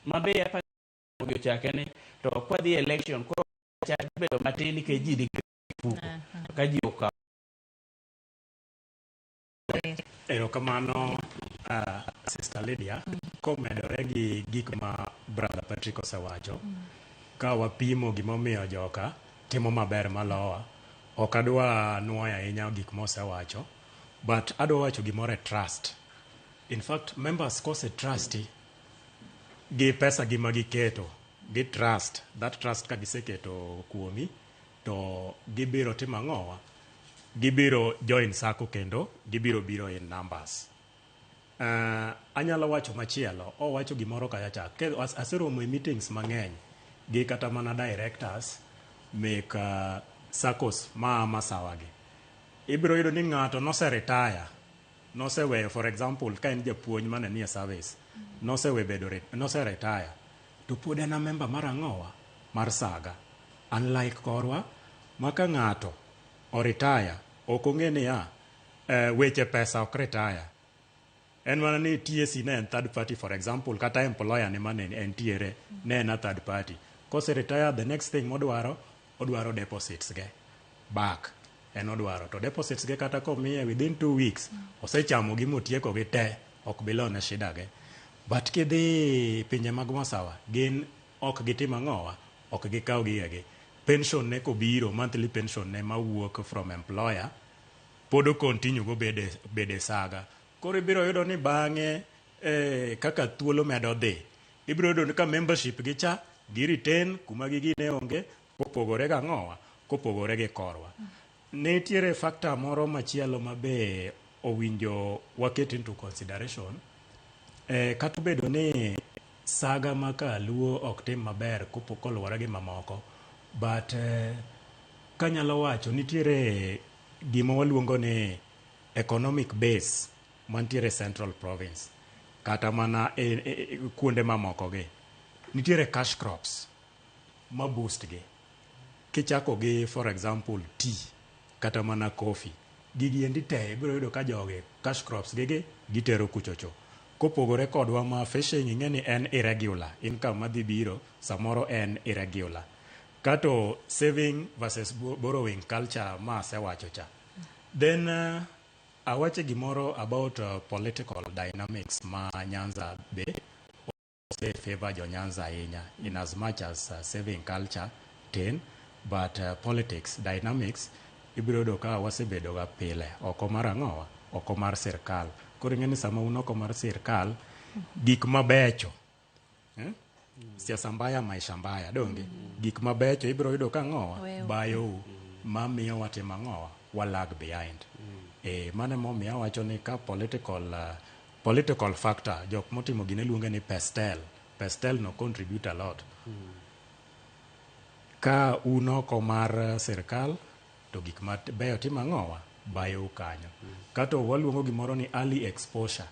mabe apa chake ni to kwa the election koro chake bedo matini ke ji di ka ji oka erokamano Sister Lydia komedore gi gik ma Brother Patrick osewacho ka wapimo gimomiyo joka timo maber malowa ok adwa nuoyo ahinya gik mosewacho but adwa wacho gimore trust in fact members kose trust gi pesa gi magiketo gi trust that trust ka giseketo kuomi to gibiro timo ang'owa gibiro join sako kendo gibiro biro in numbers anyalo wacho machielo wacho gimoro kacha aseromo e meetings mang'eny gi kata mana directors mek sakos masawagi ibiro yudo ni ng'ato noseweyo for example ka en japuonj mane nie service nose retire to pod en member mar ang'owa mar saga unlike korwa maka ng'ato oretire ok ong'e niya weche pesa ok retire en mana ni TSC ne en third party for example kata employer ne mane entiere ne en a third party kose retire the next thing odwaro deposits ge back en odwaro to deposits ge kata komiye within 2 weeks osechamo gi motieko gi te ok bilone shida ge but kidhi pinje mag masawa gin ok gitim ang'owa ok gikaw gige pension ne kobiro monthly pension ne mawuok from employer podo continue go bede saga koro ibiro yudo ni bang'e kaka thuolo medo dhi ibiro yudo ni ka membership gi cha gi retain kuma gigi ne onge kopogore ga ng'owa kopogore gi korwa nitiere factor moro machielo mabe owinjo waket into consideration kata bedo ni saga maka luo ok tim maber kopokoluwore gi mamoko but kanyalo wacho nitiere gima waluongo ni economic base mantiere Central Province kata mana kuonde mamoko gi nitiere cash crops ma boost gi kichako gi for example tea kata mana coffee gigi endi te ibiro yudo ka joge cash crops gi gitero kuchocho kopogore kodwa ma fishing ing'eni en irregular income madhi biro samoro en irregular kato saving versus borrowing culture ma sewacho cha then awache gimoro about political dynamics ma Nyanza be ose favor jo Nyanza ahinya in as much as saving culture tin but politics dynamics ibiro do ka wasebedo ga pile oko mar ang'owa oko mar sirkal koro ng'eni sama un oko mar sirkal gik mabecho siasa mbaya maisha mbaya donge gik mabecho ibiro yudo ka ng'owa bayo mamiyo watimo ang'owa walag behind mane momiyo wacho ni ka political factor jok motimo gine luonge ni pestel no contribute a lot ka un oko mar sirkal to gik mabeyo timo ang'owa bayo kanyo kato waluongo gimoro ni early exposure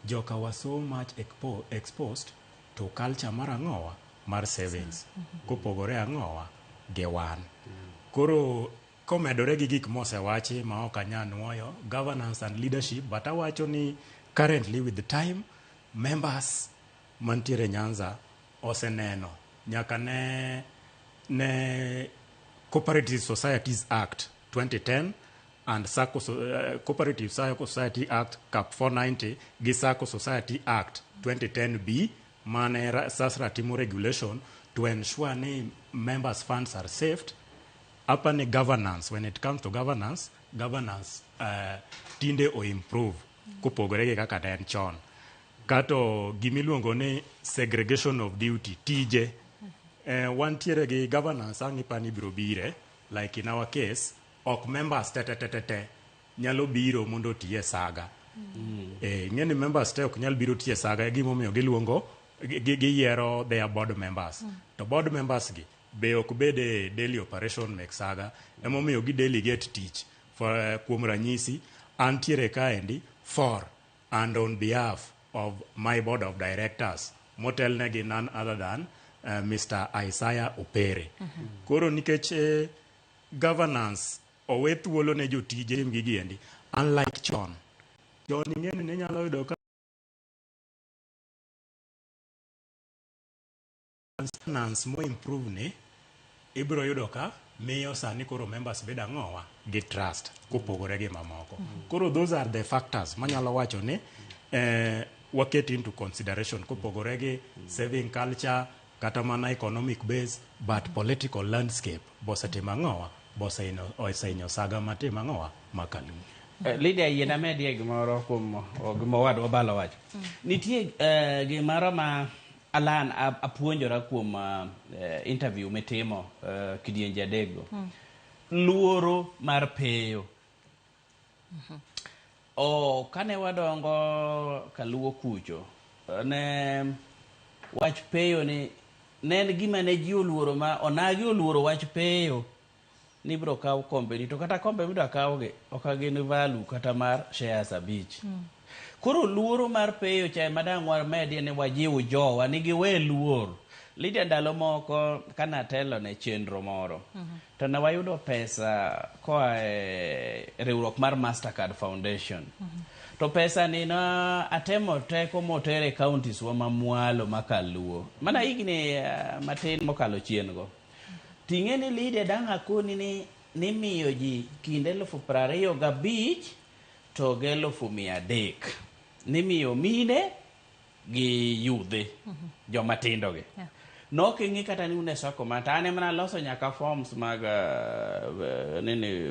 joka wa so much exposed to culture mar ang'owa mar savings kopogore ang'owa ge wan koro komedore gi gik mosewachi ma ok anya nuoyo governance and leadership but awacho ni currently with the time members mantiere Nyanza oseneno nyaka ne Cooperative Societies Act 2010 and Cooperative Society Act Cap 490 gi Sacco Society Act 2010B mane sasra timo regulation to ensure ni members funds are saved. Upper ni governance, when it comes to governance tinde o improve kupogore gi kaka den chon. Kato gimiluongo ni segregation of duty tije wantiere gi governance ang'ipani biro bire, like in our case ok members te nyalo biro mondo tiye saga. Ng'eni members te ok nyal biro tiye saga gimomiyo giluongo giyiero their board members. To board members gi be ok bede daily operation mek saga emomiyo gi delegate tich for kuom ranyisi antiere kaendi for and on behalf of my board of directors motelne gi none other than Mr. Isaiah Opere. Koro nikech governance owe thuolo ne jotije gi giendi unlike chon ing'eni ne nyalo yudo ka governance mo improve ni ibiro yudo ka miyo sani koro members bedo ang'owa gi trust kupogore gi mamoko. Koro those are the factors manyalo wacho ni waket into consideration kupogore gi saving culture kata mana economic base but political landscape bosetimo ang'owa bosenyo saga matimo ang'owa makalu. Lydia yiena medie gimoro kuom gimowado balo wacho. Nitie gimoro ma alan apuonjora kuom interview mitimo kidienje adego. Luoro mar peyo. Kane wadongo kaluo kucho ne wach peyo ni ne gima ne ji oluoro ma onagi oluoro wach peyo ni biro kaw kombe ni to kata kombe midwa kawge ok gin value kata mar shares abich. Koro luoro mar peyo cha madang war media ne wajiwo jowa ni giwe luoro. Lydia ndalo moko kana telo ne chenro moro to ne wayudo pesa koa riwruok mar Mastercard Foundation. To pesa ni na atemo teko motere counties wa mamwalo makaluo. Mana higni matin mokalo chien go. Ting'eni Lydia dang' akoni ni miyo ji kinde 25,000 to 300,000. Ni miyo mine gi yudhe joma tindo gi. Noking'i kata ni unesoko mata ane mana loso nyaka forms mag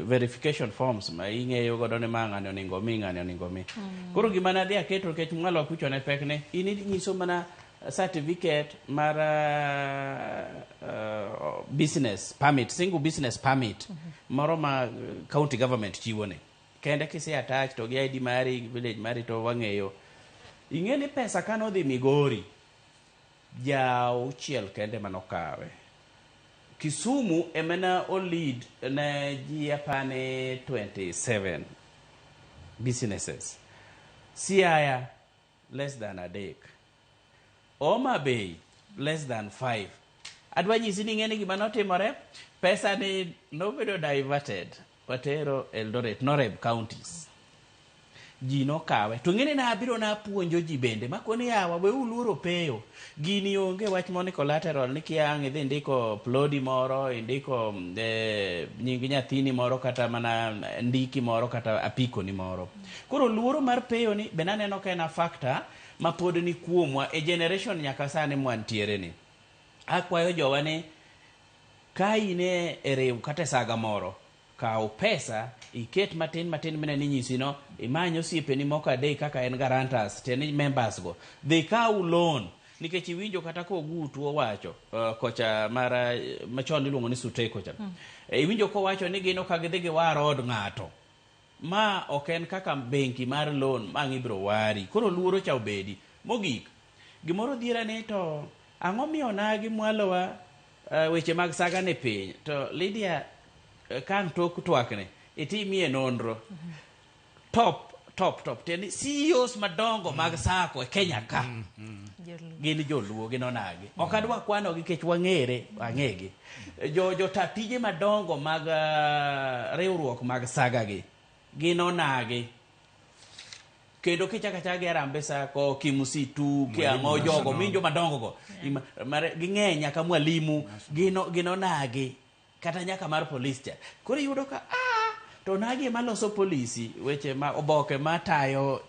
verification forms ma ing'eyo godo ni mang'ani oningo mi ng'ani oningo mi. Koro gima nadhi aketo kech mwalo kucho ne pekne ini nyiso mana certificate mar business permit, single business permit moro ma county government chiwo ne. Kende kisi attach to gi ID mari village mari to wang'eyo. Ing'eni pesa kano dhi Migori auchiel kende manokawe. Kisumu emena o lead na ji apane 27 businesses. Siaya less than a day. Homa Bay less than 5. Adwa nyisi ni ng'eni gima notimore pesa ni nobedo diverted watero Eldoret Noreb counties. Ji nokawe to ng'eni na abiro na puonjo ji bende makoni yawa we uluoro peyo gini onge wach moni collateral ni kiang' idhi ndiko plodi moro indiko nying nyathini moro kata mana ndiki moro kata apiko ni moro. Koro luoro mar peyo ni be naneno ka ena factor ma pod ni kuomwa e generation nyaka sani mwantiere ni. Akwayo jowa ni ka ine erew kata saga moro kaw pesa iket matin mene ni nyisi no imanyo siepe ni moko adek kaka en guarantors teni members go they kaw loan nikech iwinjo kata ko gutu wacho kocha mara machon iluongo ni Sute kocha iwinjo ko wacho ni gino ka gidhi gi war od ng'ato ma oken kaka benki mar loan ma ngibro wari. Koro luoro cha obedi mogik gimoro dhiera ne to ang'o miyo nagi mwalowa weche mag saga ne piny to Lydia kan tok twakne itimie nonro top teni CEOs madongo mag sako e Kenya ka gin joluo gin onagi ok adwa kwano gi kech wang'egi jo tatije madongo mag riwruok mag saga gi gin onagi kendo kichaka chage Harambee Sacco Kimusitu kiango jogo minjo madongo go ging'eny nyaka mwalimu gino nagi kata nyaka mar police cha koro yudo ka to nagi maloso polisi weche ma oboke matayo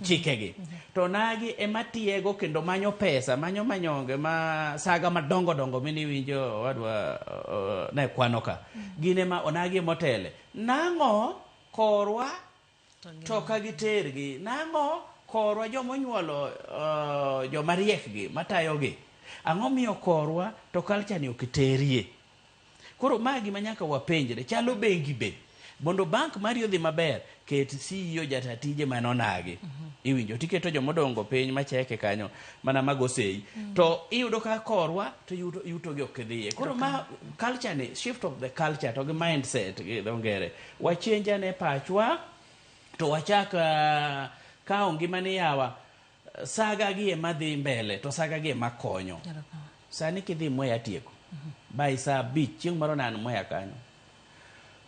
chikegi to nagi ematiego kendo manyo pesa manyo manyonge ma saga madongo dongo mini winjo wadwa na kwano ka gine ma onagi motele nang'o korwa to ka gitergi nang'o korwa jomonyuolo jomariekgi matayogi ang'o miyo korwa to culture ni okiterie koro magi manyaka wapenjre chalo bengi be mondo bank mari odhi maber ket CEO jatatije manonagi iwinjo tiketo jomodongo piny macheke kanyo mana magosei to iyudo ka korwa to yuto gi okdhiye koro ma culture ni shift of the culture to gi mindset gi dongere wachenja ne pachwa to wachaka kao ngimani yawa saga gi emadhi mbele to saga gi emakonyo sani kidhi Mwea tieko by saa 5 chieng' moro nan Mwea kanyo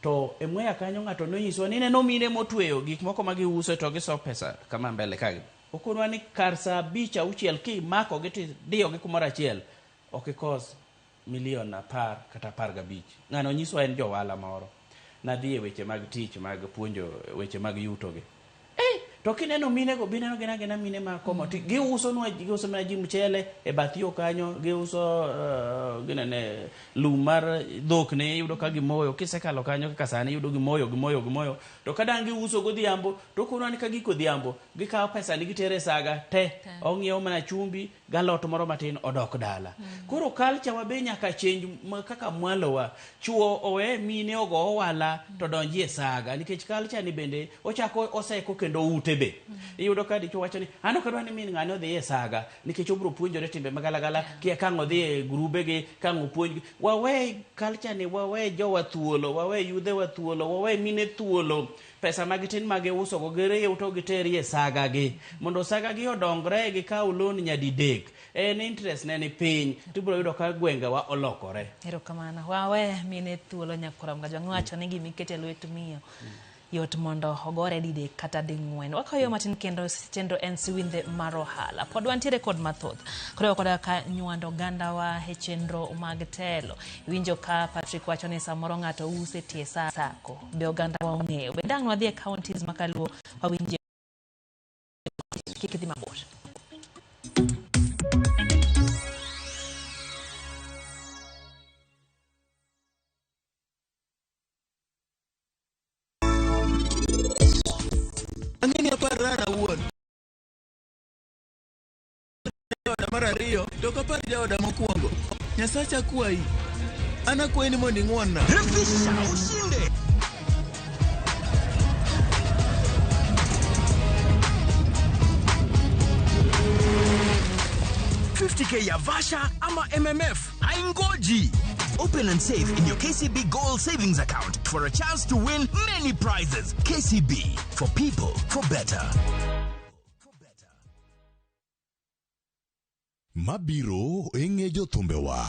to e Mwea kanyo ng'ato nonyiswa ni neno mine motweyo gik moko ma giuso to giso pesa kama mbele kagi okonwa ni kar saa 5 auchiel ki mako gi dio gi kumoro achiel okikos milion 10 kata 15 ng'ano nyiswa en jowala moro nadhi e weche mag tich mag puonjo weche mag yuto gi to kineno mine go bineno gina mine ma komo giuso na ji mchele e bathio kanyo giuso ginene lumar dhok ne yudo ka gimoyo kisekalo kanyo kaka sani yudo gimoyo to kadang giuso godhiambo to kono ni ka giko dhiambo gikawo pesa ni gitere saga te ong'iewo mana chumbi galot moro matin odok dala koro culture wa be nyaka change kaka mwalowa chuo owe mine ogo wala to donji e saga nikech culture ni bende ochako oseko kendo ute be iyudo ka dicho wacho ni an ok adwa ni min ng'ani odhi e saga nikech obro puonjore timbe magalagala kia kang'o dhi e grube gi kang'o puonj wawe culture ni wawe jowa thuolo wawe yudhe wa thuolo wawe mine thuolo pesa magitin mage uso go gere yuto giteri e saga gi mondo saga gi odongre gi ka ulon nyadidek en interest ne ni piny tibro yudo ka gwenge wa olokore erokamano wawe mine thuolo nyakora mgajo ng'wacho ni gimikete lwet miyo yot mondo ogore dide kata ding'wen wakayo matin kendo chenro en siwinde mar ohala pod wantiere kod mathoth koro koda ka nywando ganda wa e chenro mag telo winjo ka Patrick wacho ni samoro ng'ato use tie sako be oganda wa ong'eyo be dang wadhi e counties makaluo wawinje kikidhi mabor Angini aparana wuon. Jaoda mar ariyo, to kapar jaoda mokwongo. Nyasacha kwayi. Ana kwayi ni mondo ing'wonna. Refisha ushinde. $50K ya Vasha ama MMF. Haingoji. Open and save in your KCB Gold Savings account for a chance to win many prizes. KCB, for people, for better. Mabiro eng'ejo thumbewa.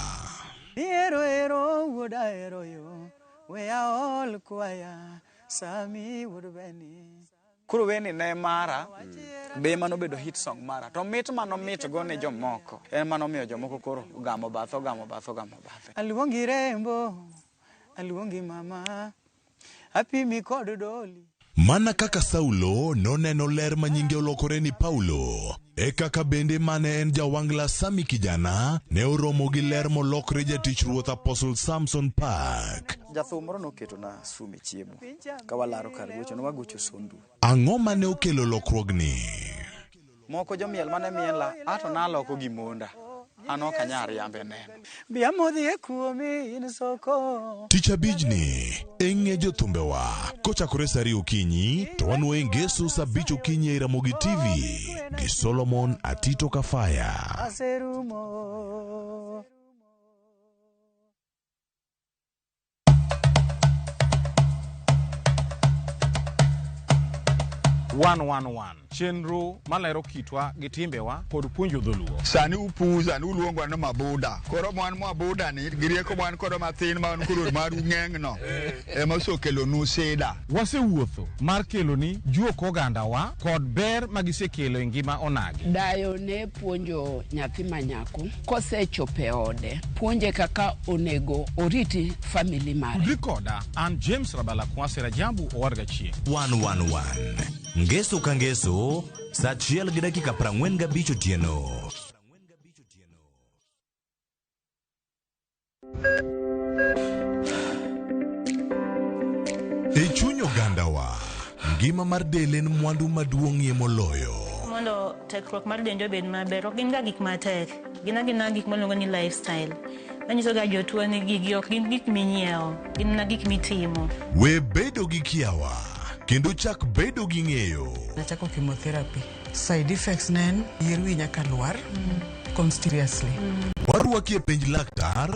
Ero woda ero yo, wea all kwaya, sami wudbeni. Kuro weni ne mara, be mano bedo hit song mara. To mit mano mit go ne jomoko. En mano miyo jomoko koro gamo batho. Aluongi rembo, aluongi mama, apimi kod doli. Mana kaka Saulo noneno ler ma nyinge olokore ni Paulo, e kaka bende mane en jawangla Sami kijana ne oromo gi ler molokre jatich ruoth Apostle Samson Park. Jathum moro noketo na sumi chiemo. Ka walaro kar gocho no wagocho sondu. Ang'o mane okelo lokruogni? Moko jomiel mane miela ato naloko gimonda. Ano kanyari yambe neno. Bia modhi e kuomi in soko. Ticha bijni eng'e jothumbewa kochakore sari okinyi to wanwe ngeso saa 5 okinyi e Ramogi TV gi Solomon Atito Kafaya. Aserumo. 111 chenro malero kitwa gi timbewa kod puonjo dholuo. Sani upuza ni uluongwa na mabuda. Koro mwan mabuda ni girieko mwan koro mathin man kuro mar ng'engno. Ema sokelo nu seda. Wasewuotho mar kelo ni juok ogandawa kod ber magisekelo e ngima onagi. Dayo ne puonjo nyathi manyako kosechope ode puonje kaka onego oriti family mare. Rikoda an James Rabala Kwasi Rajabu Owarga Chieng. 111 Ngeso ka ngeso saa 1:45 otieno. E chuny ogandawa, ngima mar del en mwandu maduong'ie moloyo. Mondo tekruok mar dende obed maber, ok gin ga gik matek. Gin gik maluongo ni lifestyle. Manyiso ga jotuo ni gigi ok gin gik minyiewo, gin na gik mitimo. We bedo gi kiawa, kendo chak bedo gi ng'eyo. Nachako chemotherapy. Side effects nen yier wi nyaka lwar. Seriously. Warwaki e penj laktar